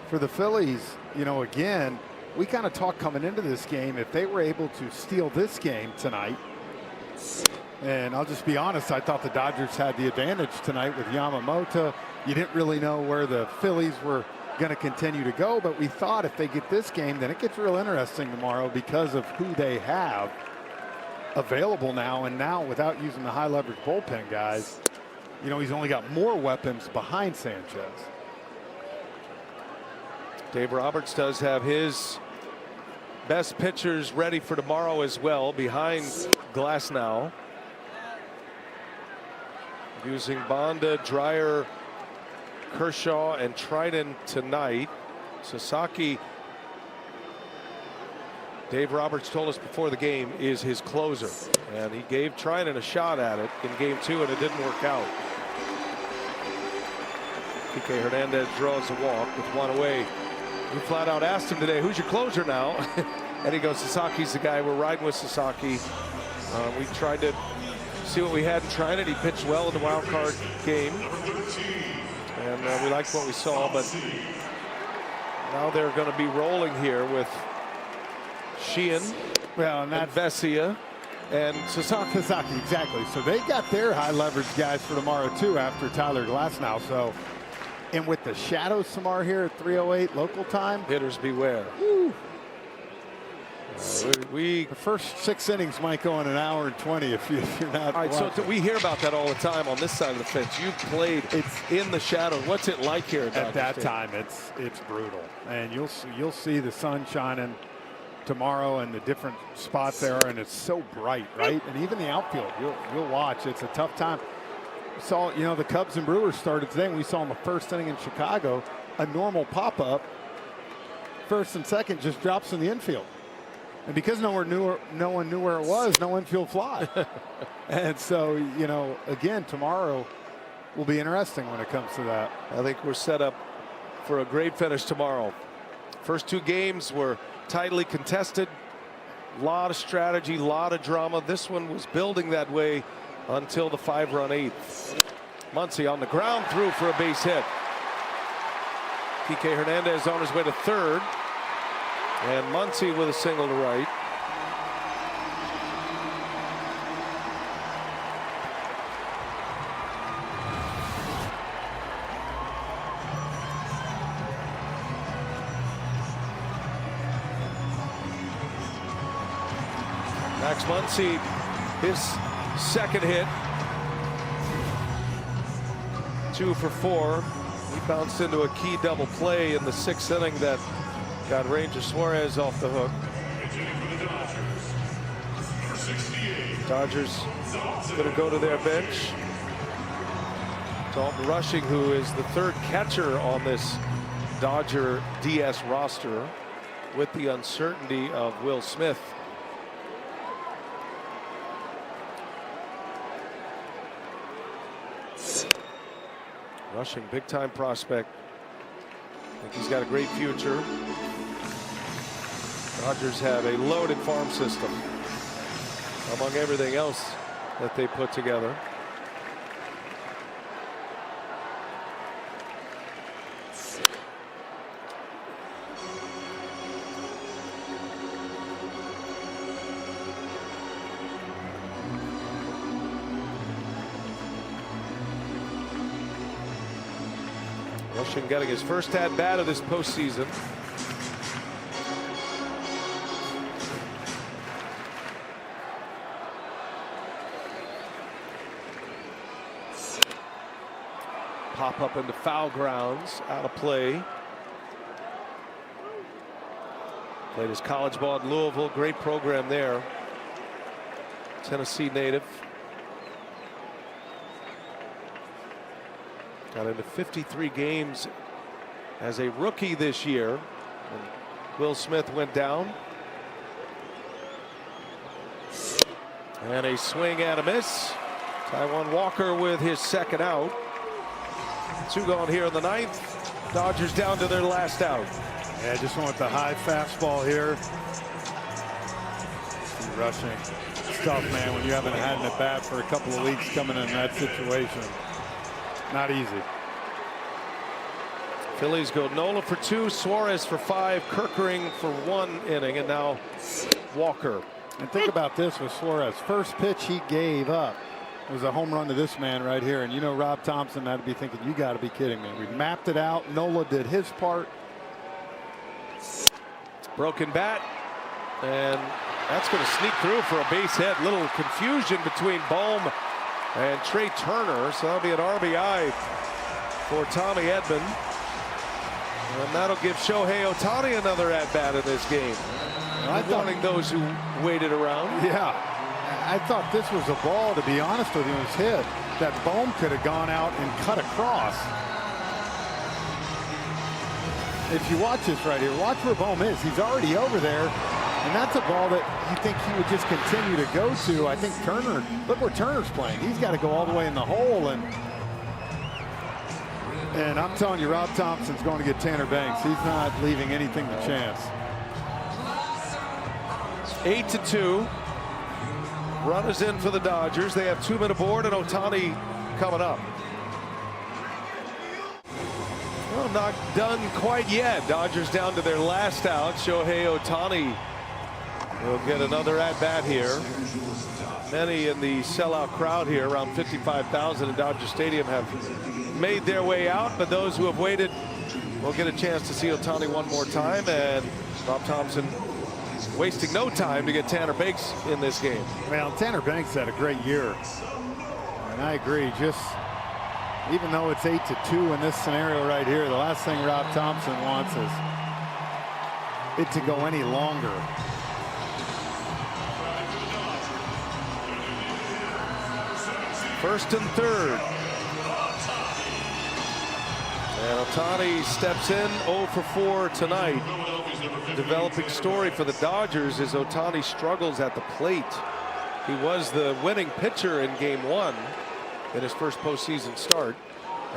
for the Phillies, again, we kind of talked coming into this game, if they were able to steal this game tonight, and I'll just be honest, I thought the Dodgers had the advantage tonight with Yamamoto. You didn't really know where the Phillies were going to continue to go, but we thought if they get this game, then it gets real interesting tomorrow because of who they have available now, and now without using the high leverage bullpen guys, he's only got more weapons behind Sanchez. Dave Roberts does have his best pitchers ready for tomorrow as well, behind Glasnow. Using Bonda, Dreyer, Kershaw, and Trinan tonight. Sasaki, Dave Roberts told us before the game, is his closer, and he gave Trinan a shot at it in game 2, and it didn't work out. Kike Hernandez draws a walk with 1 away. We flat out asked him today, who's your closer now? And he goes, Sasaki's the guy. We're riding with Sasaki. We tried to see what we had and tried it. He pitched well in the wild card game. And we liked what we saw, but now they're going to be rolling here with Sheehan, and Vesia, and Sasaki. Sasaki, exactly. So they got their high leverage guys for tomorrow too after Tyler Glasnow. So, and with the shadows tomorrow here at 3:08 local time. Hitters beware. The first 6 innings might go in an hour and 20 if you're not. All right, so we hear about that all the time on this side of the fence. You've played in the shadow. What's it like here at that time? It's brutal, and you'll see the sun shining tomorrow and the different spots there, and it's so bright, right? And even the outfield, you'll watch. It's a tough time. We saw, the Cubs and Brewers started today, and we saw in the first inning in Chicago a normal pop-up. First and second just drops in the infield. And because no one knew where it was, no infield fly. And so, again, tomorrow will be interesting when it comes to that. I think we're set up for a great finish tomorrow. First 2 games were tightly contested. A lot of strategy, a lot of drama. This one was building that way until the 5-run 8th. Muncy on the ground through for a base hit. Kike Hernandez on his way to third. And Muncy with a single to right. Max Muncy, his second hit. 2 for 4. He bounced into a key double play in the 6th inning that got Ranger Suarez off the hook. Dodgers going to go to their bench. Dalton Rushing, who is the 3rd catcher on this Dodger DS roster, with the uncertainty of Will Smith. Rushing, big time prospect. I think he's got a great future. Dodgers have a loaded farm system among everything else that they put together. Rushing getting his first at bat of this postseason. Pop up into foul grounds, out of play. Played his college ball at Louisville, great program there. Tennessee native. Got into 53 games as a rookie this year. And Will Smith went down. And a swing and a miss. Taijuan Walker with his second out. 2 gone here in the 9th. Dodgers down to their last out. Yeah, just went with the high fastball here. Rushing. It's tough, man, when you haven't had an at bat for a couple of weeks coming in that situation. Not easy. Phillies go Nola for 2, Suarez for 5, Kerkering for 1 inning, and now Walker. And think about this with Suarez. First pitch he gave up was a home run to this man right here. And Rob Thompson had to be thinking, you got to be kidding me. We mapped it out. Nola did his part. Broken bat. And that's going to sneak through for a base hit. Little confusion between Bohm and Trey Turner. So that'll be an RBI for Tommy Edman. And that'll give Shohei Ohtani another at-bat in this game. Warning those who waited around. Yeah. I thought this was a ball, to be honest with you, it was hit. That Bohm could have gone out and cut across. If you watch this right here, watch where Bohm is. He's already over there. And that's a ball that you think he would just continue to go to. I think Turner, look where Turner's playing. He's got to go all the way in the hole. And I'm telling you, Rob Thompson's going to get Tanner Banks. He's not leaving anything to chance. 8-2. Runners in for the Dodgers. They have 2 men aboard and Ohtani coming up. Well, not done quite yet. Dodgers down to their last out. Shohei Ohtani will get another at-bat here. Many in the sellout crowd here, around 55,000 in Dodger Stadium, have made their way out, but those who have waited will get a chance to see Ohtani one more time, and Rob Thompson wasting no time to get Tanner Banks in this game. Well, Tanner Banks had a great year, and I agree. Just even though it's 8-2 in this scenario right here, the last thing Rob Thompson wants is it to go any longer. First and third. And Ohtani steps in 0 for 4 tonight. Developing story for the Dodgers is Ohtani struggles at the plate. He was the winning pitcher in game 1 in his first postseason start.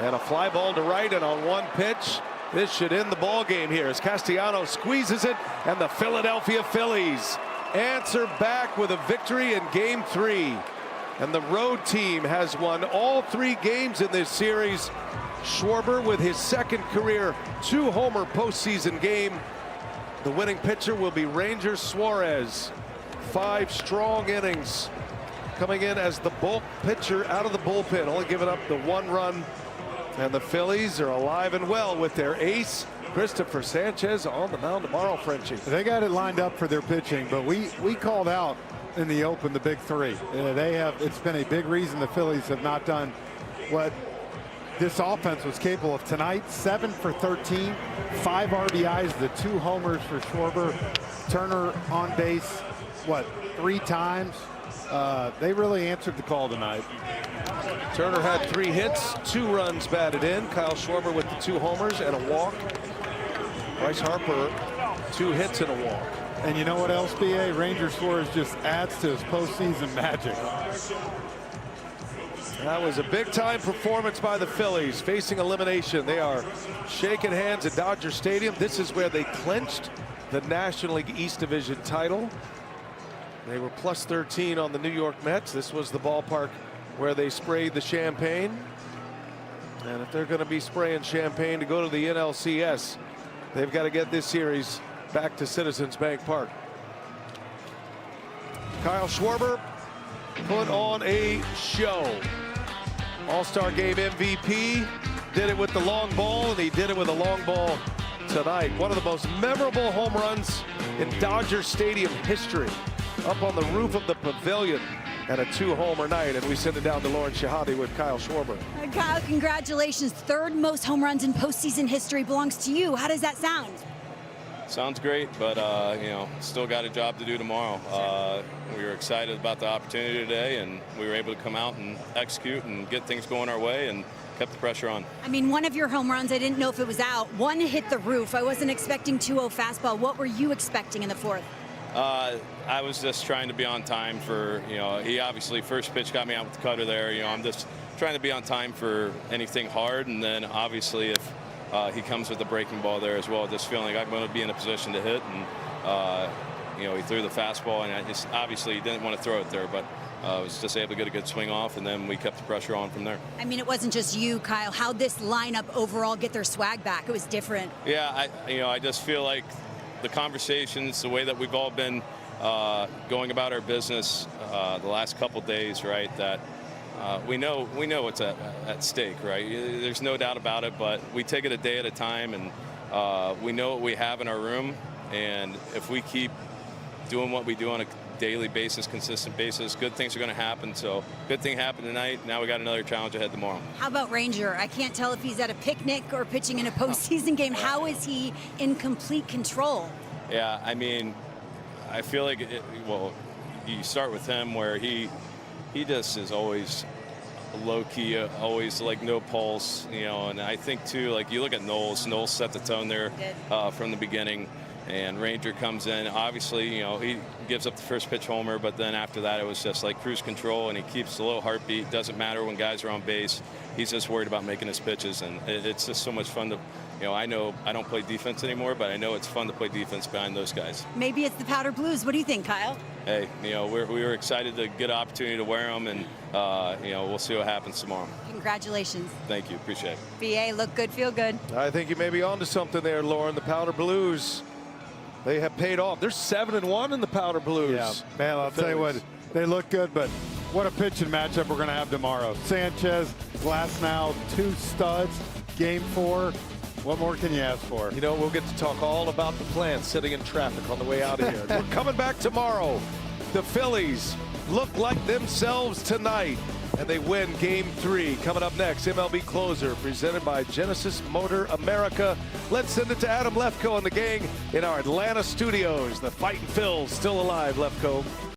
And a fly ball to right, and on one pitch, this should end the ball game here as Castellanos squeezes it, and the Philadelphia Phillies answer back with a victory in game 3. And the road team has won all 3 games in this series. Schwarber with his second career 2-homer postseason game. The winning pitcher will be Ranger Suarez. 5 strong innings coming in as the bulk pitcher out of the bullpen, only giving up the 1 run. And the Phillies are alive and well with their ace, Christopher Sanchez, on the mound tomorrow, Frenchie. They got it lined up for their pitching, but we called out in the open the big 3. It's been a big reason the Phillies have not done what this offense was capable of tonight. 7 for 13, 5 RBIs, the 2 homers for Schwarber. Turner on base, 3 times. They really answered the call tonight. Turner had 3 hits, 2 runs batted in. Kyle Schwarber with the 2 homers and a walk. Bryce Harper, 2 hits and a walk. And you know what else, BA? Ranger Suarez just adds to his postseason magic. That was a big-time performance by the Phillies, facing elimination. They are shaking hands at Dodger Stadium. This is where they clinched the National League East Division title. They were plus 13 on the New York Mets. This was the ballpark where they sprayed the champagne. And if they're going to be spraying champagne to go to the NLCS, they've got to get this series back to Citizens Bank Park. Kyle Schwarber put on a show. All-Star Game MVP, did it with the long ball, and he did it with a long ball tonight. One of the most memorable home runs in Dodger Stadium history. Up on the roof of the pavilion at a 2-homer night, and we send it down to Lauren Shehadi with Kyle Schwarber. Kyle, congratulations. 3rd most home runs in postseason history belongs to you. How does that sound? Sounds great, but you know, still got a job to do tomorrow. We were excited about the opportunity today, and we were able to come out and execute and get things going our way and kept the pressure on. I mean, one of your home runs, I didn't know if it was out. One hit the roof. I wasn't expecting 2-0 fastball. What were you expecting in the 4th? I was just trying to be on time for, you know, he obviously first pitch got me out with the cutter there. You know, I'm just trying to be on time for anything hard, and then obviously if he comes with the breaking ball there as well, just feeling like I'm going to be in a position to hit, and you know, he threw the fastball, and I just obviously didn't want to throw it there, but I was just able to get a good swing off, and then we kept the pressure on from there. I mean, it wasn't just you, Kyle. How'd this lineup overall get their swag back? It was different. Yeah, I just feel like the conversations, the way that we've all been going about our business the last couple days, right, that we know what's at stake, right? There's no doubt about it, but we take it a day at a time, and we know what we have in our room, and if we keep doing what we do on a daily basis, consistent basis, good things are going to happen. So good thing happened tonight. Now we got another challenge ahead tomorrow. How about Ranger? I can't tell if he's at a picnic or pitching in a postseason game. How is he in complete control? Yeah, I mean, I feel like well, you start with him where he just is always low key, always like no pulse, you know. And I think too, like you look at Knowles set the tone there from the beginning. And Ranger comes in, obviously, you know, he gives up the first pitch homer, but then after that it was just like cruise control, and he keeps a low heartbeat. Doesn't matter when guys are on base. He's just worried about making his pitches, and it's just so much fun to, I know I don't play defense anymore, but I know it's fun to play defense behind those guys. Maybe it's the powder blues. What do you think, Kyle? Hey, we were excited to get an opportunity to wear them, and we'll see what happens tomorrow. Congratulations. Thank you, appreciate it. BA, look good, feel good. I think you may be onto something there, Lauren. The powder blues, they have paid off. They're 7-1 in the powder blues. Yeah, man, I'll tell you what, they look good, but what a pitching matchup we're going to have tomorrow. Sanchez, Glasnow, 2 studs, game 4. What more can you ask for? We'll get to talk all about the plan sitting in traffic on the way out of here. We're coming back tomorrow. The Phillies look like themselves tonight, and they win game 3. Coming up next, MLB Closer, presented by Genesis Motor America. Let's send it to Adam Lefko and the gang in our Atlanta studios. The Fightin' Phils still alive, Lefko.